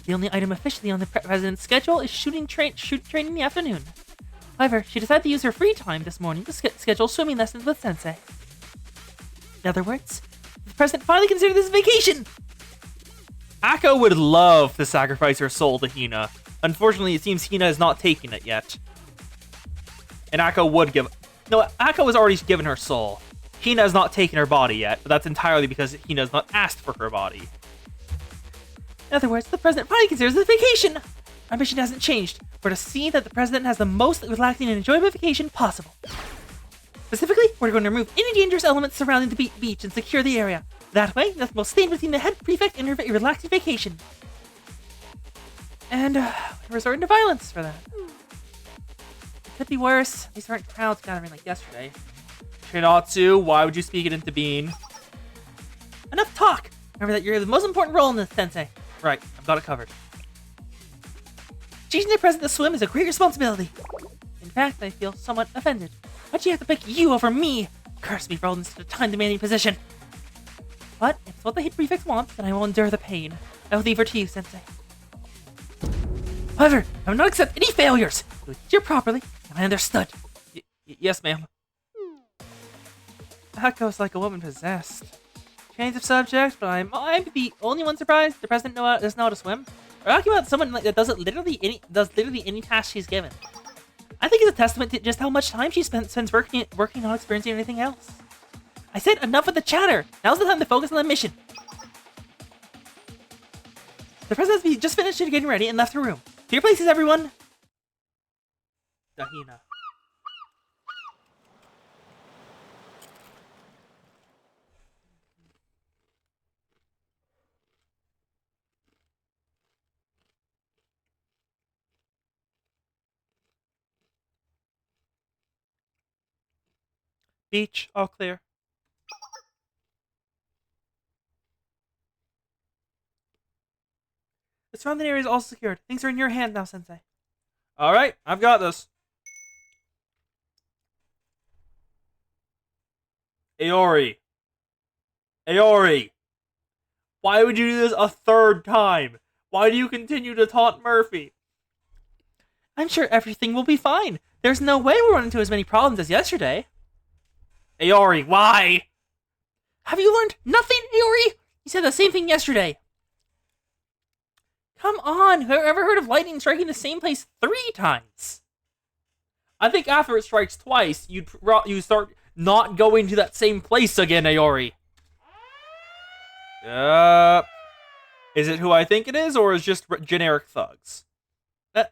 The only item officially on the president's schedule is shoot training in the afternoon. However, she decided to use her free time this morning to schedule swimming lessons with Sensei. In other words, the president finally considered this a vacation! Akko would love to sacrifice her soul to Hina. Unfortunately, it seems Hina is not taking it yet. And Akko would give... No, Akko has already given her soul. Hina has not taken her body yet, but that's entirely because Hina has not asked for her body. In other words, the president finally considers this vacation. Our mission hasn't changed. We're to see that the president has the most relaxing and enjoyable vacation possible. Specifically, we're going to remove any dangerous elements surrounding the beach and secure the area. That way, nothing will stand between the head prefect and her relaxing vacation. And we're resorting to violence for that. It could be worse. These aren't crowds gathering like yesterday. Shinatsu, why would you speak it into being? Enough talk! Remember that you're the most important role in this, Sensei. Right, I've got it covered. Teaching the president to swim is a great responsibility. In fact, I feel somewhat offended. Why'd you have to pick you over me? Curse me for holding such a time-demanding position. But if it's what the head prefect wants, then I will endure the pain. I will leave her to you, Sensei. However, I will not accept any failures. You will teach her properly, and I understood. Yes, ma'am. That goes like a woman possessed. Change of subject, but I'm the only one surprised the president doesn't know how to swim. We're talking about someone that does literally any task she's given. I think it's a testament to just how much time she spends working on experiencing anything else. I said enough of the chatter. Now's the time to focus on the mission. The president has just finished getting ready and left her room. To your places, everyone. Dahina. Beach, all clear. The surrounding area is all secured. Things are in your hand now, Sensei. Alright, I've got this. Aori. Aori. Why would you do this a third time? Why do you continue to taunt Murphy? I'm sure everything will be fine. There's no way we'll run into as many problems as yesterday. Aori, why? Have you learned nothing, Aori? You said the same thing yesterday. Come on, have you ever heard of lightning striking the same place 3 times? I think after it strikes twice, you start not going to that same place again, Aori. Is it who I think it is, or is it just generic thugs? This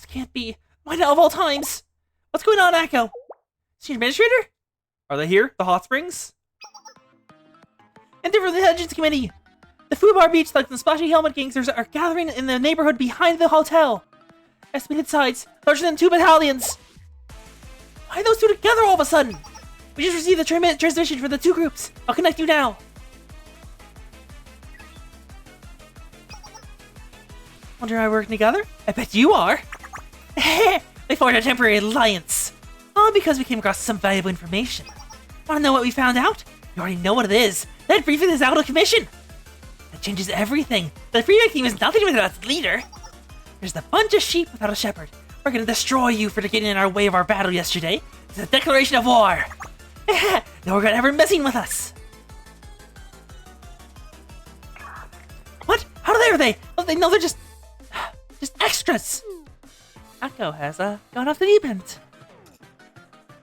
can't be. Why now of all times? What's going on, Akko? Senior Administrator? Are they here? The hot springs? Enter for the Legends Committee! The Fubar Beach Thugs and Splashy Helmet Gangsters are gathering in the neighborhood behind the hotel. Estimated size, larger than 2 battalions. Why are those 2 together all of a sudden? We just received the transmission for the 2 groups. I'll connect you now. Wonder how we're working together? I bet you are. They formed a temporary alliance. All because we came across some valuable information. Want to know what we found out? You already know what it is. That prefect is out of commission. That changes everything. The prefect team is nothing without its leader. There's a bunch of sheep without a shepherd. We're gonna destroy you for getting in our way of our battle yesterday. It's a declaration of war. No regret ever messing with us. What? How dare they? Oh, they know they're just extras. Akko has gone off the deep end.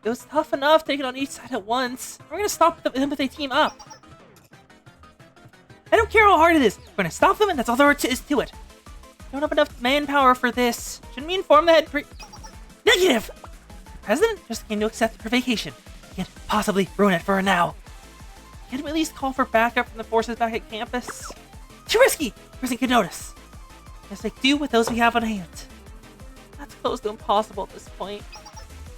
It was tough enough taking on each side at once. We're gonna stop them if they team up. I don't care how hard it is. We're gonna stop them, and that's all there is to it. Don't have enough manpower for this. Shouldn't we inform the head Negative! The president just came to accept her vacation. Can't possibly ruin it for her now. Can't we at least call for backup from the forces back at campus? Too risky! The president could notice. Let's make do with those we have on hand. That's close to impossible at this point.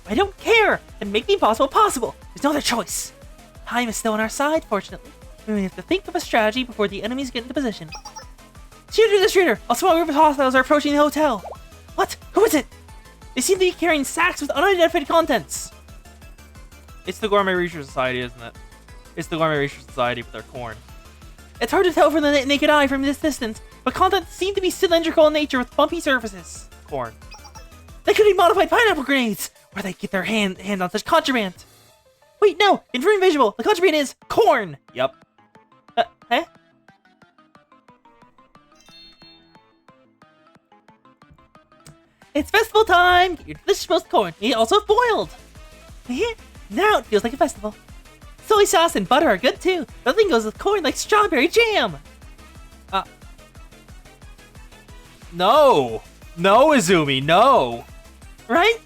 I don't care! Then make the impossible possible! There's no other choice! Time is still on our side, fortunately. We have to think of a strategy before the enemies get into position. Shooter! A small group of hostiles are approaching the hotel! What? Who is it? They seem to be carrying sacks with unidentified contents! It's the Gourmet Research Society, isn't it? It's the Gourmet Research Society with their corn. It's hard to tell from the naked eye from this distance, but contents seem to be cylindrical in nature with bumpy surfaces. Corn. They could be modified pineapple grenades! Where they get their hand on such contraband! Wait, no! Confirming visual! The contraband is corn! Yep. Huh? It's festival time! Get your delicious roast corn. Eat also boiled! Now it feels like a festival. Soy sauce and butter are good too. Nothing goes with corn like strawberry jam! No! No, Izumi, no! Right?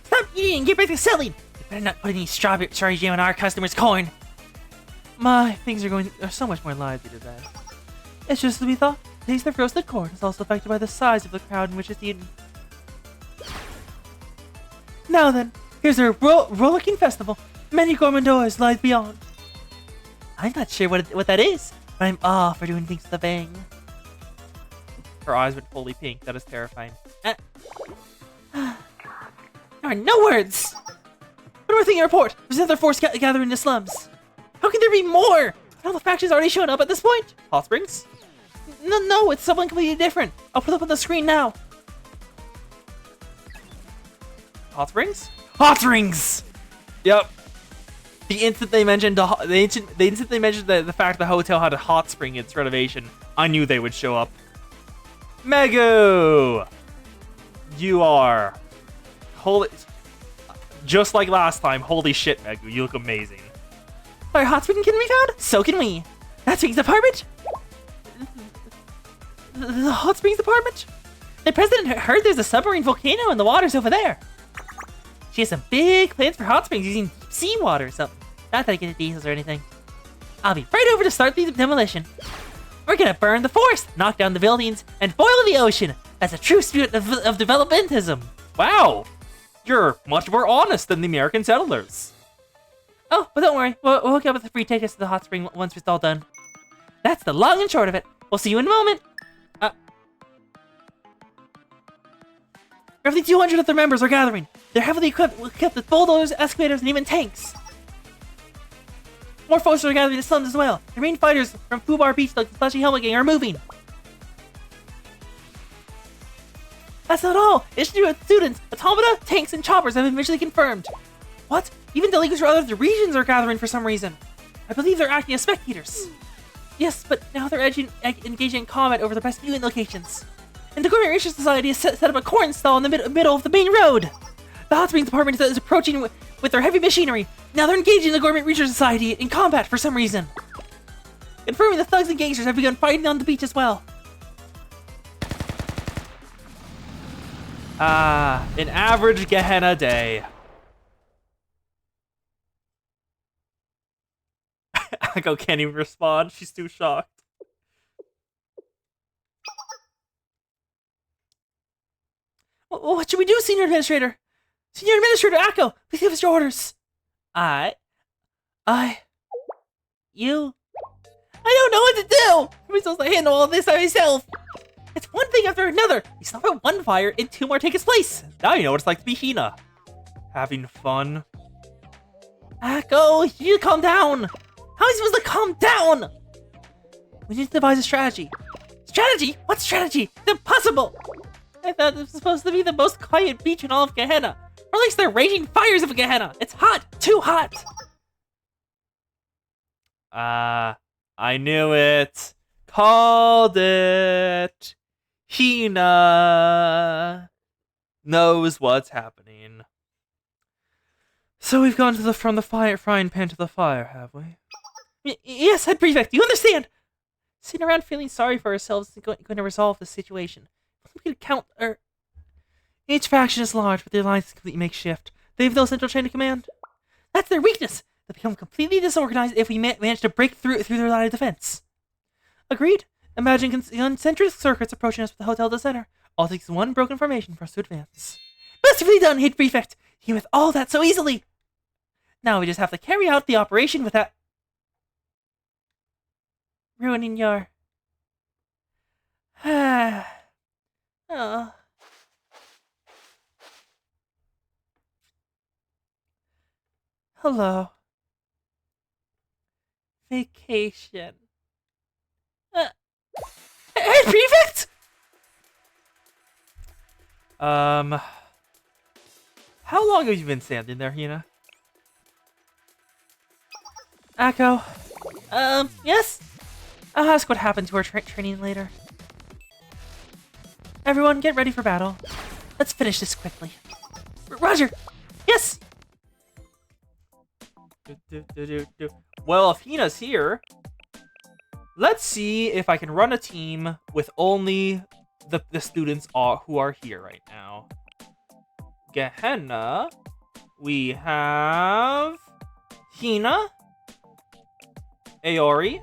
Stop eating and get back to selling! You better not put any strawberry jam on our customers' corn! Things are so much more lively today. It's just as we thought. The taste of roasted corn is also affected by the size of the crowd in which it's eaten. Now then, here's our rollicking festival. Many gourmandors lie beyond. I'm not sure what that is, but I'm all for doing things with a bang. Her eyes went fully pink. That is terrifying. There are no words! What do I think you report? There's another force gathering in the slums. How can there be more? All the factions already shown up at this point? Hot Springs? No, it's someone completely different. I'll put it up on the screen now. Hot Springs? Hot Springs! Yep. The instant they mentioned the fact the hotel had a hot spring in its renovation, I knew they would show up. Megu! You are holy, just like last time. Holy shit, Megu, you look amazing. Our hot spring can be found? So can we. That springs department? The hot springs department? The president heard there's a submarine volcano in the waters over there. She has some big plans for hot springs using seawater or something. Not that I get into details or anything. I'll be right over to start the demolition. We're gonna burn the forest, knock down the buildings, and boil the ocean as a true spirit of developmentism. Wow, you're much more honest than the American settlers. Oh, but don't worry, we'll hook you up with the free tickets to the hot spring once it's all done. That's the long and short of it. We'll see you in a moment. Roughly 200 of their members are gathering. They're heavily equipped with bulldozers, excavators, and even tanks. More folks are gathering in the slums as well. The main fighters from Fubar Beach like the Flashy Helmet Gang are moving. That's not all. Institute students, automata, tanks, and choppers have been visually confirmed. What? Even delinquents from other regions are gathering for some reason. I believe they're acting as spectators. Yes, but now they're engaging in combat over the best viewing locations. And the Gourmet Research Society has set up a corn stall in the middle of the main road. The Hot Springs Department is approaching with their heavy machinery. Now they're engaging the Gourmet Research Society in combat for some reason. Confirming the thugs and gangsters have begun fighting on the beach as well. An average Gehenna day. Akko can't even respond. She's too shocked. What should we do, Senior Administrator? Senior Administrator Akko, please give us your orders. You? I don't know what to do! I'm supposed to handle all this by myself. It's one thing after another. You stop at one fire and two more take its place. Now you know what it's like to be Hina. Having fun. Akko, you need to calm down. How am I supposed to calm down? We need to devise a strategy. Strategy? What strategy? It's impossible! I thought this was supposed to be the most quiet beach in all of Gehenna. Or at least the raging fires of Gehenna. It's hot! Too hot! I knew it. Called it. Hina knows what's happening. So we've gone from the frying pan to the fire, have we? Yes, Head Prefect, you understand? Sitting around feeling sorry for ourselves is going to resolve the situation. We could count, each faction is large, but their lines completely makeshift. They have no central chain of command. That's their weakness. They become completely disorganized if we manage to break through their line of defense. Agreed. Imagine concentric circuits approaching us with the hotel at the center. All takes one broken formation for us to advance. Masterfully done, Head Prefect. You with all that so easily. Now we just have to carry out the operation without ruining your... Oh. Hello. Vacation. Hey, Prefect! How long have you been standing there, Hina? Akko. Yes? I'll ask what happened to our training later. Everyone, get ready for battle. Let's finish this quickly. Roger! Yes! Well, if Hina's here, let's see if I can run a team with only the students who are here right now. Gehenna. We have Hina, Aori,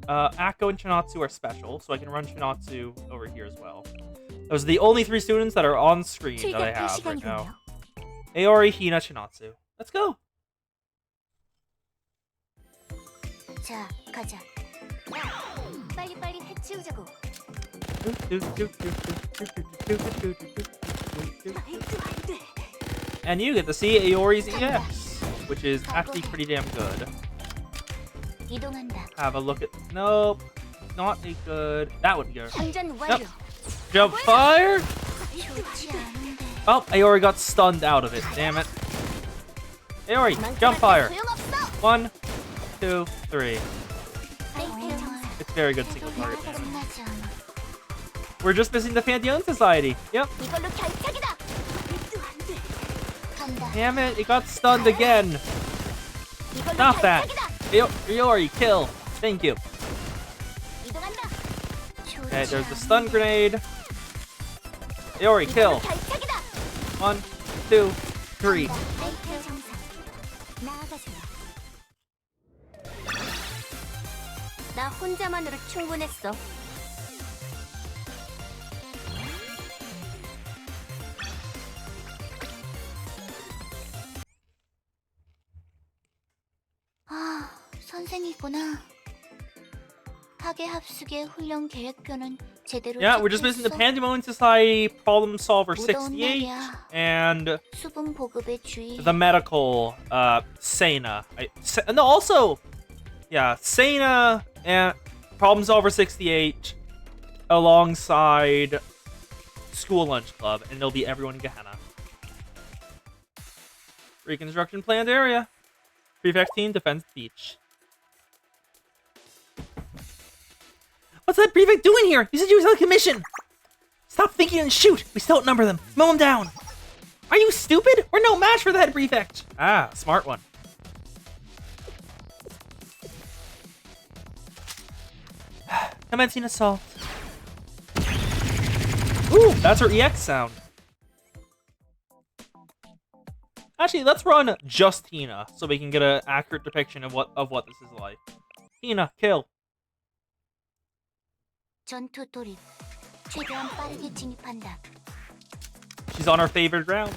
Akko and Chinatsu are special, so I can run Chinatsu over here as well. Those are the only 3 students that are on screen that I have right now. Aori, Hina, Chinatsu. Let's go! 자, 가자. 빨리빨리 해치우자고. And you get to see Aori's EX, which is actually pretty damn good. 이동한다. Have a look at... Nope. Not a good... That would be good. 장전 Yep. 완료. Jump fire! 좋지 않은데. Oh, Aori got stunned out of it. Damn it. Aori, jump fire. 소용없어. 1, 2, 3. 정말 It's very good single target. 끝나지 않아. We're just missing the Pantheon Society. Yep. 이걸로 결착이다. 말도 안 돼. 간다. Damn it, it got stunned again. 이걸로 Stop that. 결착이다. Aori, kill. Thank you. 이동한다. Okay, there's the stun grenade. Aori, kill. 결착이다. 1, 2, 3. 아이템 정상. 나아가세요. 나 혼자만으로 충분했어. 아, 선생이구나. 파괴 합숙의 훈련 계획표는 제대로 Yeah, we're just missing the 체크했어? Pandemonium Society Problem Solver 무더운 68 날이야. and 수분 보급에 주의. the medical Sena. No, also, yeah, Sena and Problem Solver 68 alongside School Lunch Club, and it'll be everyone in Gehenna. Reconstruction planned area. Prefect team defends beach. What's that prefect doing here? You said you was on a commission. Stop thinking and shoot. We still outnumber them. Mow them down. Are you stupid? We're no match for the head prefect. Ah, smart one. Commencing assault. Ooh, that's her EX sound. Actually, let's run just Hina so we can get an accurate depiction of what this is like. Hina, kill. 전투 돌입. 최대한 빠르게 진입한다. She's on our favorite grounds.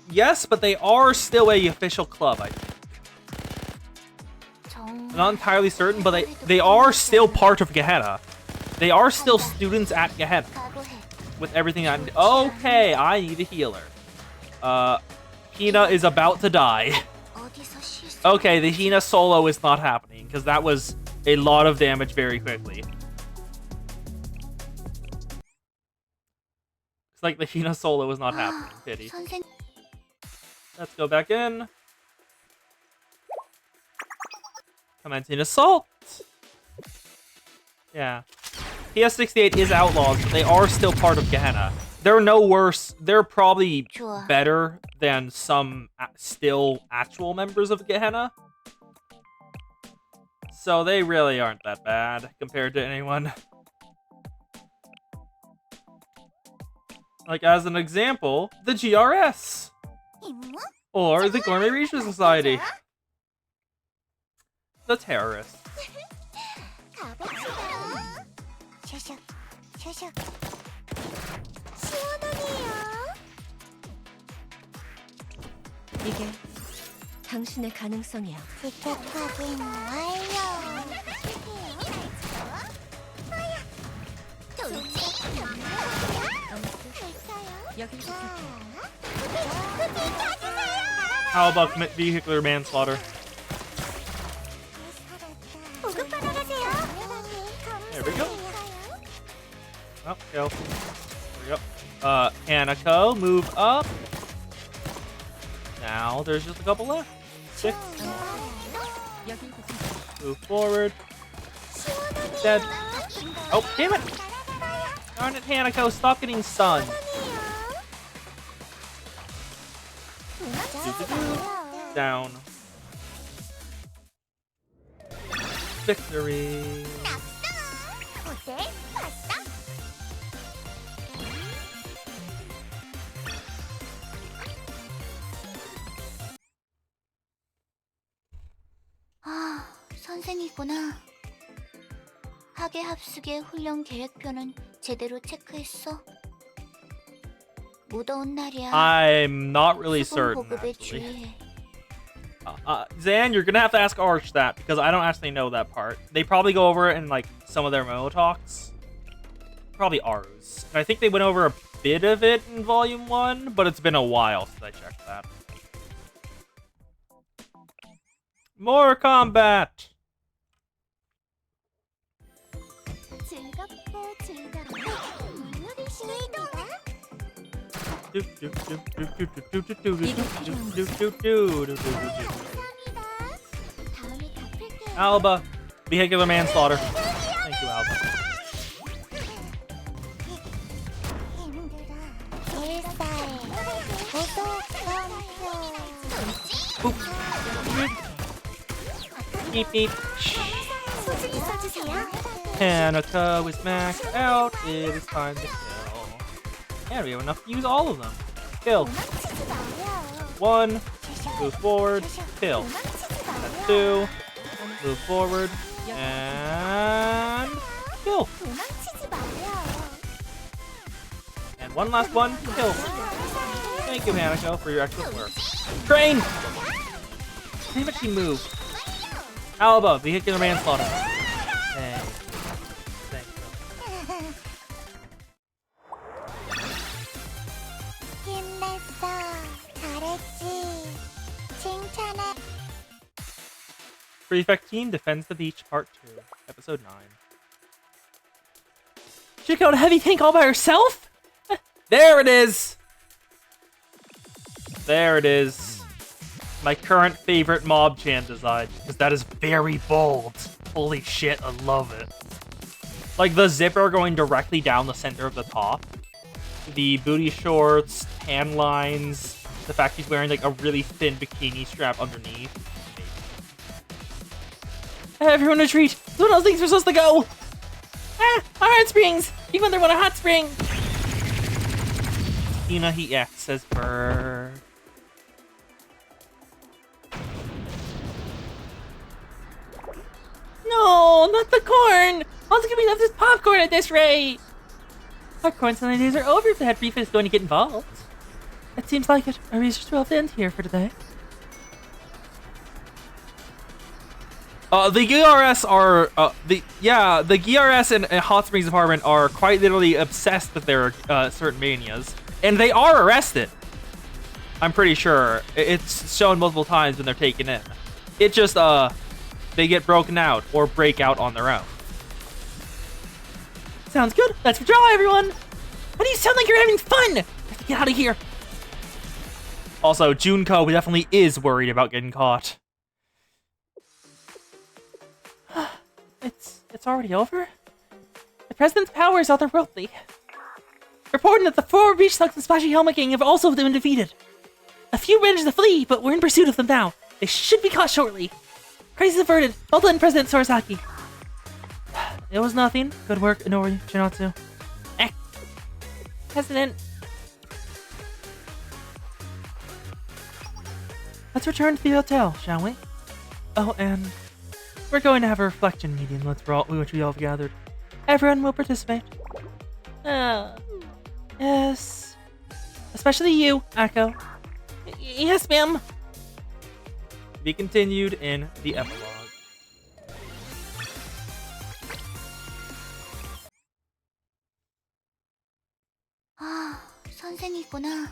Yes, but they are still a official club, I think. I'm not entirely certain, but they are still part of Gehenna. They are still students at Gehenna. 각오해. With everything I'm... Okay, I need a healer. Hina is about to die. 어디서 실수? Okay, the Hina solo is not happening, because that was a lot of damage very quickly. It's like the Hina solo is not happening. Pity. 선생. Let's go back in. Commencing assault. Yeah. PS68 is outlaws, but they are still part of Gehenna. They're no worse. They're probably 좋아. better than some still actual members of Gehenna. So they really aren't that bad compared to anyone. Like, as an example, the GRS. 임무? Or the Gourmet Research Society. The terrorists. 가봅시다. 샤샥, 샤샥. 시원하네요. 이게 당신의 가능성이야. 티켓 확인 완료. 여기 부탁해. How about vehicular manslaughter? 보급받아 가세요. There we go. Oh, kill. There we go. Hanako, move up. Now there's just a couple left. 6. Move forward. Dead. Oh, damn it! Darn it, Hanako, stop getting stunned. Down. Victory. 아, 선생이구나. 학예 합숙의 훈련 계획표는 제대로 체크했어? 무더운 날이야. I'm not really 수분 certain, 보급에 actually. 주의해. Zan, you're gonna have to ask Arch that, because I don't actually know that part. They probably go over it in, like, some of their Momo talks. Probably Aru's. And I think they went over a bit of it in Volume 1, but it's been a while since I checked that. More combat! 즐겁고 즐겁고 물놀이시다. 다음에 갚을게요. Alba, vehicular manslaughter. Thank you, Alba. Beep beep. 소중히 써주세요. Hanako is maxed out. It is time to kill. And we have enough to use all of them. Kill. 도망치지 마요. 1. Move forward. Kill. 도망치지 마요. 2. Move forward. And kill. 도망치지 마요. And one last one. Kill. Thank you, Hanako, for your excellent work. Train! Damn it, she moved. Alba, vehicular manslaughter. Thank you. 힘냈어. 잘했지. 칭찬해. Prefect Team Defends the Beach Part 2, Episode 9. She took out a heavy tank all by herself? There it is! There it is. My current favorite mob chant design, because that is very bold. Holy shit, I love it. Like the zipper going directly down the center of the top. The booty shorts, tan lines, the fact he's wearing like a really thin bikini strap underneath. Everyone retreat! Someone else thinks we're supposed to go! Ah! Our hot springs! Even they want a hot spring! Hina Heat X says burr. No, not the corn! All that's gonna be left is popcorn at this rate! Our corn selling days are over if the head brief is going to get involved. It seems like it. Our research will have to end here for today. The GRS are the GRS and Hot Springs Department are quite literally obsessed with their certain manias, and they are arrested. I'm pretty sure it's shown multiple times when they're taken in. It just they get broken out or break out on their own. Sounds good. Let's withdraw, everyone. Why do you sound like you're having fun? Let's get out of here. Also, Junko definitely is worried about getting caught. It's already over? The President's power is otherworldly. Reporting that the 4 beach thugs and Splashy Helmet Gang have also been defeated. A few managed to flee, but we're in pursuit of them now. They should be caught shortly. Crisis averted. Well done, President Sorosaki. It was nothing. Good work, Inori, Shinatsu. President. Let's return to the hotel, shall we? Oh, and we're going to have a reflection meeting which we all gathered. Everyone will participate. Yes. Especially you, Akko. Yes, ma'am. Be continued in the epilogue. 아, 선생이구나.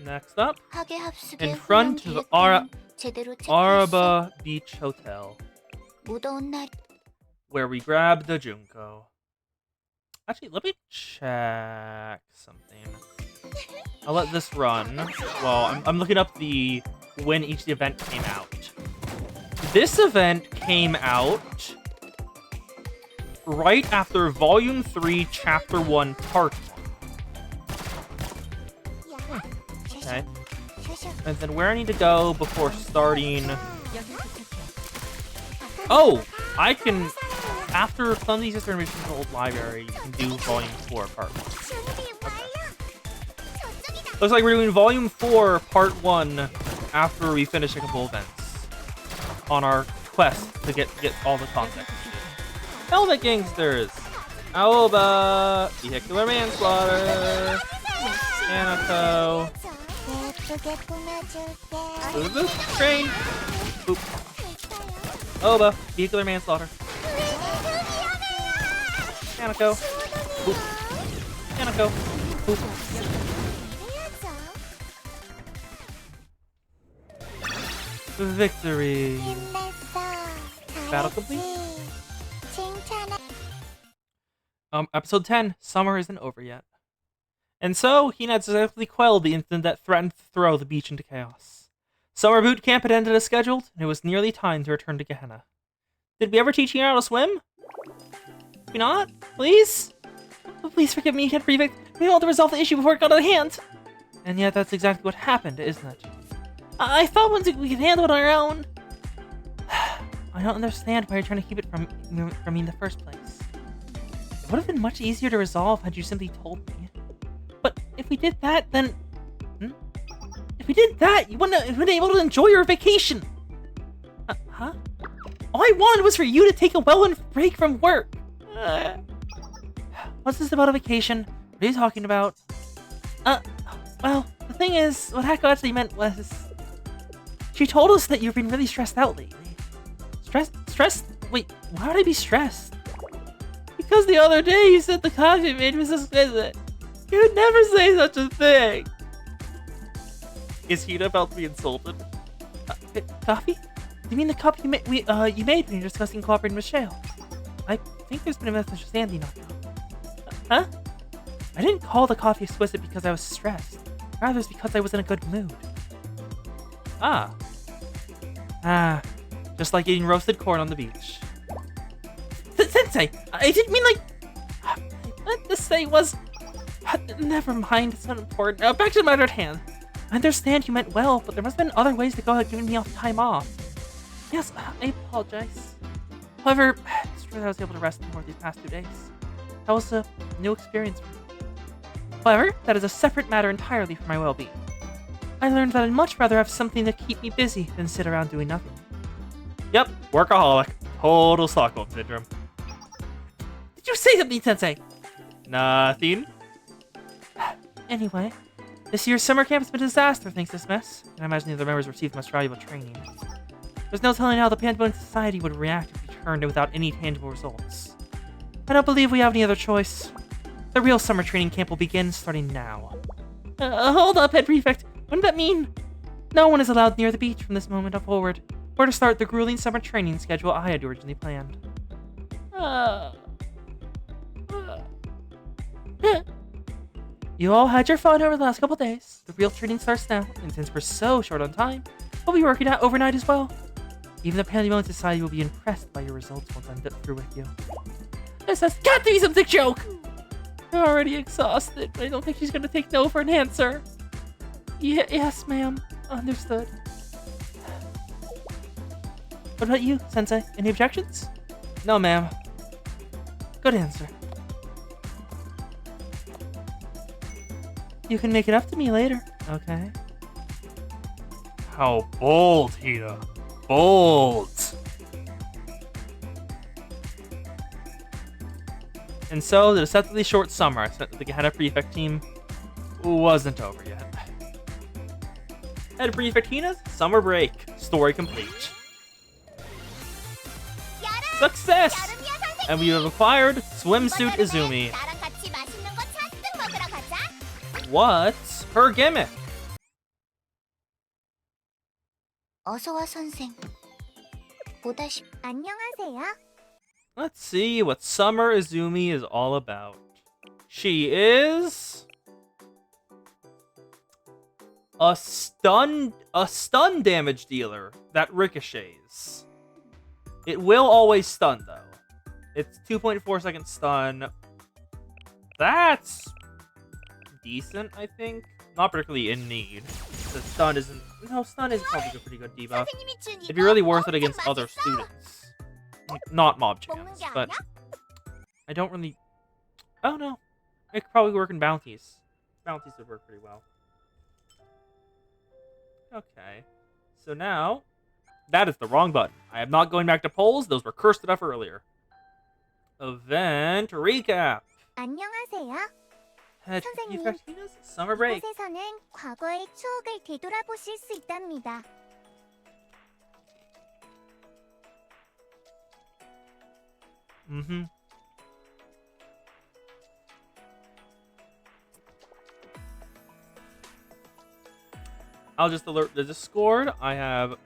Next up, 학예 합숙의 in front 훈련 of 계획표는 제대로 체크했어? Araba Beach Hotel, 무더운 날 where we grab the Junko. Actually, let me check something. I'll let this run. Well, I'm looking up the when each event came out. This event came out right after Volume 3, Chapter 1, Part 1. Okay. And then where I need to go before starting... Oh! I can... After Clumsy Sister and Mission's Old Library, you can do Volume 4, Part 1. Okay. Looks like we're doing Volume 4, Part 1 after we finish a couple events on our quest to get all the context. Helmet Gangsters! Aoba! Vehicular Manslaughter! Anako! Train! Boop. Oba! Vehicular Manslaughter! Anako! Boop. Anako! Boop. Victory! Battle complete? Episode 10, Summer isn't over yet. And so, Hina had successfully quelled the incident that threatened to throw the beach into chaos. Summer boot camp had ended as scheduled, and it was nearly time to return to Gehenna. Did we ever teach Hina how to swim? Did we not? Please? Oh, please forgive me, Head Prefect. We want to resolve the issue before it got out of hand. And yet that's exactly what happened, isn't it? I thought once we could handle it on our own. I don't understand why you're trying to keep it from me in the first place. It would have been much easier to resolve had you simply told me. But if we did that, then... If we did that, you wouldn't have been able to enjoy your vacation! Huh? All I wanted was for you to take a well-earned break from work! What's this about a vacation? What are you talking about? Well, the thing is, what Hako actually meant was... She told us that you've been really stressed out lately. Stressed? Wait, why would I be stressed? Because the other day you said the coffee you made was exquisite. You would never say such a thing. Is Hina about to be insulted? Coffee? You mean the cup you made when you're discussing cooperating with Shale? I think there's been a misunderstanding on that. Huh? I didn't call the coffee exquisite because I was stressed. Rather, it's because I was in a good mood. Just like eating roasted corn on the beach. Sensei, I didn't mean like... I meant to say was... Never mind, it's not important. Back to the matter at hand. I understand you meant well, but there must have been other ways to go about giving me off time off. Yes, I apologize. However, it's true that I was able to rest more these past 2 days. That was a new experience for me. However, that is a separate matter entirely for my well-being. I learned that I'd much rather have something to keep me busy than sit around doing nothing. Yep, workaholic. Total Stockholm Syndrome. Did you say something, Sensei? Nothing. Anyway, this year's summer camp has been a disaster thanks to this mess, and I imagine the other members received much valuable training. There's no telling how the Pandemonium Society would react if we turned without any tangible results. I don't believe we have any other choice. The real summer training camp will begin starting now. Hold up, Head Prefect. Wouldn't that mean? No one is allowed near the beach from this moment forward. We're to start the grueling summer training schedule I had originally planned. You all had your fun over the last couple days. The real training starts now, and since we're so short on time, we'll be working out overnight as well. Even the Pandemonium Society will be impressed by your results once I'm through with you. This has got to be some sick joke! You're already exhausted, but I don't think she's gonna take no for an answer. Yes, ma'am. Understood. What about you, Sensei? Any objections? No, ma'am. Good answer. You can make it up to me later, okay? How bold, Hina. Bold! And so, the deceptively short summer I spent with the Gehenna Prefect team wasn't over yet. Head Prefect Hina's summer break. Story complete. Success! And we have acquired Swimsuit Izumi. What's her gimmick? 어서와 선생. 보다시피 안녕하세요. Let's see what Summer Izumi is all about. She is... a stun damage dealer that ricochets. It will always stun though. It's 2.4 second stun. That's decent, I think. Not particularly in need. The stun isn't. No, stun is probably a pretty good debuff. It'd be really worth it against other students. Not mob champs, but I don't really. Oh no, it could probably work in bounties. Bounties would work pretty well. Okay, so now that is the wrong button. I am not going back to polls. Those were cursed enough earlier. Event recap. 안녕하세요. 선생님, Eugenia's summer break. 이곳에서는 과거의 추억을 되돌아보실 수 있답니다. Mm-hmm. I'll just alert the Discord. I have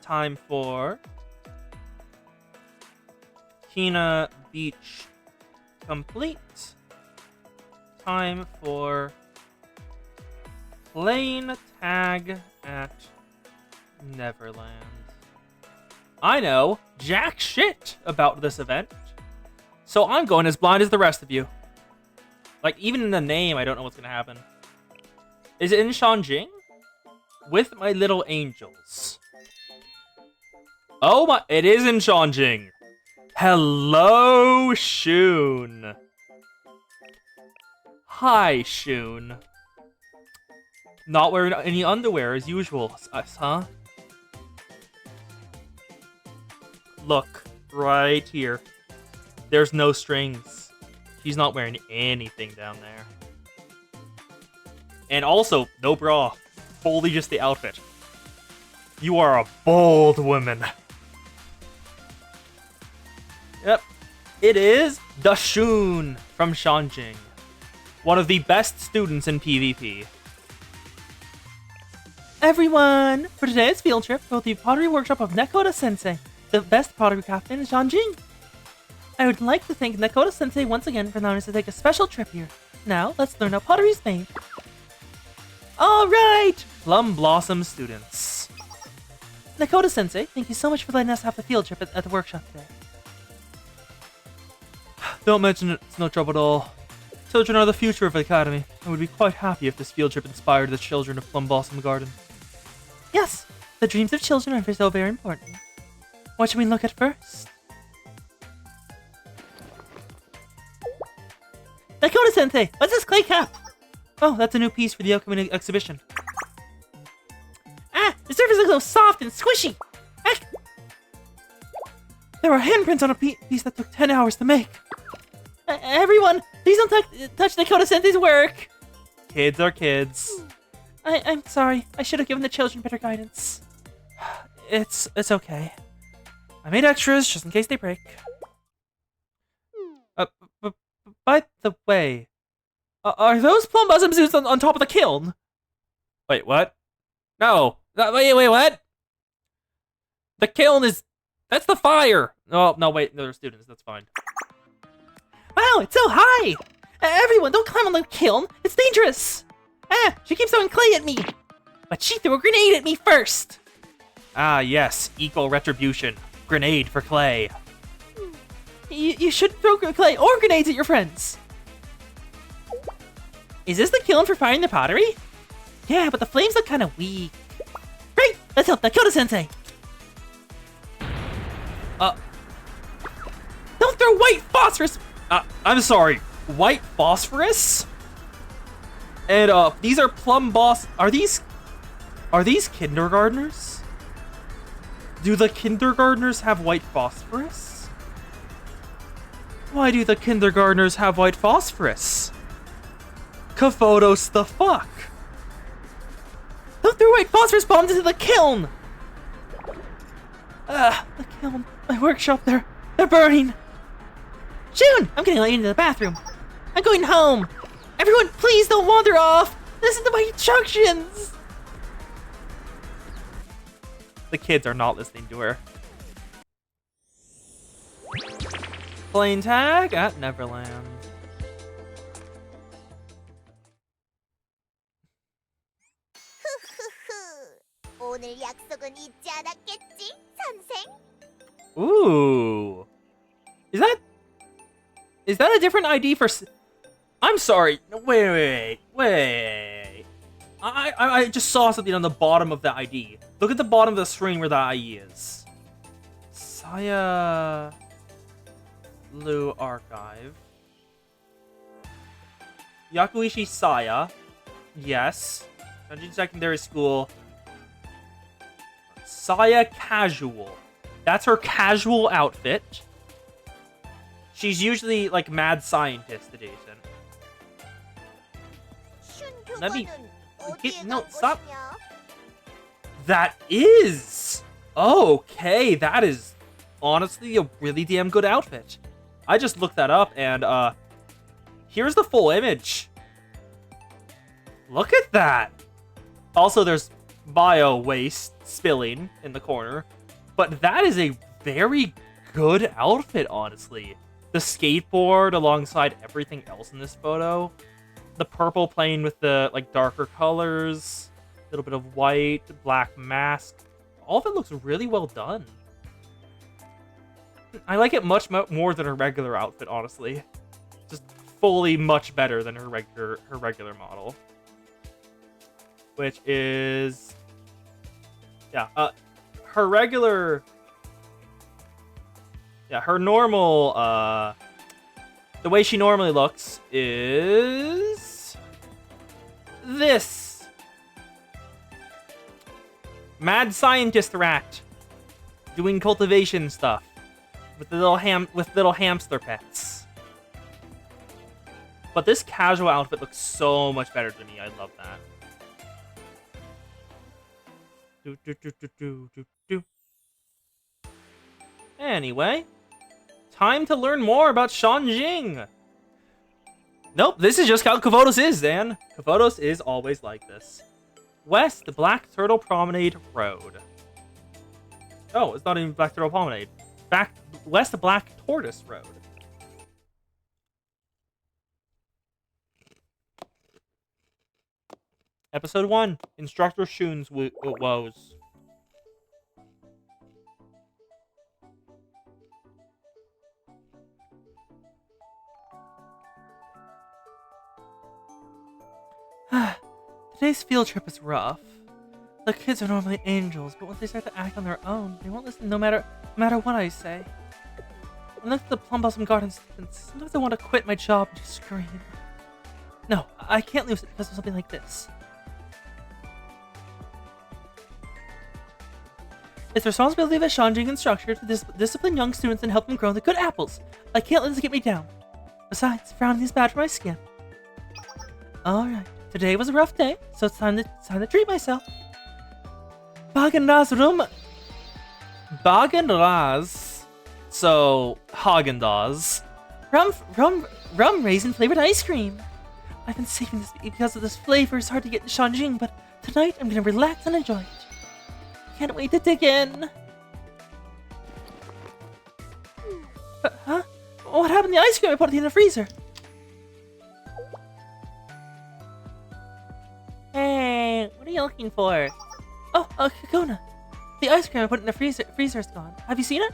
time for Kina Beach complete. Time for plane tag at Neverland. I know jack shit about this event, so I'm going as blind as the rest of you. Like, even in the name, I don't know what's gonna happen. Is it in Shanjing? With my little angels. Oh my, it is in Shanjing. Hello, Shun. Hi, Shun. Not wearing any underwear as usual, huh? Look, right here. There's no strings. She's not wearing anything down there. And also, no bra. Fully just the outfit. You are a bold woman. Yep. It is the Shun from Shanjing. One of the best students in PvP. Everyone! For today's field trip, we'll the pottery workshop of Nekoda Sensei, the best pottery craftsman in Shanjing. I would like to thank Nekoda Sensei once again for allowing us to take a special trip here. Now, let's learn how pottery is made. Alright! Plum Blossom students. Nekoda Sensei, thank you so much for letting us have the field trip at the workshop today. Don't mention it, it's no trouble at all. Children are the future of the Academy. I would be quite happy if this field trip inspired the children of Plum Blossom Garden. Yes, the dreams of children are so very important. What should we look at first? Nekoda Sensei, what's this clay cap? Oh, that's a new piece for the upcoming exhibition. Ah, the surface looks so soft and squishy. Heck! There are handprints on a piece that took 10 hours to make. Everyone, please don't touch Nekoda Sensei's work. Kids are kids. I'm sorry. I should have given the children better guidance. It's okay. I made extras just in case they break. By the way, are those Plum Blossom suits on top of the kiln? Wait, what? No. Wait, what? The kiln is... That's the fire! Oh, no, wait, they're students, that's fine. Wow, it's so high! Everyone, don't climb on the kiln, it's dangerous! Ah, she keeps throwing clay at me! But she threw a grenade at me first! Ah, yes, equal retribution. Grenade for clay. You should throw clay or grenades at your friends. Is this the kiln for firing the pottery? Yeah, but the flames look kind of weak. Great! Let's help Nekoda Sensei! Don't throw white phosphorus! I'm sorry, white phosphorus? And, these are Plum Boss... Are these kindergartners? Do the kindergartners have white phosphorus? Why do the kindergartners have white phosphorus? Kaphotos the fuck? Don't throw white phosphorus bombs into the kiln! The kiln, my workshop, they're burning. Shun, I'm getting late into the bathroom. I'm going home. Everyone, please don't wander off. Listen to my instructions. The kids are not listening to her. Plane tag at Neverland. 오늘 약속은 잊지 않았겠지, 선생? Ooh. Is that a different ID for... I'm sorry. Wait. I just saw something on the bottom of the ID. Look at the bottom of the screen where the ID is. Saya... Lu Archive. Yakuishi Saya. Yes. Dungeon Secondary School. Saya Casual. That's her casual outfit. She's usually like mad scientist edition. Let me... No, stop. That is... Okay, that is honestly a really damn good outfit. I just looked that up and here's the full image. Look at that. Also, there's bio waste spilling in the corner. But that is a very good outfit, honestly. The skateboard alongside everything else in this photo. The purple playing with the like darker colors. A little bit of white, black mask. All of it looks really well done. I like it much more than her regular outfit, honestly. Just fully much better than her regular model. Which is... Yeah, her regular... Yeah, her normal, the way she normally looks is... This! Mad scientist rat. Doing cultivation stuff. With little hamster pets. But this casual outfit looks so much better to me. I love that. Anyway, time to learn more about Shanjing. Nope, this is just how Kavotos is, Dan. Kavotos is always like this. West Black Turtle Promenade Road. Oh, it's not even Black Turtle Promenade. West Black Tortoise Road. Episode 1, Instructor Shun's woes. Today's field trip is rough. The kids are normally angels, but once they start to act on their own, they won't listen no matter what I say. I look at the Plum Blossom Garden students. Sometimes I want to quit my job and just scream. No, I can't lose it because of something like this. It's the responsibility of a Shanjing instructor to discipline young students and help them grow into good apples. I can't let this get me down. Besides, frowning is bad for my skin. Alright, today was a rough day, so it's time to treat myself. Häagen-Dazs. So, Häagen-Dazs. Rum raisin flavored ice cream. I've been saving this because of this flavor is hard to get in Shanjing, but tonight I'm gonna relax and enjoy it. Can't wait to dig in. Huh? What happened to the ice cream I put it in the freezer? Hey, what are you looking for? Oh, Kakuna. The ice cream I put in the freezer's gone. Have you seen it?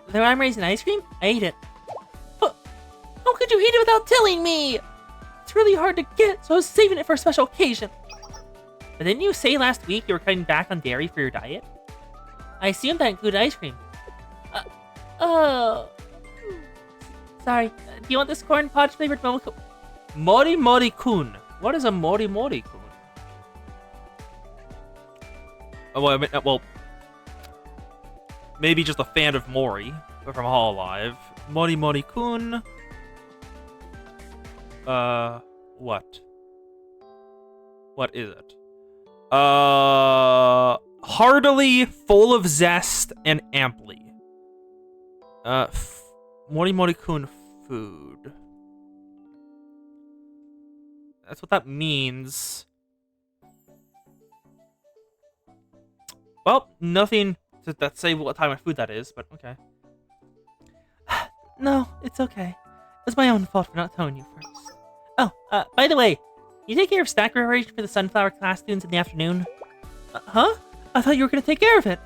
The rhyme raisin ice cream? I ate it. But how could you eat it without telling me? It's really hard to get, so I was saving it for a special occasion. But didn't you say last week you were cutting back on dairy for your diet? I assumed that included ice cream. Oh. Sorry. Do you want this corn podge flavored Mori Mori Kun? What is a Mori Mori Kun? Oh, well, I mean, well, maybe just a fan of Mori from Hololive. Mori Mori Kun. What? What is it? Heartily, full of zest, and amply. Mori Mori Kun food. That's what that means. Well, nothing to say what type of food that is, but okay. No, it's okay. It's my own fault for not telling you first. Oh, by the way, you take care of snack preparation for the sunflower class students in the afternoon? Huh? I thought you were gonna take care of it.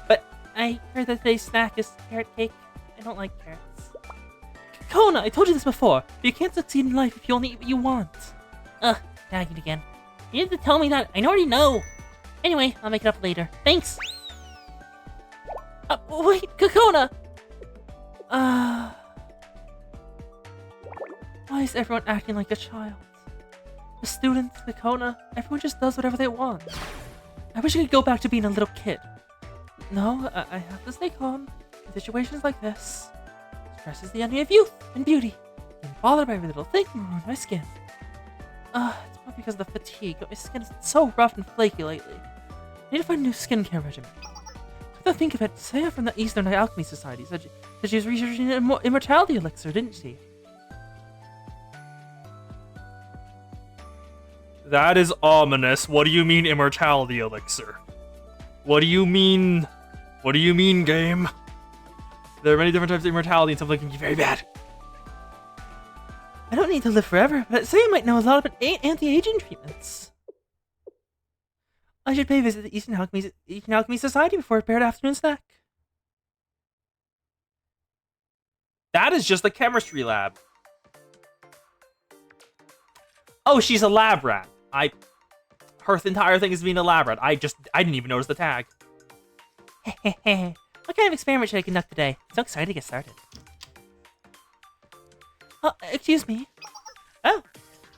But I heard that today's snack is carrot cake. I don't like carrots. Kona, I told you this before. But you can't succeed in life if you only eat what you want. Nagging again. You didn't have to tell me that. I already know. Anyway, I'll make it up later. Thanks. Wait, Kakona! Why is everyone acting like a child? The students, Kakona, everyone just does whatever they want. I wish I could go back to being a little kid. No, I have to stay calm in situations like this. Stress is the enemy of youth and beauty. Being bothered by every little thing can ruin my skin. It's probably because of the fatigue, but my skin is so rough and flaky lately. I need to find a new skincare regimen. Come to think of it, Saya from the Eastern Alchemy Society said she was researching an immortality elixir, didn't she? That is ominous. What do you mean immortality elixir? What do you mean? What do you mean, game? There are many different types of immortality and some of them can be very bad. I don't need to live forever, but Saya might know a lot about anti-aging treatments. I should pay a visit to the Eastern Alchemy Society before I prepare an afternoon snack. That is just a chemistry lab. Oh, she's a lab rat. Her entire thing is being a lab rat. I didn't even notice the tag. What kind of experiment should I conduct today? I'm so excited to get started. Excuse me. Oh,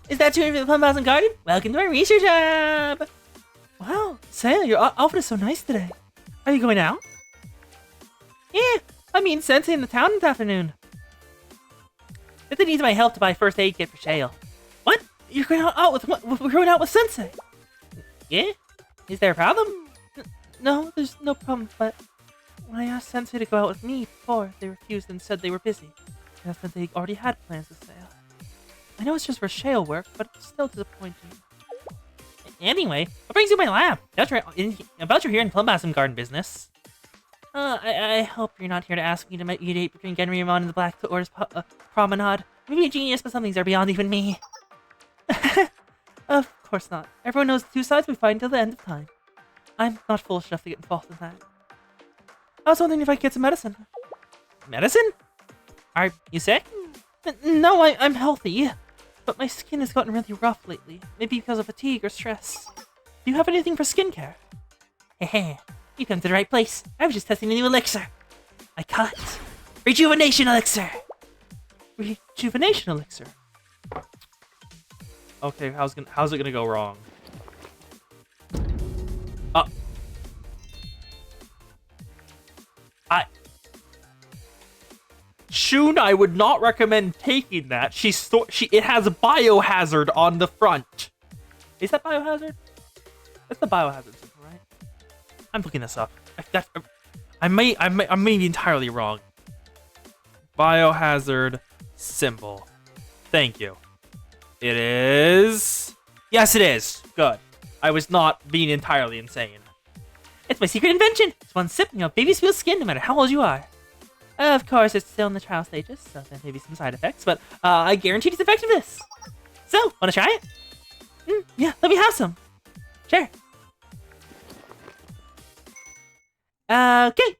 is that you in the Plum Blossom Garden? Welcome to my research lab. Wow, Saya, your outfit is so nice today. Are you going out? Yeah, I mean Sensei in the town this afternoon. If they need my help to buy first aid kit for Shale. What? You're going out with what? We're going out with Sensei. Yeah? Is there a problem? No, there's no problem, but when I asked Sensei to go out with me before, they refused and said they were busy. I asked that they already had plans with Saya. I know it's just for Shale work, but it's still disappointing. Anyway, what brings you to my lab? About your here in Plum Blossom Garden business. I hope you're not here to ask me to mediate between Genryamon and the Black Doors Promenade. Maybe a genius, but some things are beyond even me. Of course not. Everyone knows the two sides we fight until the end of time. I'm not foolish enough to get involved in that. I was wondering if I could get some medicine. Medicine? Are you sick? No, I'm healthy. But my skin has gotten really rough lately. Maybe because of fatigue or stress. Do you have anything for skincare? Hehe, you come to the right place. I was just testing a new elixir. I call it Rejuvenation Elixir. Rejuvenation Elixir? Okay, how's it gonna go wrong? Shun, I would not recommend taking that. It has a biohazard on the front. Is that biohazard? That's the biohazard symbol, right? I'm looking this up. I may be entirely wrong. Biohazard symbol. Thank you. It is. Yes, it is. Good. I was not being entirely insane. It's my secret invention. It's one sip and you'll have baby smooth skin no matter how old you are. Of course, it's still in the trial stages, so there may be some side effects, but I guarantee its effectiveness. So, wanna try it? Yeah, let me have some. Sure. Okay.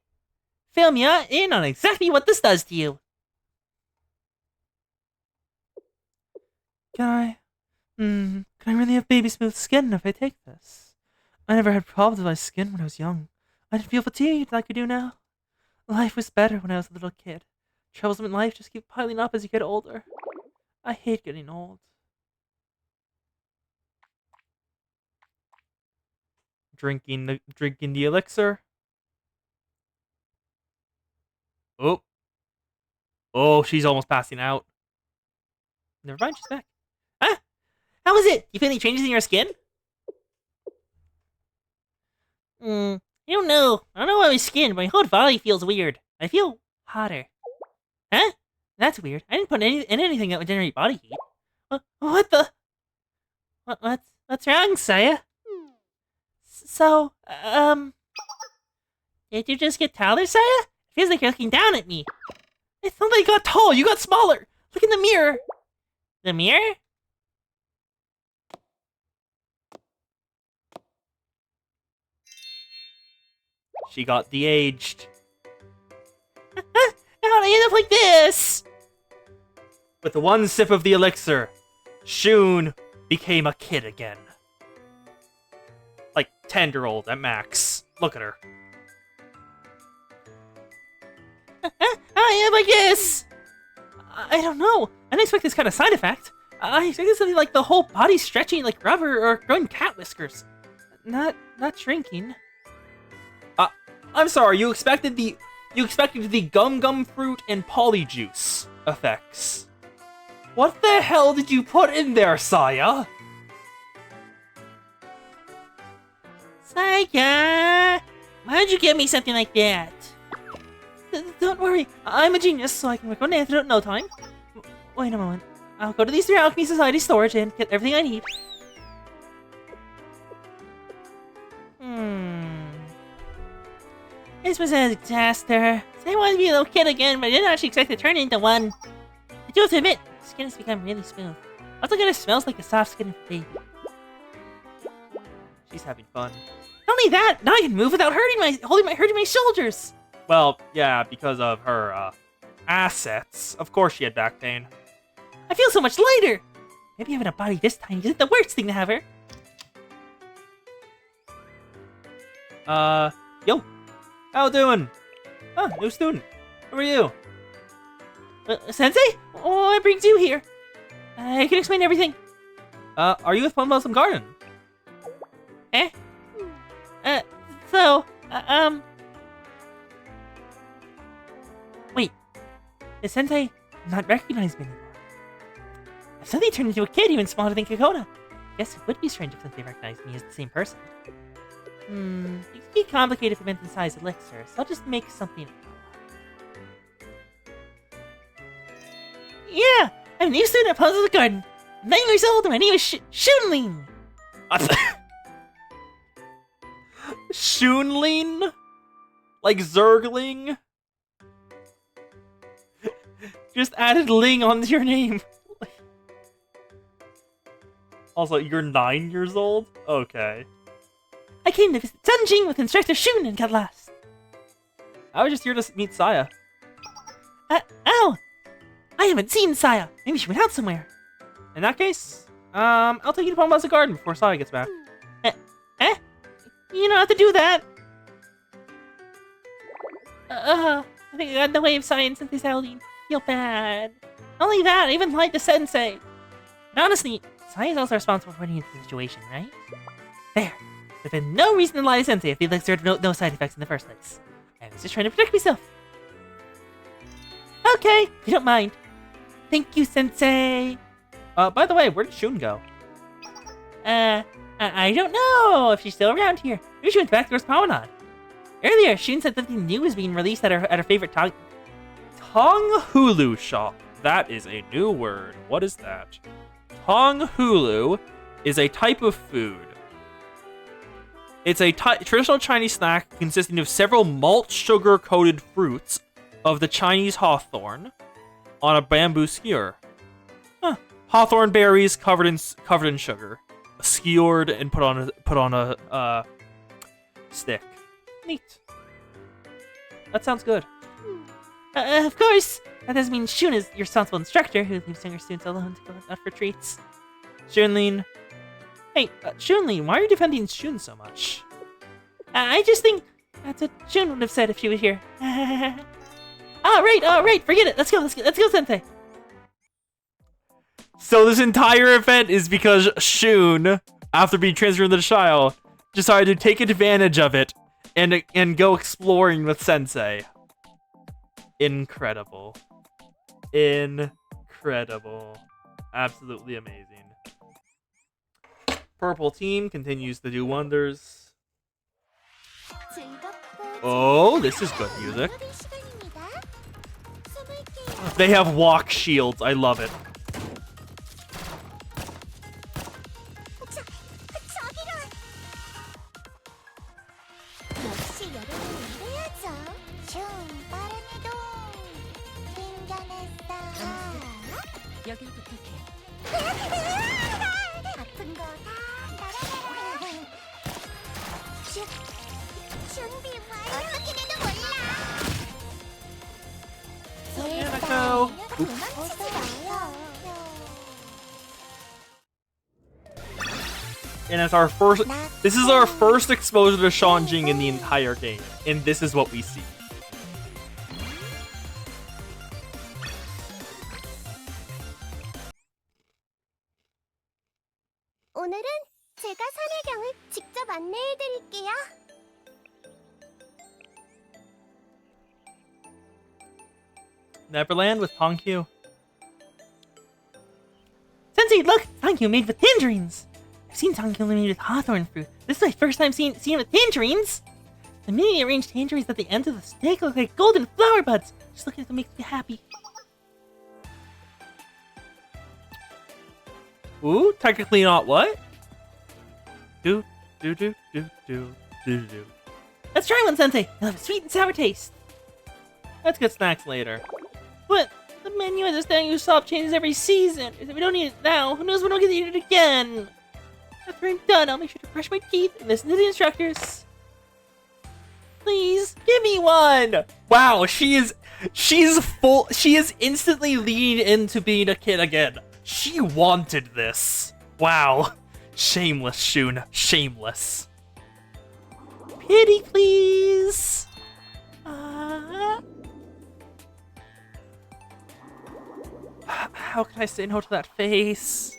Fill me in on exactly what this does to you. Can I really have baby smooth skin if I take this? I never had problems with my skin when I was young. I didn't feel fatigued like I do now. Life was better when I was a little kid. Troubles in life just keep piling up as you get older. I hate getting old. Drinking the elixir. Oh, she's almost passing out. Never mind, she's back. Huh? How was it? You feel any changes in your skin? I don't know. I don't know about my skin, but my whole body feels weird. I feel hotter. Huh? That's weird. I didn't put in anything that would generate body heat. What the? What's wrong, Saya? So, did you just get taller, Saya? It feels like you're looking down at me. It's not like you got tall, you got smaller. Look in the mirror. The mirror? She got de-aged. How'd I end up like this? With one sip of the elixir, Shun became a kid again. Like 10-year-old at max. Look at her. I am like this! I don't know. I didn't expect this kind of side effect. I expected something like the whole body stretching like rubber or growing cat whiskers. Not shrinking. I'm sorry, you expected the gum fruit and polyjuice effects. What the hell did you put in there, Saya? Saya! Why'd you give me something like that? Don't worry, I'm a genius, so I can work on the antidote in no time. Wait a moment. I'll go to the Eastern Alchemy Society storage and get everything I need. This was a disaster. I wanted to be a little kid again, but I didn't actually expect to turn into one. I do have to admit, the skin has become really smooth. Also kind of smells like the soft skin of a baby. She's having fun. Not only that, now I can move without hurting my shoulders. Well, yeah, because of her, assets. Of course she had back pain. I feel so much lighter. Maybe having a body this tiny isn't the worst thing to have her. Yo. How doing? Oh, new student. Who are you? Sensei? What brings you here? I can explain everything. Are you with Plum Blossom Garden? Eh? Wait. Does Sensei not recognize me anymore? If Sensei turned into a kid even smaller than Kokona, guess it would be strange if Sensei recognized me as the same person. It could be complicated if it meant in size elixir, so I'll just make something. Yeah! I'm a new student at Puzzle Garden. I'm 9 years old and my name is Shunling! Shunling? Like Zergling? Just added Ling onto your name. Also, you're 9 years old? Okay. I came to visit Sunjing with Instructor Shun and got lost. I was just here to meet Saya. Ow! I haven't seen Saya. Maybe she went out somewhere. In that case, I'll take you to Plum Blossom Garden before Saya gets back. You don't have to do that. I think I got in the way of science and Outing. Feel bad. Not only that, I even lied to Sensei. And honestly, Saya is also responsible for running into the situation, right? There. There's been no reason to lie to Sensei if the elixir had no side effects in the first place. I was just trying to protect myself. Okay, if you don't mind. Thank you, Sensei. By the way, where did Shun go? I don't know if she's still around here. Maybe she went back towards Promenade. Earlier, Shun said something new was being released at her favorite Tonghulu shop. That is a new word. What is that? Tonghulu is a type of food. It's a traditional Chinese snack consisting of several malt sugar-coated fruits of the Chinese hawthorn on a bamboo skewer. Hawthorn berries covered in sugar, skewered and put on a stick. Neat. That sounds good. Of course, that doesn't mean Shun is your responsible instructor who leaves younger students alone to go out for treats. Shunlin. Hey, Shunlin, why are you defending Shun so much? I just think that's what Shun would have said if she was here. All right, forget it. Let's go, Sensei. So this entire event is because Shun, after being transferred into the Shire, decided to take advantage of it and go exploring with Sensei. Incredible. Absolutely amazing. Purple team continues to do wonders. Oh, this is good music. They have walk shields. I love it. 여길 부탁해. 아픈 거 다. 준비 완료. 도망치지 마요. And it's our first. This is our first exposure to Shanjing in the entire game, and this is what we see. 오늘은 제가 산해경을 직접 안내해드릴게요. Neverland with Pankyu. Sensei, look! Tankyu made with tangerines! I've seen Tankyu made with hawthorn fruit. This is my first time seeing it with tangerines! The mini arranged tangerines at the end of the stick look like golden flower buds! Just looking at them makes me happy. Ooh, technically not what? Do, do, do, do, do, do, do. Let's try one, Sensei! It'll have a sweet and sour taste. Let's get snacks later. But the menu at this Tankyu shop changes every season. If we don't eat it now, who knows when we'll get to eat it again? After I'm done, I'll make sure to brush my teeth and listen to the instructors. Please, give me one! Wow, she's full. She is instantly leaning into being a kid again. She wanted this. Wow, shameless, Shun, shameless. Pity, please. How can I say no to that face?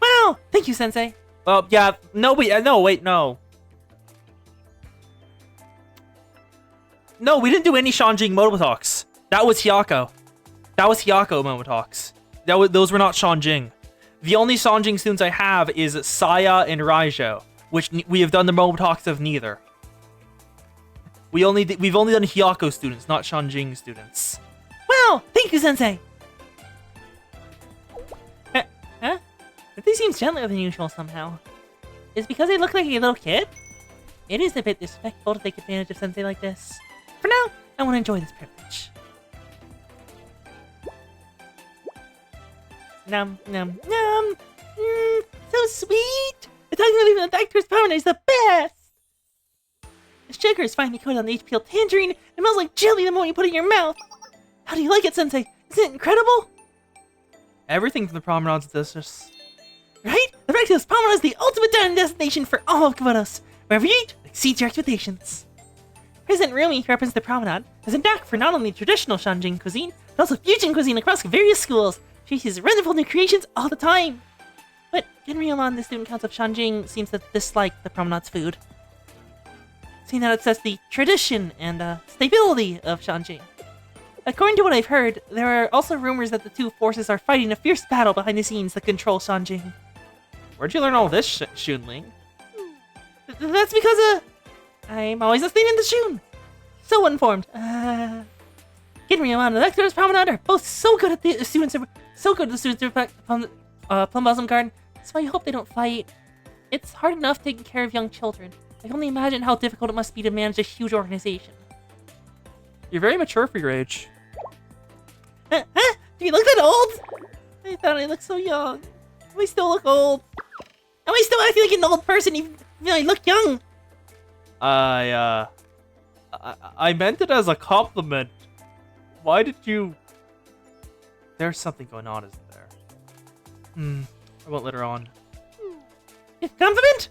Wow! Thank you, Sensei. Yeah, no, wait, no, wait, no. No, we didn't do any Shanjing Moto Talks. That was Hyako. That was Hyako Moto Talks. Those were not Shanjing. The only Shanjing students I have is Saya and Raijo, which we have done the Moto Talks of neither. We've only done Hyako students, not Shanjing students. Wow! Thank you, Sensei. Huh? They seem gentler than usual somehow. Is it because they look like a little kid? It is a bit disrespectful to take advantage of Sensei like this. For now, I want to enjoy this privilege. Num num num. So sweet. The talking relief of the doctor's powder is the best. The sugar is finely coated on the HPL tangerine. It smells like jelly the moment you put it in your mouth. How do you like it, Sensei? Isn't it incredible? Everything from the promenade's delicious. Right? The Rectus Promenade is the ultimate dining destination for all of Komodos. Wherever you eat, it exceeds your expectations. President Rumi, who represents the Promenade, has a knack for not only traditional Shanjing cuisine, but also fusion cuisine across various schools. She sees wonderful new creations all the time. But Genryomon, the student council of Shanjing, seems to dislike the Promenade's food, seeing that it says the tradition and stability of Shanjing. According to what I've heard, there are also rumors that the two forces are fighting a fierce battle behind the scenes that control Shanjing. Where'd you learn all this, Shunling? That's because, I'm always listening to Shun. So informed. Genryomon and the Lecturer's Promenade are both so good at the students, Plum Blossom Garden. That's why I hope they don't fight. It's hard enough taking care of young children. I can only imagine how difficult it must be to manage a huge organization. You're very mature for your age. Do you look that old? I thought I looked so young. Do I still look old? Am I still acting like an old person even though I look young? I meant it as a compliment. Why did you... There's something going on, isn't there? I won't let her on. Compliment?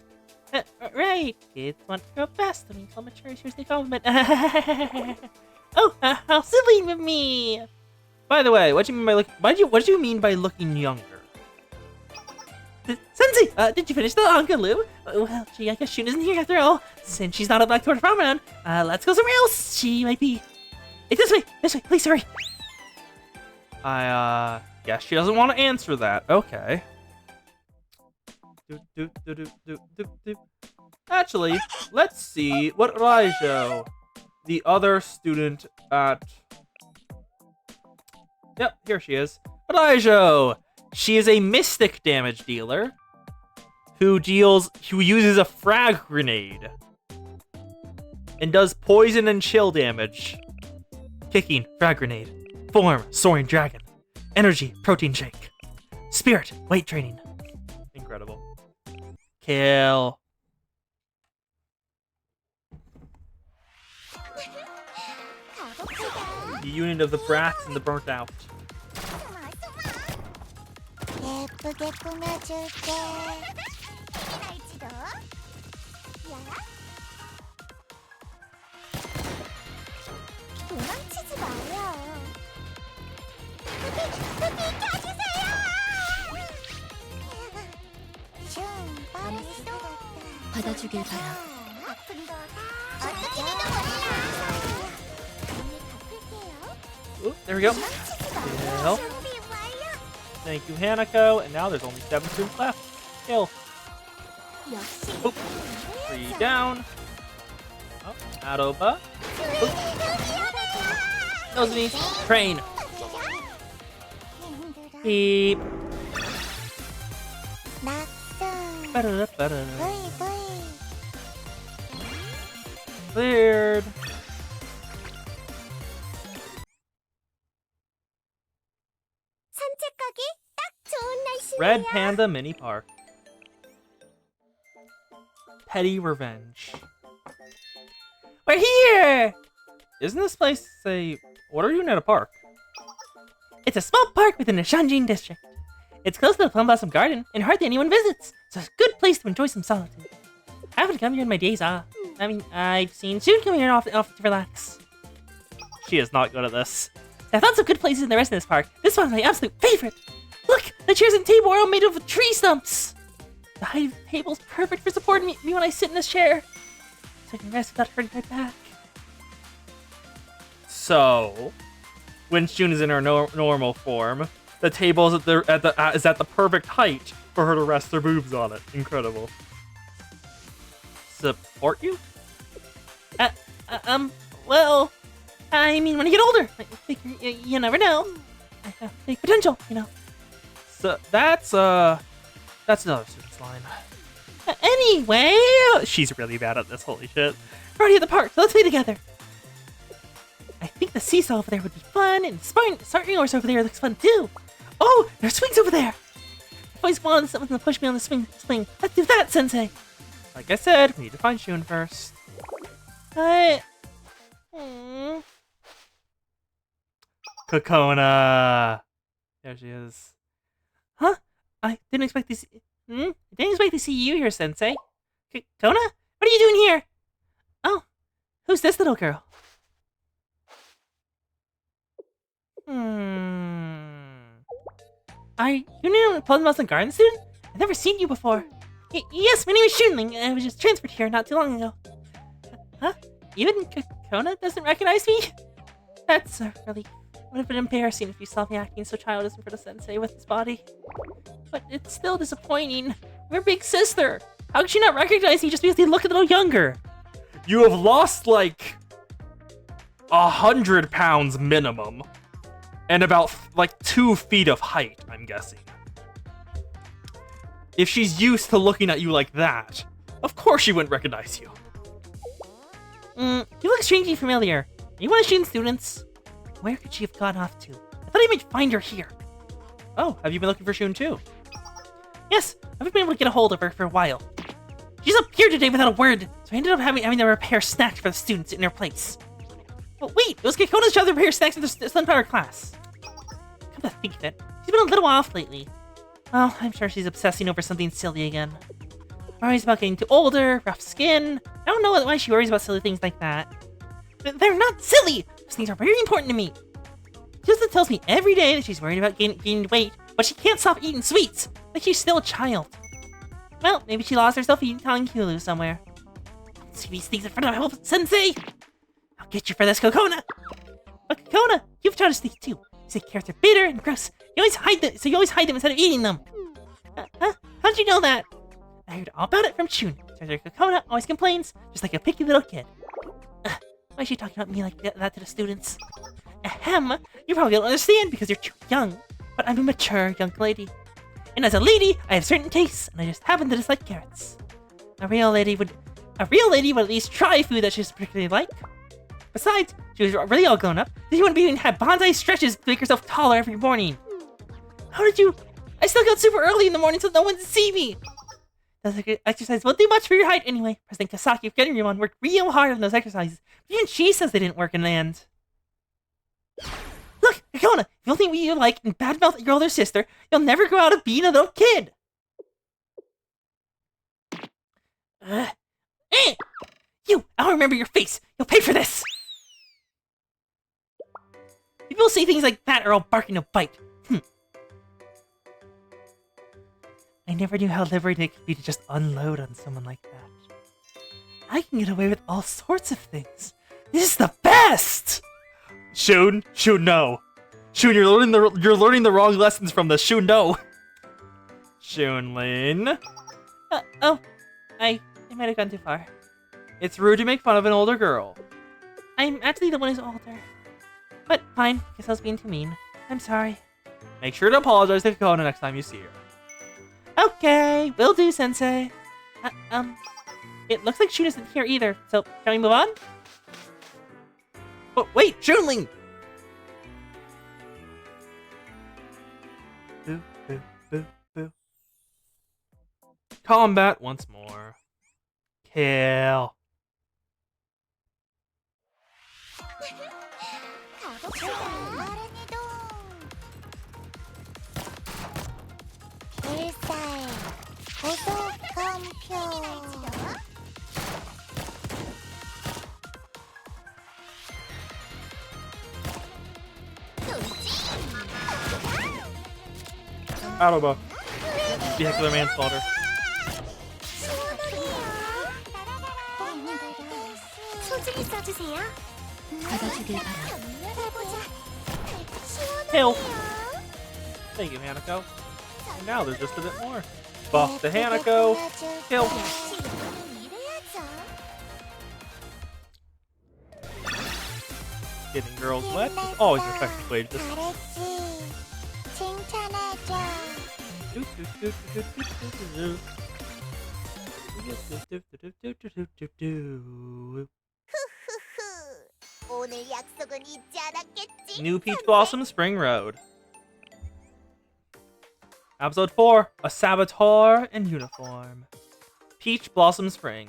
Right. Kids want to grow fast. I mean, so mature. Here's the compliment. Oh, how silly with me. By the way, what do you mean by what do you mean by looking younger? Sensei, did you finish the Angalu? Well, gee, I guess Shun isn't here after all. Since she's not a Black Tour Promenade, let's go somewhere else. She might be... Hey, this way, please hurry. I guess she doesn't want to answer that. Okay. Actually, let's see what Raijo, the other student at... Yep, here she is. Raijo! She is a mystic damage dealer who uses a frag grenade and does poison and chill damage. Kicking, frag grenade. Form, soaring dragon. Energy, protein shake. Spirit, weight training. Incredible. Kill. 가봅시다. unit of the brats and the burnt out. 예쁘게 꾸며줄게. 날지도. 야. 도망치지 마요. 여기 켜주세요. 슝, 빠르게 받아주길 바라. 아픈 거 어떻게 해도 몰라. Oop, there we go. 도망치지 Yeah. 마요. 준비 완료. Thank you, Hanako. And now there's only 7 students left. Kill. 역시. Oop. 3 down. Oh, Adoba. Those me. Train. Beep. 낙성. Ba-da-da-ba-da. 브이. Cleared. 산책 가기 딱 좋은 날씨네요. Red Panda Mini Park. Petty Revenge. We're here! Isn't this place a... What are you doing at a park? It's a small park within the Shanjin district. It's close to the Plum Blossom Garden, and hardly anyone visits, so it's a good place to enjoy some solitude. I haven't come here in my days off. I mean, I've seen Shun come here often to relax. She is not good at this. I found some good places in the rest of this park. This one's my absolute favorite. Look, the chairs and table are all made of tree stumps. The height of the table's perfect for supporting me when I sit in this chair, so I can rest without hurting my back. So, when Shun is in her normal form, the table is at the perfect height for her to rest her boobs on it. Incredible. Support you? Well, I mean, when I get older, I figure you never know. I have big potential, you know. So that's another student's line. Anyway, She's really bad at this. Holy shit. we're already at the park, so let's play together. I think the seesaw over there would be fun, and starting horse over there looks fun too. Oh, there's swings over there. I've always wanted something to push me on the swing. Let's do that, Sensei. Like I said, we need to find Shun first. But... Kokona. There she is. Huh? I didn't expect to see... I didn't expect to see you here, Sensei. Kona? What are you doing here? Oh, who's this little girl? Are you new Plum Blossom Garden student? I've never seen you before. Yes, my name is Shunling. I was just transferred here not too long ago. Huh? Even Kona doesn't recognize me? That's a relief. Would have been embarrassing if you saw me acting so childish in front of Sensei with his body. But it's still disappointing. We're big sister. How could she not recognize me just because they look a little younger? You have lost like 100 pounds minimum, and about like 2 feet of height, I'm guessing. If she's used to looking at you like that, of course she wouldn't recognize you. You look strangely familiar. Are you one of Shun's students? Where could she have gone off to? I thought I might find her here. Oh, have you been looking for Shun too? Yes, I've been able to get a hold of her for a while. She's up here today without a word, so I ended up having to prepare snacks for the students in her place. But wait, it was Kekona's job to prepare snacks for the Sunflower class. Come to think of it, she's been a little off lately. Well, I'm sure she's obsessing over something silly again. Worries about getting too older, rough skin. I don't know why she worries about silly things like that. They're not silly! Those things are very important to me. She just tells me every day that she's worried about gaining weight, but she can't stop eating sweets, like she's still a child. Well, maybe she lost herself eating Tankulu somewhere. Don't see these things in front of Sensei! I'll get you for this, Kokona! But Kokona, you've tried to sneak too. You say carrots are bitter and gross. You always hide them, so you always hide them instead of eating them. How'd you know that? I heard all about it from Shun. Treasure Kokona always complains, just like a picky little kid. Why is she talking about me like that to the students? Ahem, you probably don't understand because you're too young, but I'm a mature young lady. And as a lady, I have certain tastes, and I just happen to dislike carrots. A real lady would at least try food that she doesn't particularly like. Besides, she was really all grown up, so she wouldn't even have bonsai stretches to make herself taller every morning. How did you? I still got super early in the morning so no one could see me. Those exercises won't do much for your height anyway. President Kasaki of Genryuman worked real hard on those exercises, but even she says they didn't work in the end. Look, Hakona, if you don't think you like and badmouth your older sister, you'll never grow out of being a little kid. You, I'll remember your face. You'll pay for this. People say things like that or I'll bark and you'll bite. I never knew how liberating it could be to just unload on someone like that. I can get away with all sorts of things. This is the best! Shun, no. Shun, you're learning the wrong lessons from this. Shun, no. Shunlin. I might have gone too far. It's rude to make fun of an older girl. I'm actually the one who's older. But fine, guess I was being too mean. I'm sorry. Make sure to apologize to Hakona next time you see her. Okay, will do, Sensei. It looks like Shun isn't here either, so shall we move on? Oh, wait, Shunling! Boo, boo, boo, boo. Combat once more. Kill. 가봅시다. 일사의 고속검표. Battle buff. Vehicular manslaughter. 소중히 써주세요. 받아주길 바라. Kill. Thank you, Hanako. And now there's just a bit more. Buff to Hanako. Kill. Getting girls wet is always an effective way to just... 오늘 약속은 잊지 않았겠지? New Peach Blossom Spring Road. Episode 4, A Saboteur in Uniform. Peach Blossom Spring.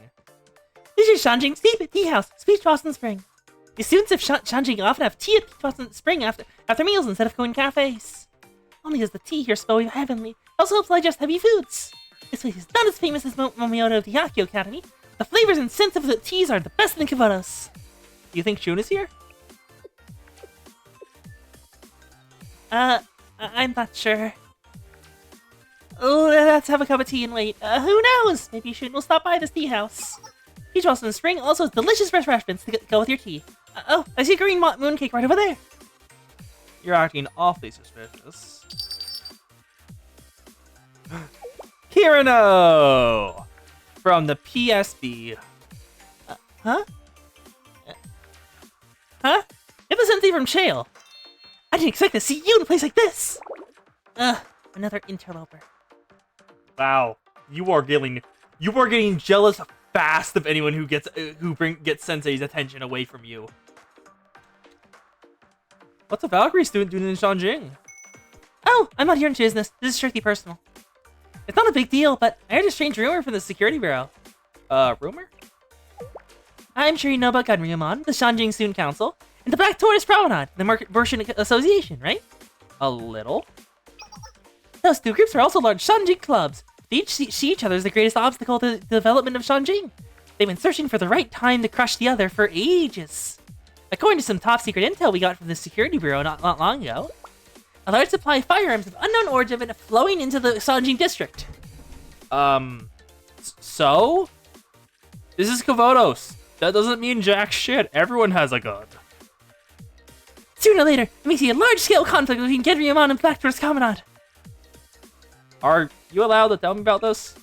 This is Shanjing's tea house, Peach Blossom Spring. The students of Shanjing often have tea at Peach Blossom Spring after meals instead of going to cafes. Only because the tea here is so heavenly, it also helps digest heavy foods. This place is not as famous as Momioto Tihakyo Academy, but the flavors and scents of the teas are the best in Kivotos. Do you think Shun is here? I'm not sure. Oh, let's have a cup of tea and wait. Who knows? Maybe Shun will stop by this tea house. Peach Blossom Spring also has delicious refreshments to go with your tea. Oh, I see a green mooncake right over there. You're acting awfully suspicious. Kirano! From the PSB. Huh? Huh? You're the Sensei from Shale. I didn't expect to see you in a place like this. Another interloper. Wow, you are getting jealous fast of anyone who gets Sensei's attention away from you. What's a Valkyrie student doing in Shanjing? Oh, I'm not here in business. This is strictly personal. It's not a big deal, but I heard a strange rumor from the security bureau. Rumor? I'm sure you know about Ganryumon, the Shanjing Student Council, and the Black Tortoise Promenade, the Merchant Association, right? A little. Those two groups are also large Shanjing clubs. They each see each other as the greatest obstacle to the development of Shanjing. They've been searching for the right time to crush the other for ages. According to some top secret intel we got from the security bureau not long ago, a large supply of firearms of unknown origin have been flowing into the Shanjing district. So? This is Kivotos. That doesn't mean jack shit. Everyone has a gun. Sooner or later, we may see a large-scale conflict between Ganryumon and Black Tortoise Promenade. Are you allowed to tell me about this?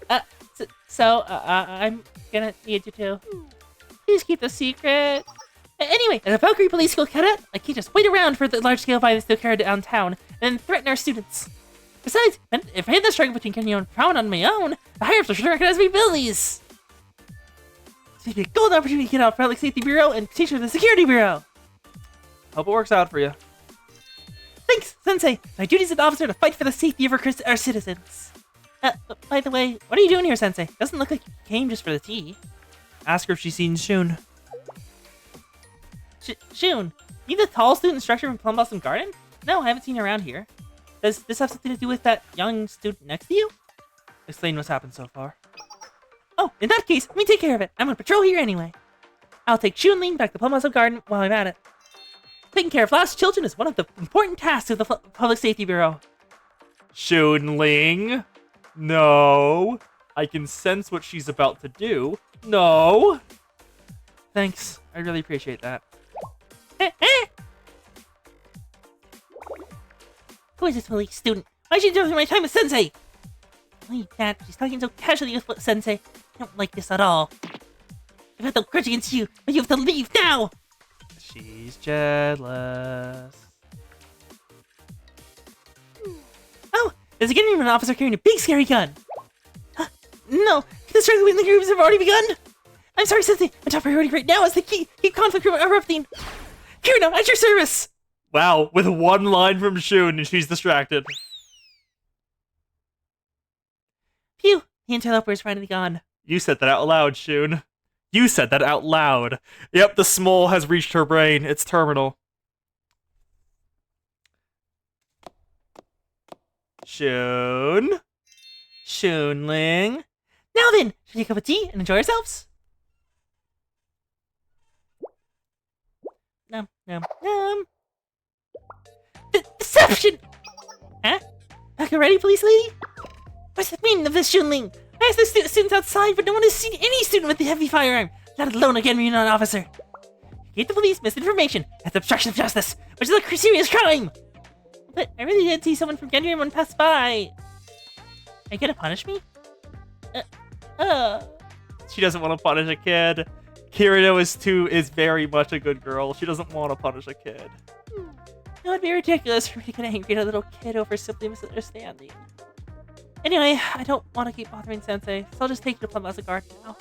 I'm gonna need you to. Please keep the secret. Anyway, as a Valkyrie Police School cadet, I can't just wait around for the large-scale violence to occur downtown and then threaten our students. Besides, if I hit the strike between Kenyon and Proud on my own, the higher-ups should recognize me Billies. So it'd be a golden opportunity to get out of Public Safety Bureau and teach her the Security Bureau. Hope it works out for you. Thanks, Sensei. My duty as an officer to fight for the safety of our citizens. By the way, what are you doing here, Sensei? Doesn't look like you came just for the tea. Ask her if she's seen Shun. Shun, You the tall student instructor from Plum Blossom Garden? No, I haven't seen you around here. Does this have something to do with that young student next to you? Explain what's happened so far. Oh, in that case, let me take care of it. I'm on patrol here anyway. I'll take Shunling back to Plum Blossom Garden while I'm at it. Taking care of lost children is one of the important tasks of the Public Safety Bureau. Shunling? No. I can sense what she's about to do. No. Thanks. I really appreciate that. Who is this police student? Why is she doing my time with Sensei? Believe that, she's talking so casually with Sensei. I don't like this at all. I've had no grudge against you, but you have to leave now! She's jealous. Oh, there's a getting an officer carrying a big scary gun. No, the struggle between the groups have already begun. I'm sorry, Sensei. My top priority right now is to keep conflict from erupting. Kirino, at your service! Wow, with one line from Shun and she's distracted. Phew, the interloper is finally gone. You said that out loud, Shun. You said that out loud. Yep, the smole has reached her brain. It's terminal. Shun? Shunling. Now then, should we take a cup of tea and enjoy ourselves? Nom, nom, nom. Deception! Huh? Back already, police lady? What's the meaning of this, Shunling? I asked the students outside, but no one has seen any student with a heavy firearm, let alone a Genryunan officer. You gave the police misinformation. That's obstruction of justice, which is a serious crime! But I really did see someone from Genryunan pass by. Are you gonna punish me? She doesn't want to punish a kid. Kirino is very much a good girl. She doesn't want to punish a kid. It would be ridiculous for me to get angry at a little kid over simply misunderstanding. Anyway, I don't want to keep bothering Sensei, so I'll just take you to Plum Blossom Garden now.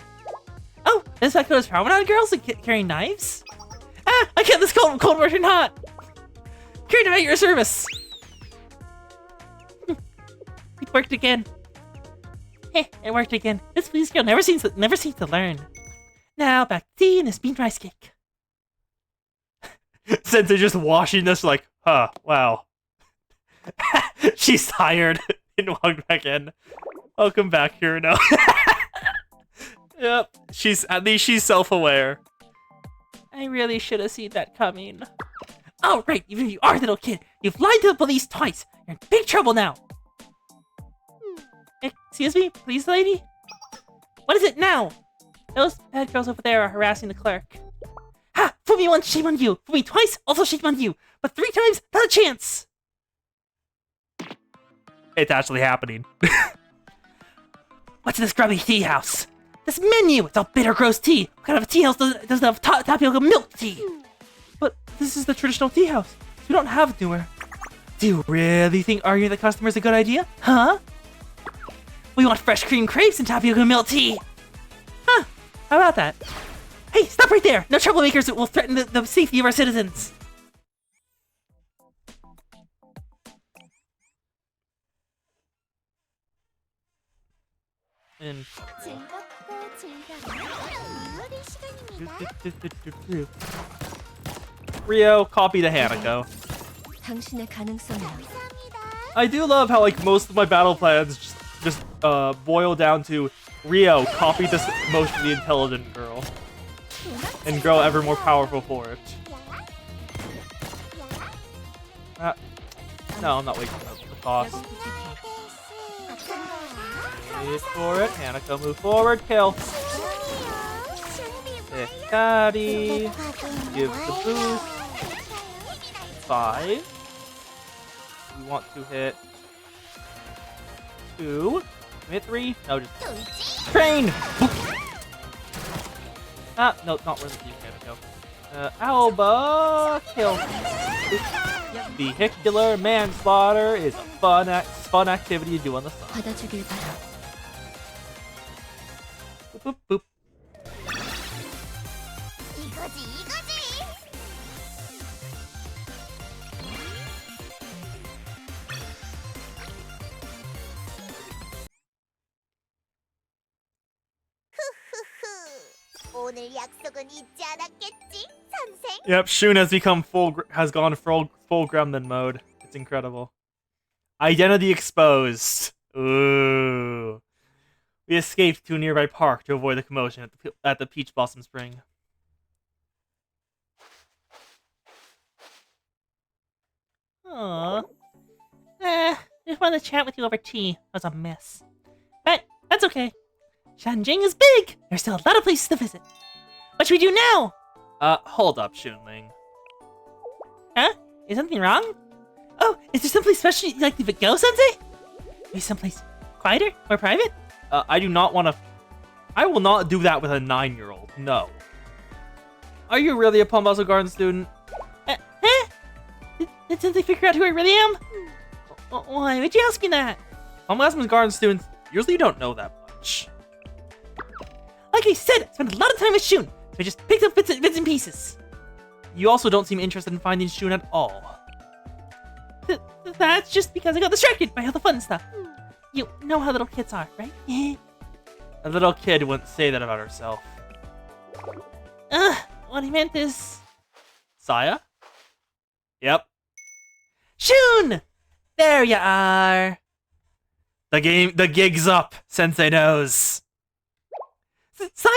Oh, this back those promenade girls carrying knives? Ah, I can't this cold work or not! Kirino, at your service! It worked again. Heh, it worked again. This police girl never seems to learn. Now, back to tea and this bean rice cake. Sensei just washing this like, huh, wow. She's tired and walked back in. Welcome back, Kirino. Yep, at least she's self-aware. I really should have seen that coming. Oh, right, even if you are a little kid, you've lied to the police twice. You're in big trouble now. Excuse me, police lady? What is it now? Those bad girls over there are harassing the clerk. Ha! Fool me once, shame on you. Fool me twice, also shame on you. But 3 times, not a chance. It's actually happening. What's in this grubby tea house? This menu! It's all bitter, gross tea. What kind of a tea house doesn't have tapioca milk tea? But this is the traditional tea house. We don't have newer. Do you really think arguing with the customer is a good idea? Huh? We want fresh cream crepes and tapioca milk tea. Huh? How about that? Hey, stop right there! No troublemakers that will threaten the safety of our citizens. And 즐겁고 즐거운 오늘의 시간입니다. Rio, copy the Hanako. 당신의 가능성이야. I do love how like most of my battle plans just boil down to Rio, copy this emotionally intelligent girl, and grow ever more powerful for it. No, I'm not wasting the cost. Wait for it, Hanako, move forward, kill. Hikari, give the boost. 5. We want to hit 2. Hit 3? No, just train! Ah, no, not worth it. Hanako. Alba, kill. Vehicular manslaughter is a fun activity to do on the side. 받아주길 바라. Boop, boop, boop. 이거지 이거지. 후후후. 오늘 약속은 잊지 않았겠지, 선생? Yep, Shun has become has gone full gremlin mode. It's incredible. Identity exposed. Ooh. We escaped to a nearby park to avoid the commotion at the Peach Blossom Spring. Aww. Just wanted to chat with you over tea. That was a mess. But that's okay. Shanjing is big! There's still a lot of places to visit. What should we do now? Hold up, Shunling. Huh? Is something wrong? Oh, is there someplace special you'd like to go, Sensei? Maybe someplace quieter, more private? I do not want to... I will not do that with a 9-year-old. No. Are you really a Palm Garden student? Huh? Did Sensei figure out who I really am? Why would you ask me that? Palm Garden students usually don't know that much. Like I said, I spent a lot of time with Shun, so I just picked up bits and pieces. You also don't seem interested in finding Shun at all. That's just because I got distracted by all the fun stuff. You know how little kids are, right? A little kid wouldn't say that about herself. What I meant is... Saya? Yep. Shun! There you are! The gig's up, Sensei knows. Saya?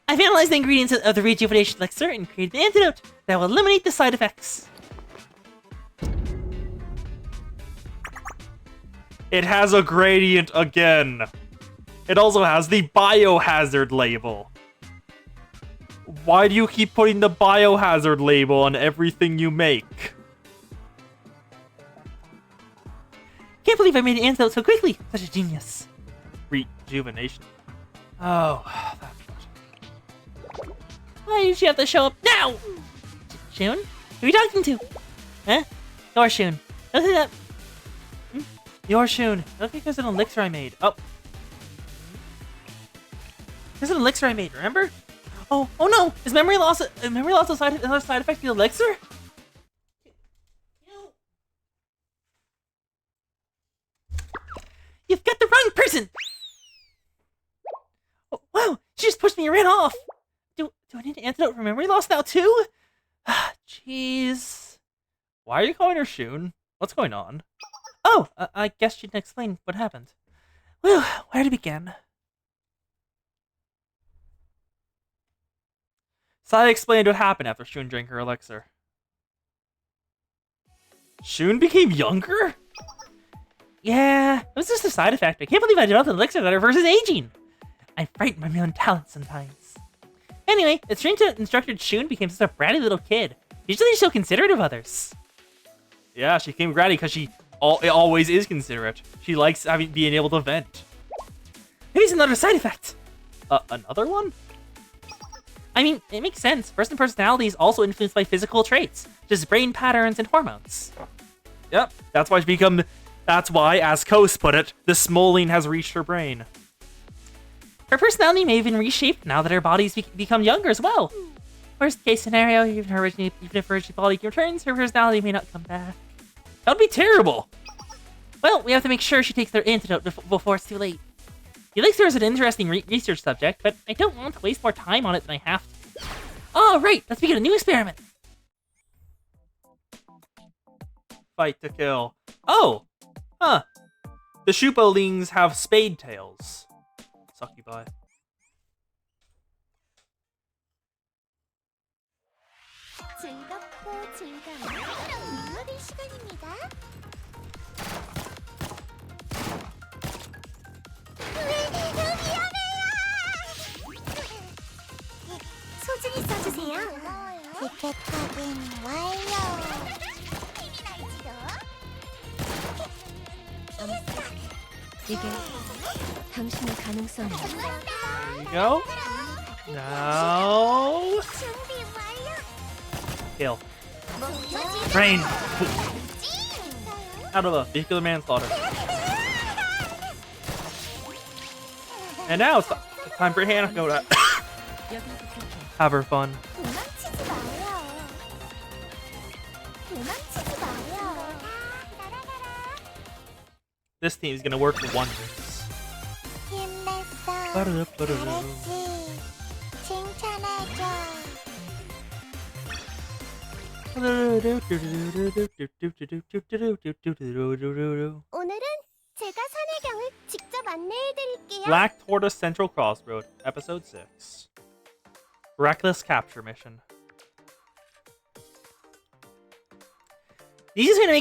I've analyzed the ingredients of the rejuvenation elixir and created an antidote that will eliminate the side effects. It has a gradient again. It also has the biohazard label. Why do you keep putting the biohazard label on everything you make? Can't believe I made an antidote so quickly. Such a genius. Rejuvenation. Oh, that's good. Why did you have to show up now? Shun? Who are you talking to? Huh? You're Shun. Don't say that. You're Shun. Look like there's an elixir I made. Oh. There's an elixir I made, remember? Oh no! Is memory loss another side effect of the elixir? You've got the wrong person! Oh, wow, she just pushed me and ran off! Do I need an antidote for memory loss now too? Jeez. Why are you calling her Shun? What's going on? Oh, I guess you can explain what happened. Well, where to begin? Saya explained what happened after Shun drank her elixir. Shun became younger? Yeah, it was just a side effect. I can't believe I developed an elixir that reverses aging. I frighten my own talent sometimes. Anyway, it's strange that Instructor Shun became such a bratty little kid. Usually she's so considerate of others. Yeah, she became bratty because she always is considerate. She likes being able to vent. Maybe it's another side effect. Another one? I mean, it makes sense. Person personality is also influenced by physical traits, such as brain patterns and hormones. Yep, that's why, as Kos put it, the smoldering has reached her brain. Her personality may have been reshaped now that her body's become younger as well. Worst case scenario, even if her original body returns, her personality may not come back. That would be terrible. Well, we have to make sure she takes their antidote before it's too late. The elixir is an interesting research subject, but I don't want to waste more time on it than I have to. Oh, right, let's begin a new experiment. Fight to kill. Oh! Huh. The Shupoliings have spade tails. Succubi. 즐겁고 즐거운 물놀이 시간입니다. 소중히 써주세요. 티켓 확인 완료. 힘이 날지도. 이게 당신의 가능성이야. There you go. Now... 준비 완료. Kill. 목표지. Brain! Out of a vehicular manslaughter. And now it's time for Hanako to have her fun. 도망치지 마요. 도망치지 마요. This team is gonna work wonders. 힘냈어. 빠르르 빠르르. 잘했지. 오늘은 제가 선혜경을 직접 안내해드릴게요. Black Tortoise Central Crossroad, Episode 6. Reckless Capture Mission. The easiest way to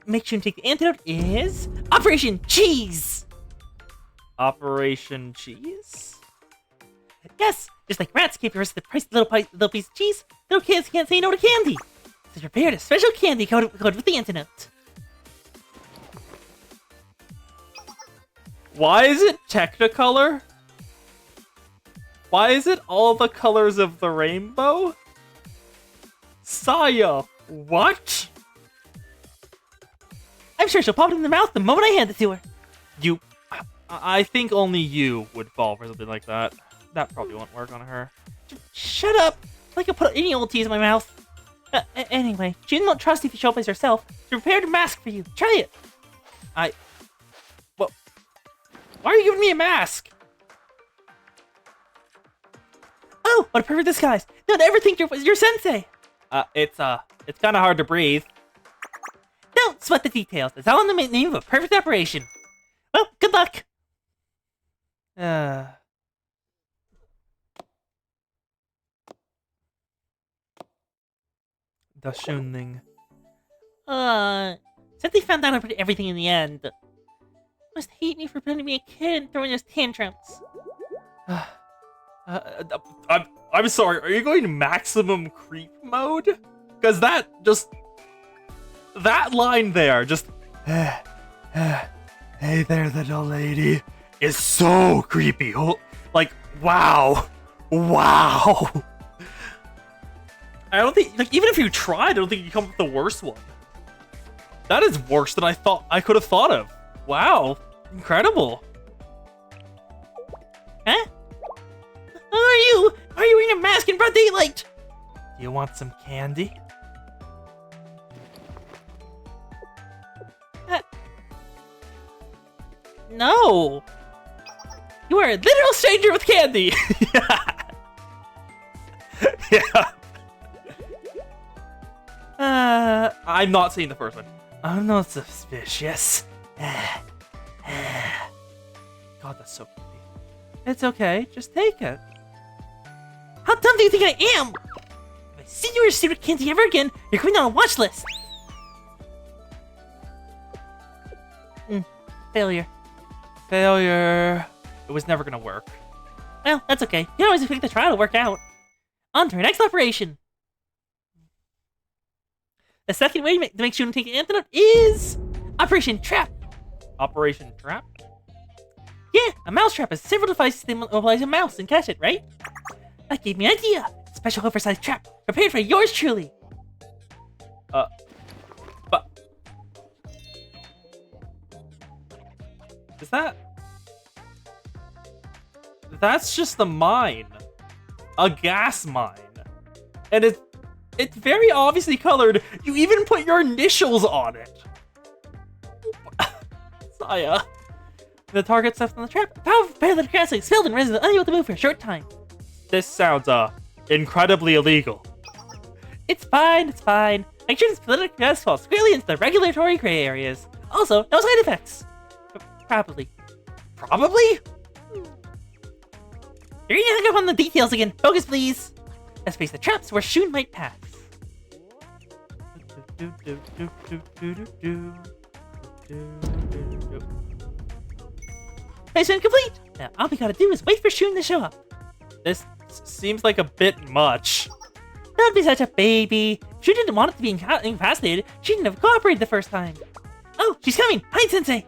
make sure to take the antidote is Operation Cheese. Operation Cheese? Yes, just like rats keep the rest of the price little piece of cheese, little kids can't say no to candy. So prepared a special candy coated with the antidote. Why is it Technicolor? Why is it all the colors of the rainbow? Saya, what? I'm sure she'll pop it in the mouth the moment I hand it to her. I think only you would fall for something like that. That probably won't work on her. Shut up! I can put any old tease in my mouth. Anyway, she won't trust you if you show up as yourself. She prepared a mask for you. Try it. Well, why are you giving me a mask? Oh, what a perfect disguise! Don't ever think you're sensei. It's kind of hard to breathe. Don't sweat the details. It's all in the name of a perfect operation. Well, good luck. The Shunling. Sensei found out about everything in the end. Must hate me for pretending to be a kid and throwing those tantrums. I'm sorry, are you going maximum creep mode? Because that line there, just, hey there, little lady, is so creepy. Like, wow. I don't think, like, even if you tried, I don't think you come up with the worst one. That is worse than I thought I could have thought of. Wow, incredible. Huh? Who are you? Why are you wearing a mask in broad daylight? Do you want some candy? No. You are a literal stranger with candy. Yeah. I'm not seeing the first one. I'm not suspicious. God, that's so creepy. It's okay, just take it. How dumb do you think I am? If I see you or secret candy ever again, you're going on a watch list. Failure. It was never gonna work. Well, that's okay. You can always expect the trial to work out. On to our next operation. The second way to make sure to take an antidote is Operation Trap. Operation Trap? Yeah, a mouse trap has several devices that mobilize a mouse and catch it, right? That gave me an idea. Special oversized trap, prepared for yours truly. But... Is that... That's just the mine. A gas mine. And it's very obviously colored. You even put your initials on it. Saya. The target stuff on the trap. Powerful paralytic gas expelled and resident unable to move for a short time. This sounds, incredibly illegal. It's fine. Make sure this paralytic gas falls squarely into the regulatory gray areas. Also, no side effects. Probably. Probably? You're gonna hang up on the details again. Focus, please. Let's face the traps where Shun might pass. Mission complete! Now all we gotta do is wait for Shun to show up. This seems like a bit much. Don't be such a baby. If Shun didn't want it to be incapacitated, she didn't have cooperated the first time. Oh, she's coming! Hide, Sensei!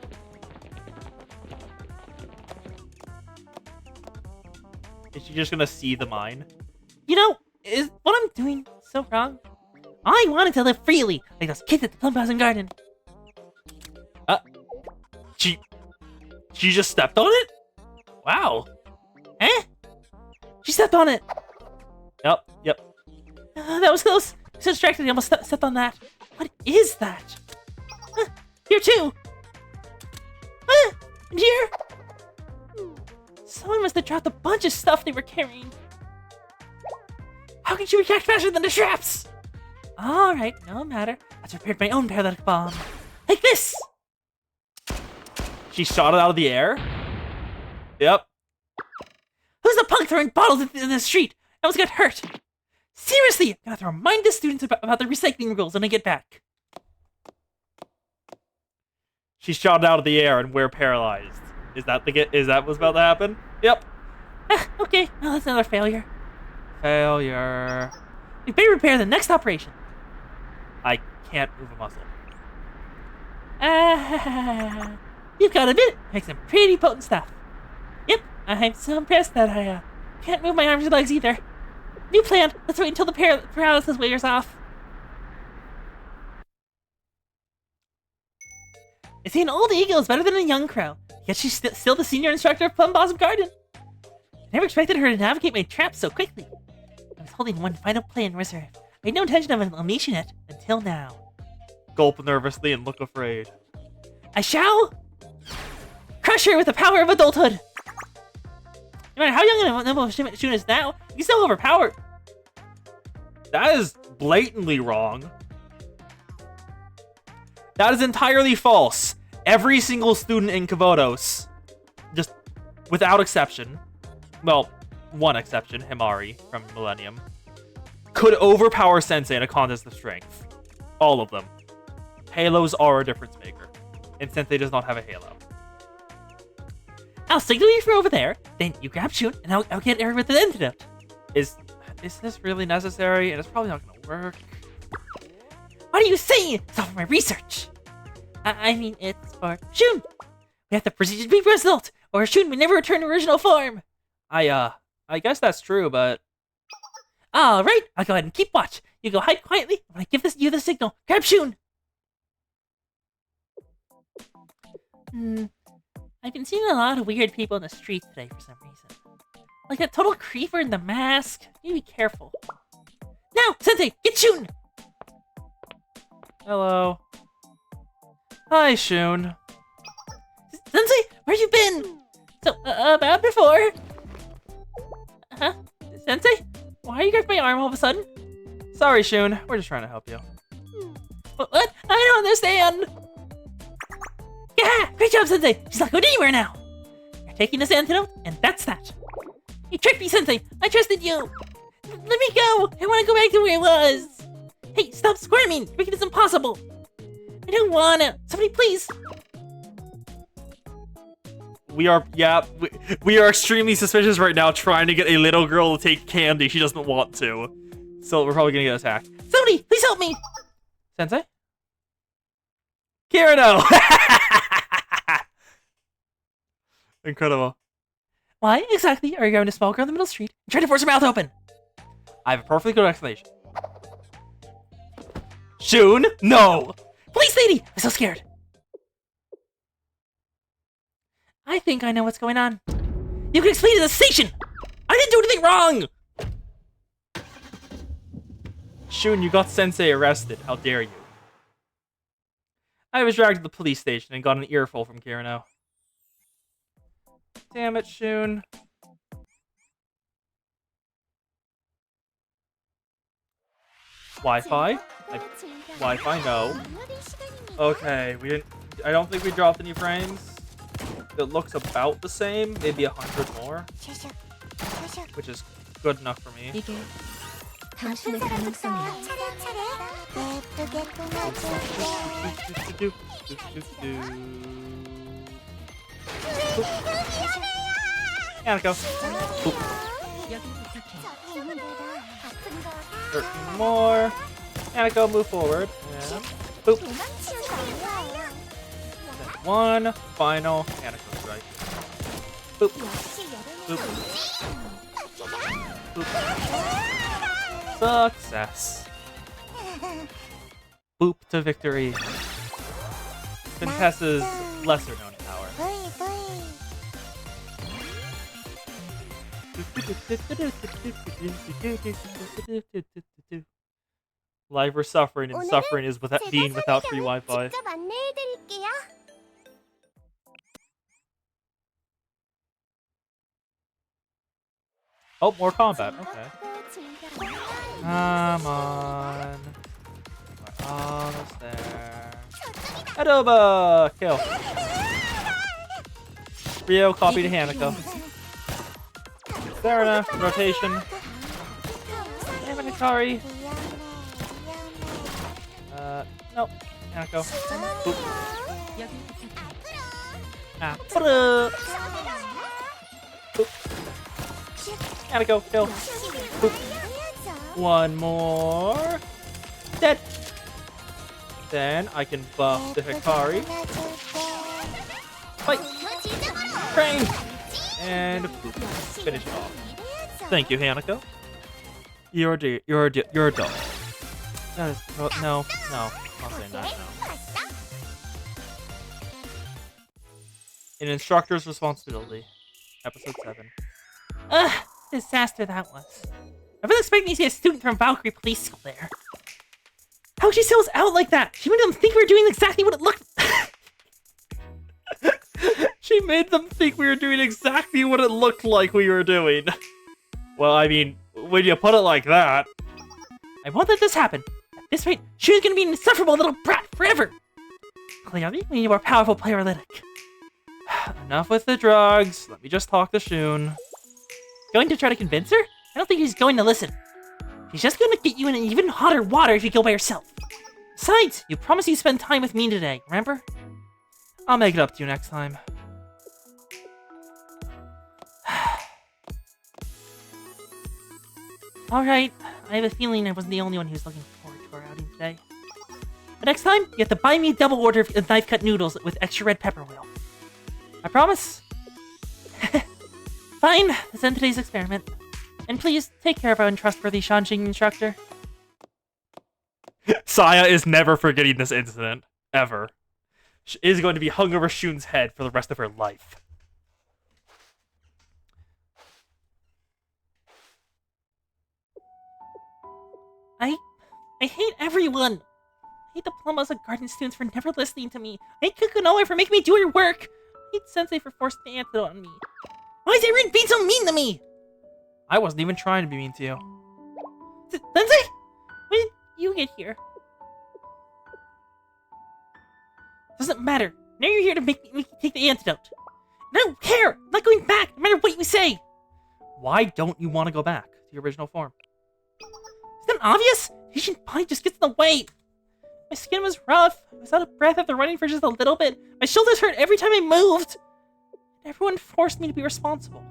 Is she just gonna see the mine? You know, is what I'm doing so wrong? I wanted to live freely, like those kids at the Plum Blossom Garden. She just stepped on it? Wow. Eh? She stepped on it! Yep. That was close. So distracted, I almost stepped on that. What is that? Here too! And here! Someone must have dropped a bunch of stuff they were carrying. How can she react faster than the traps? Alright, no matter. I've prepared my own paralytic bomb. Like this! She shot it out of the air? Yep. Who's the punk throwing bottles in the street? I almost got hurt. Seriously, I'm gonna have to remind the students about the recycling rules when I get back. She shot it out of the air and we're paralyzed. Is that what's about to happen? Yep. Okay, well, that's another failure. Failure. We better prepare the next operation. I can't move a muscle. You've got a bit. Make some pretty potent stuff. Yep, I'm so impressed that I can't move my arms or legs either. New plan. Let's wait until the paralysis wears off. They say an old eagle is better than a young crow. Yet she's still the senior instructor of Plum Blossom Garden. I never expected her to navigate my traps so quickly. I was holding one final play in reserve. I had no intention of unleashing it until now. Gulp nervously and look afraid. I shall crush her with the power of adulthood. No matter how young and nimble Shun is now, he's still overpowered. That is blatantly wrong. That is entirely false. Every single student in Kavotos, just without exception, well, one exception, Himari from Millennium, could overpower Sensei in a contest of strength. All of them. Halos are a difference maker, and Sensei does not have a halo. I'll signal you from over there, then you grab Shun, and I'll get her with the antidote. Is this really necessary? And it's probably not going to work. What are you saying? It's all for my research. I mean, it's for Shun. We have to proceed to the result, or Shun may never return to original form. I guess that's true, but... All right, I'll go ahead and keep watch. You go hide quietly. When I give you the signal, grab Shun. I've been seeing a lot of weird people in the street today for some reason. Like that total creeper in the mask. You be careful. Now, Sensei, get Shun! Hello. Hi, Shun. Sensei, where you been? So, about before. Huh? Sensei? Why are you grabbing my arm all of a sudden? Sorry, Shun. We're just trying to help you. What? I don't understand. Yeah, great job, Sensei. She's not going anywhere now. You're taking this antidote, and that's that. You tricked me, Sensei. I trusted you. Let me go. I want to go back to where I was. Hey, stop squirming. You're making this impossible. I don't want to. Somebody, please. We are extremely suspicious right now, trying to get a little girl to take candy. She doesn't want to. So we're probably gonna get attacked. Somebody, please help me. Sensei? Kirino! Incredible. Why exactly are you grabbing a small girl in the middle of the street and trying to force her mouth open? I have a perfectly good explanation. Shun? No! Police lady! I'm so scared. I think I know what's going on. You can explain to the station! I didn't do anything wrong! Shun, you got Sensei arrested. How dare you? I was dragged to the police station and got an earful from Kirino. Damn it, Shun. Wi-Fi? Wi-Fi, no. Okay, I don't think we dropped any frames. It looks about the same, maybe 100 more, which is good enough for me. 이게 당신의 가능성이야. 예쁘게 꾸며줄게. Aniko. 여기 부탁해. 13 more. Aniko, move forward. And boop. Then one final Aniko strike. Boop. Boop. Boop. Success. Boop to victory. Contessa's lesser known power. Life or suffering, and suffering is being without free Wi-Fi. 직접 안내해드릴게요. Oh, more combat. Okay. Come on. We're almost there. Adoba! Kill. Rio copied Hanako. Fair enough. Rotation. Damn it, Hikari. Nope. Hanako. Boop. Ah. Boop. Hanako, kill. Boop. One more. Dead. Then I can buff the Hikari. Fight. Train. And boop. Finish it off. Thank you, Hanako. You're a dog. That is no. I'll say that. No. An instructor's responsibility. Episode 7. Ugh, disaster that was. I've been expecting to see a student from Valkyrie Police School there. How could she sell us out like that? She made them think we were doing exactly what it looked. She made them think we were doing exactly what it looked like we were doing. Well, I mean, when you put it like that. I won't let this happen. At this rate, she was gonna be an insufferable little brat forever. Clearly, we need a more powerful paralytic. Enough with the drugs. Let me just talk to Shun. Going to try to convince her? I don't think she's going to listen. She's just going to get you in an even hotter water if you go by yourself. Besides, you promised you'd spend time with me today, remember? I'll make it up to you next time. Alright, I have a feeling I wasn't the only one who's looking forward to our outing today. But next time, you have to buy me a double order of knife-cut noodles with extra red pepper oil. I promise. Fine, let's end today's experiment. And please, take care of our untrustworthy Shanjing instructor. Saya is never forgetting this incident. Ever. She is going to be hung over Shun's head for the rest of her life. I hate everyone. I hate the Plumbosa Garden students for never listening to me. I hate Kukunoe for making me do her work. I hate Sensei for forcing the antidote on me. Why is everyone being so mean to me? I wasn't even trying to be mean to you. Sensei? When did you get here? Doesn't matter. Now you're here to make me take the antidote. And I don't care. I'm not going back, no matter what you say. Why don't you want to go back to your original form? Is that obvious? Patient body just gets in the way. My skin was rough. I was out of breath after running for just a little bit. My shoulders hurt every time I moved. And everyone forced me to be responsible.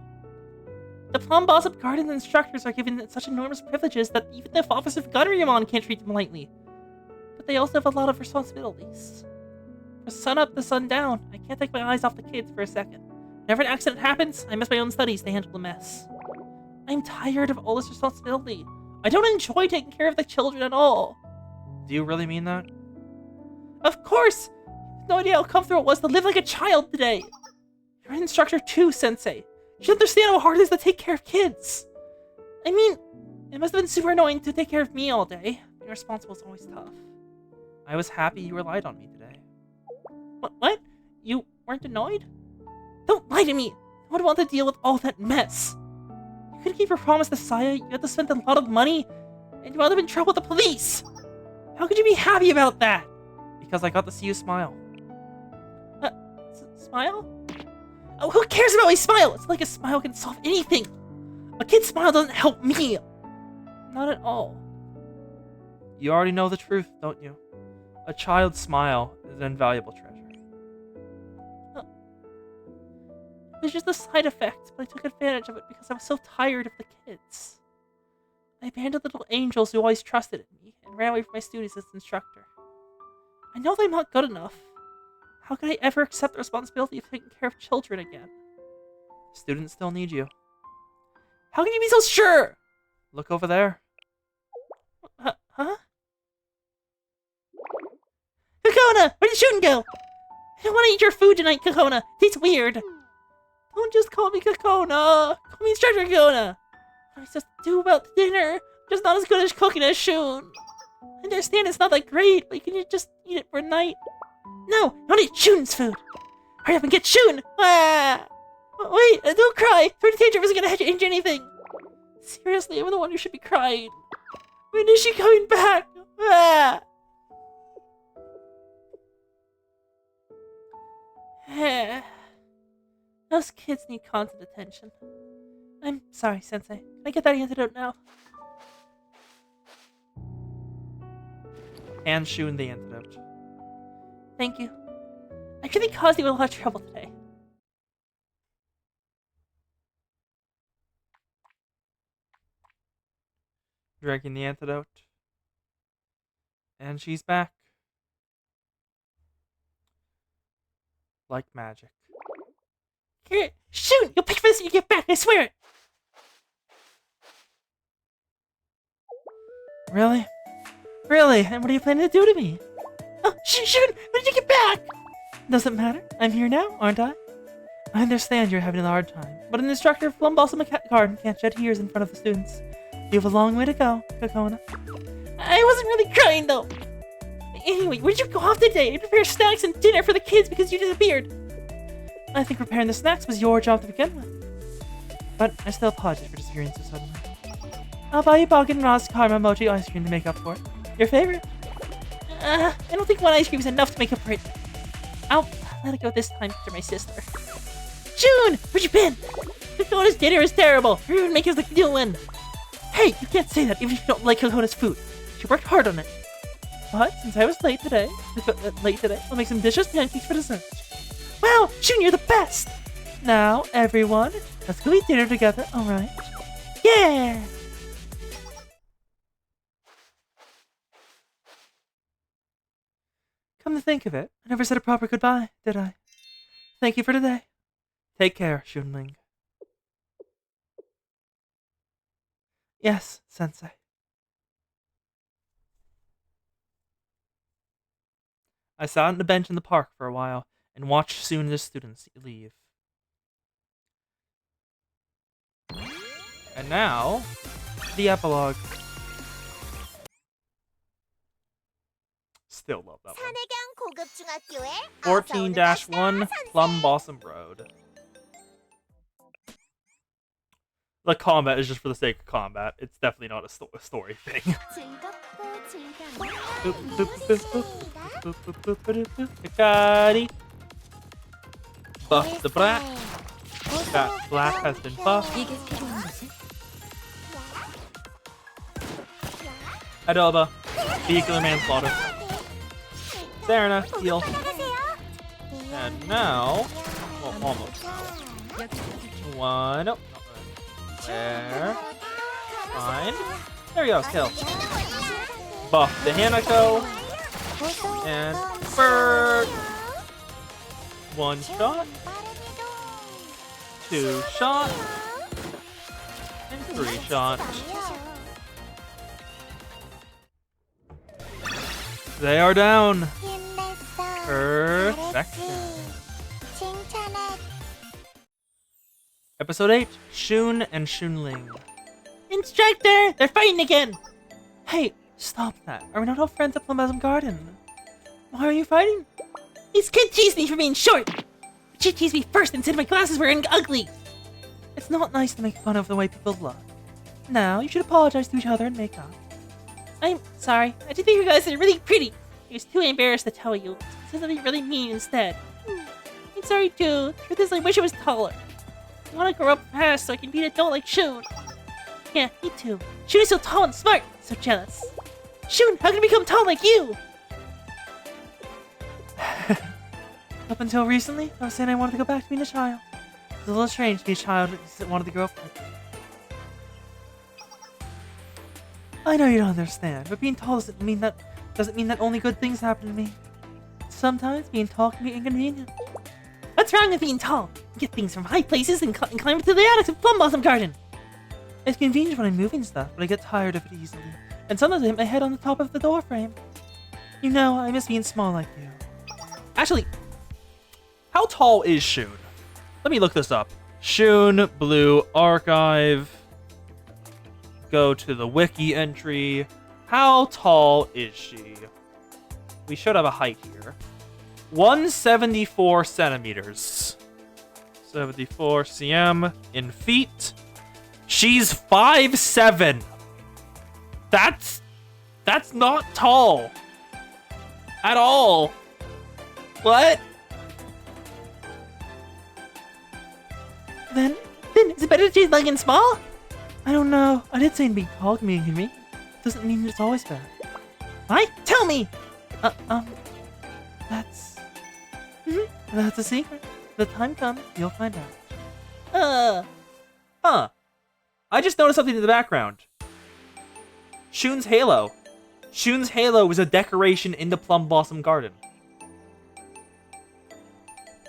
The Plumbosa Garden instructors are given such enormous privileges that even the Office of Gunrymon can't treat them lightly. But they also have a lot of responsibilities. From sun up to sun down, I can't take my eyes off the kids for a second. Whenever an accident happens, I miss my own studies to handle the mess. I'm tired of all this responsibility. I don't enjoy taking care of the children at all. Do you really mean that? Of course! You have no idea how comfortable it was to live like a child today. You're an instructor too, Sensei. You should understand how hard it is to take care of kids. I mean, it must have been super annoying to take care of me all day. Being responsible is always tough. I was happy you relied on me today. What? You weren't annoyed? Don't lie to me! I would want to deal with all that mess. You couldn't keep your promise to Saya, you had to spend a lot of money, and you wound up in trouble with the police! How could you be happy about that? Because I got to see you smile. Smile? Oh, who cares about my smile? It's like a smile can solve anything. A kid's smile doesn't help me. Not at all. You already know the truth, don't you? A child's smile is an invaluable treasure. It was just a side effect, but I took advantage of it because I was so tired of the kids. I abandoned the little angels who always trusted in me and ran away from my students as instructor. I know that I'm not good enough. How could I ever accept the responsibility of taking care of children again? Students still need you. How can you be so sure? Look over there. Huh? Kokona! Where did Shun go? I don't want to eat your food tonight, Kokona. It tastes weird. Don't just call me Kokona. Call me Instructor Kokona. What am I supposed to do about the dinner? I'm just not as good as cooking as Shun. I understand it's not that great, but can you just eat it for a night? No, I want to eat Shun's food. Hurry up and get Shun. Ah! Wait, don't cry. Throwing a tantrum isn't going to change anything. Seriously, I'm the one who should be crying. When is she coming back? Ah! Those kids need constant attention. I'm sorry, Sensei. Can I get that antidote now? And Shun the antidote. Thank you. I really caused you a lot of trouble today. Drinking the antidote. And she's back. Like magic. Here, shoot! You'll pay for this when you get back, I swear it! Really? Really? And what are you planning to do to me? Oh, shoot! When did you get back? Doesn't matter. I'm here now, aren't I? I understand you're having a hard time, but an instructor of Plum Blossom Garden can't shed tears in front of the students. You have a long way to go, Kokona. I wasn't really crying, though. Anyway, where'd you go off today? I prepared snacks and dinner for the kids because you disappeared. I think preparing the snacks was your job to begin with. But I still apologize for disappearing so suddenly. I'll buy you Boggen and Ross Karma Mochi ice cream to make up for it. Your favorite? I don't think one ice cream is enough to make up for it. I'll let it go this time after my sister. June! Where'd you been? Kokona's dinner is terrible. You're even making us like new one. Hey, you can't say that even if you don't like Kokona's food. She worked hard on it. But since I was late today, I'll make some delicious pancakes for dessert. Wow, June, you're the best! Now, everyone, let's go eat dinner together, alright? Yeah! Come to think of it, I never said a proper goodbye, did I? Thank you for today. Take care, Shunling. Yes, Sensei. I sat on the bench in the park for a while and watched soon the students leave. And now, the epilogue. Still love that one. 14-1 Plum Blossom Road. The combat is just for the sake of combat. It's definitely not a story thing. Hikari. Buff the black. That black has been buffed. Adoba. Vehicular manslaughter. Serena, heal. And now, well, almost now. One. Oh, there. Fine. There we go, kill. Buff the Hanako. And bird. One shot. Two shot. And three shot. They are down. Perfection. Episode 8, Shun and Shunling. Instructor! They're fighting again! Hey, stop that. Are we not all friends at Plum Blossom Garden? Why are you fighting? These kids tease me for being short! But she teased me first and said my glasses were ugly! It's not nice to make fun of the way people look. Now, you should apologize to each other and make up. I'm sorry. I just think you guys are really pretty. I was too embarrassed to tell you. I said something really mean instead. I'm sorry too. Truth is, I wish I was taller. I want to grow up fast so I can be an adult like Shun. Yeah, me too. Shun is so tall and smart. So jealous. Shun, how can I become tall like you? Up until recently, I was saying I wanted to go back to being a child. It's a little strange to be a child that wanted to grow up quickly. I know you don't understand, but being tall doesn't mean that only good things happen to me. Sometimes being tall can be inconvenient. What's wrong with being tall? You get things from high places and climb into the attics of Plum Blossom Garden. It's convenient when I'm moving stuff, but I get tired of it easily. And sometimes I hit my head on the top of the door frame. You know, I miss being small like you. Actually, how tall is Shun? Let me look this up. Shun Blue Archive. Go to the wiki entry. How tall is she? We should have a height here. 174 centimeters. 74 cm in feet. She's 5'7". That's That's not tall. At all. What? Then is it better to choose like and small? I don't know. I did say being tall can be inconvenient. Doesn't mean it's always bad. Why? Tell me! That's... That's a secret. The time comes, you'll find out. Huh. I just noticed something in the background. Shun's halo. Shun's halo was a decoration in the Plum Blossom Garden.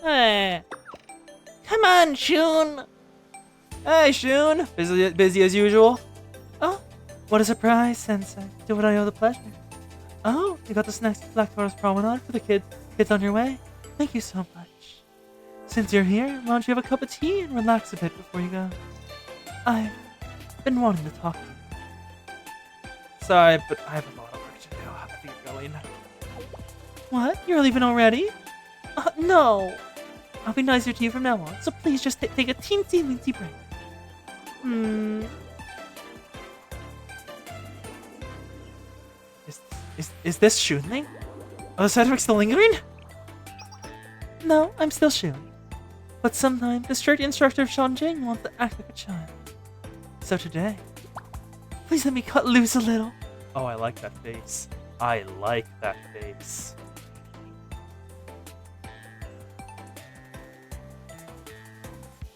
Come on, Shun! Hey, Shun. Busy as usual? Oh, what a surprise, Sensei. To what I owe the pleasure. Oh, you got the snacks at Black Forest Promenade for the kids on your way? Thank you so much. Since you're here, why don't you have a cup of tea and relax a bit before you go? I've been wanting to talk to you. Sorry, but I have a lot of work to do. I have to get going. What? You're leaving already? No. I'll be nicer to you from now on, so please just take a teensy-weensy break. Is this Shunling? Are the Cedric still lingering? No, I'm still Shun. But sometimes the strict instructor of Shanjing wants to act like a child. So today, please let me cut loose a little. Oh, I like that face. I like that face.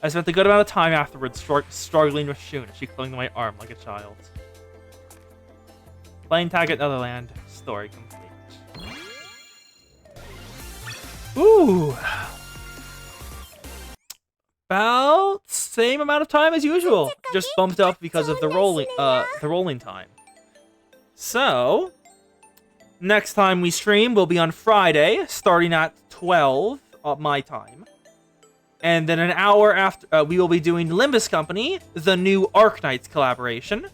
I spent a good amount of time afterwards struggling with Shun as she clung to my arm like a child. Playing tag at Netherland. Story complete. Ooh. About same amount of time as usual. Just bumped up because of the rolling time. So, next time we stream will be on Friday, starting at 12 my time. And then an hour after, we will be doing Limbus Company, the new Arknights collaboration.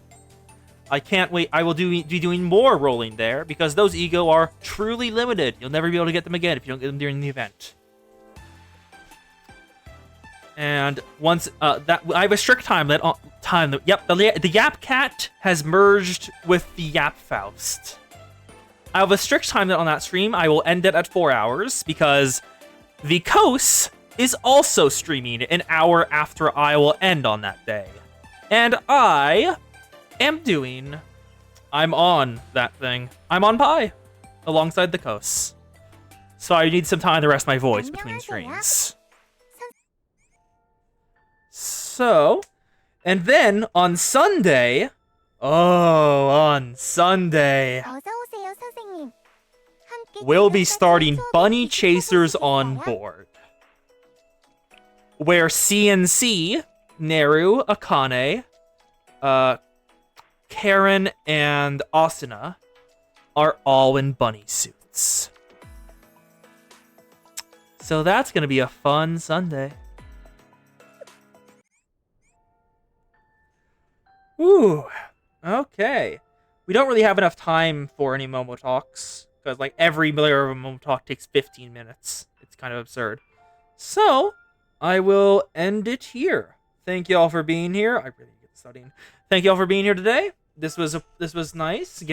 I can't wait. I will be doing more rolling there, because those Ego are truly limited. You'll never be able to get them again if you don't get them during the event. And once, I have a strict time limit. Yep, the Yap Cat has merged with the Yap Faust. I have a strict time limit on that stream. I will end it at 4 hours, because the Kos is also streaming an hour after I will end on that day. And I am I'm on that thing. I'm on Pi, alongside the Kos. So I need some time to rest my voice between streams. So, and then on Sunday, we'll be starting Bunny Chasers on Board, where CNC, Neru, Akane, Karen, and Asuna are all in bunny suits. So that's gonna be a fun Sunday. Ooh, okay. We don't really have enough time for any Momo Talks, because like every layer of a Momo Talk takes 15 minutes. It's kind of absurd. So, I will end it here. Thank you all for being here. I really get studying. Thank you all for being here today. This was nice.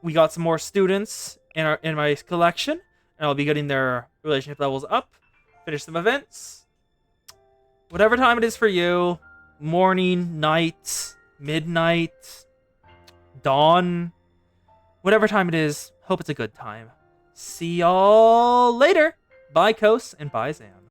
We got some more students in my collection, and I'll be getting their relationship levels up. Finish some events. Whatever time it is for you, morning, night, midnight, dawn, whatever time it is, hope it's a good time. See y'all later. Bye, Kos, and bye, Zan.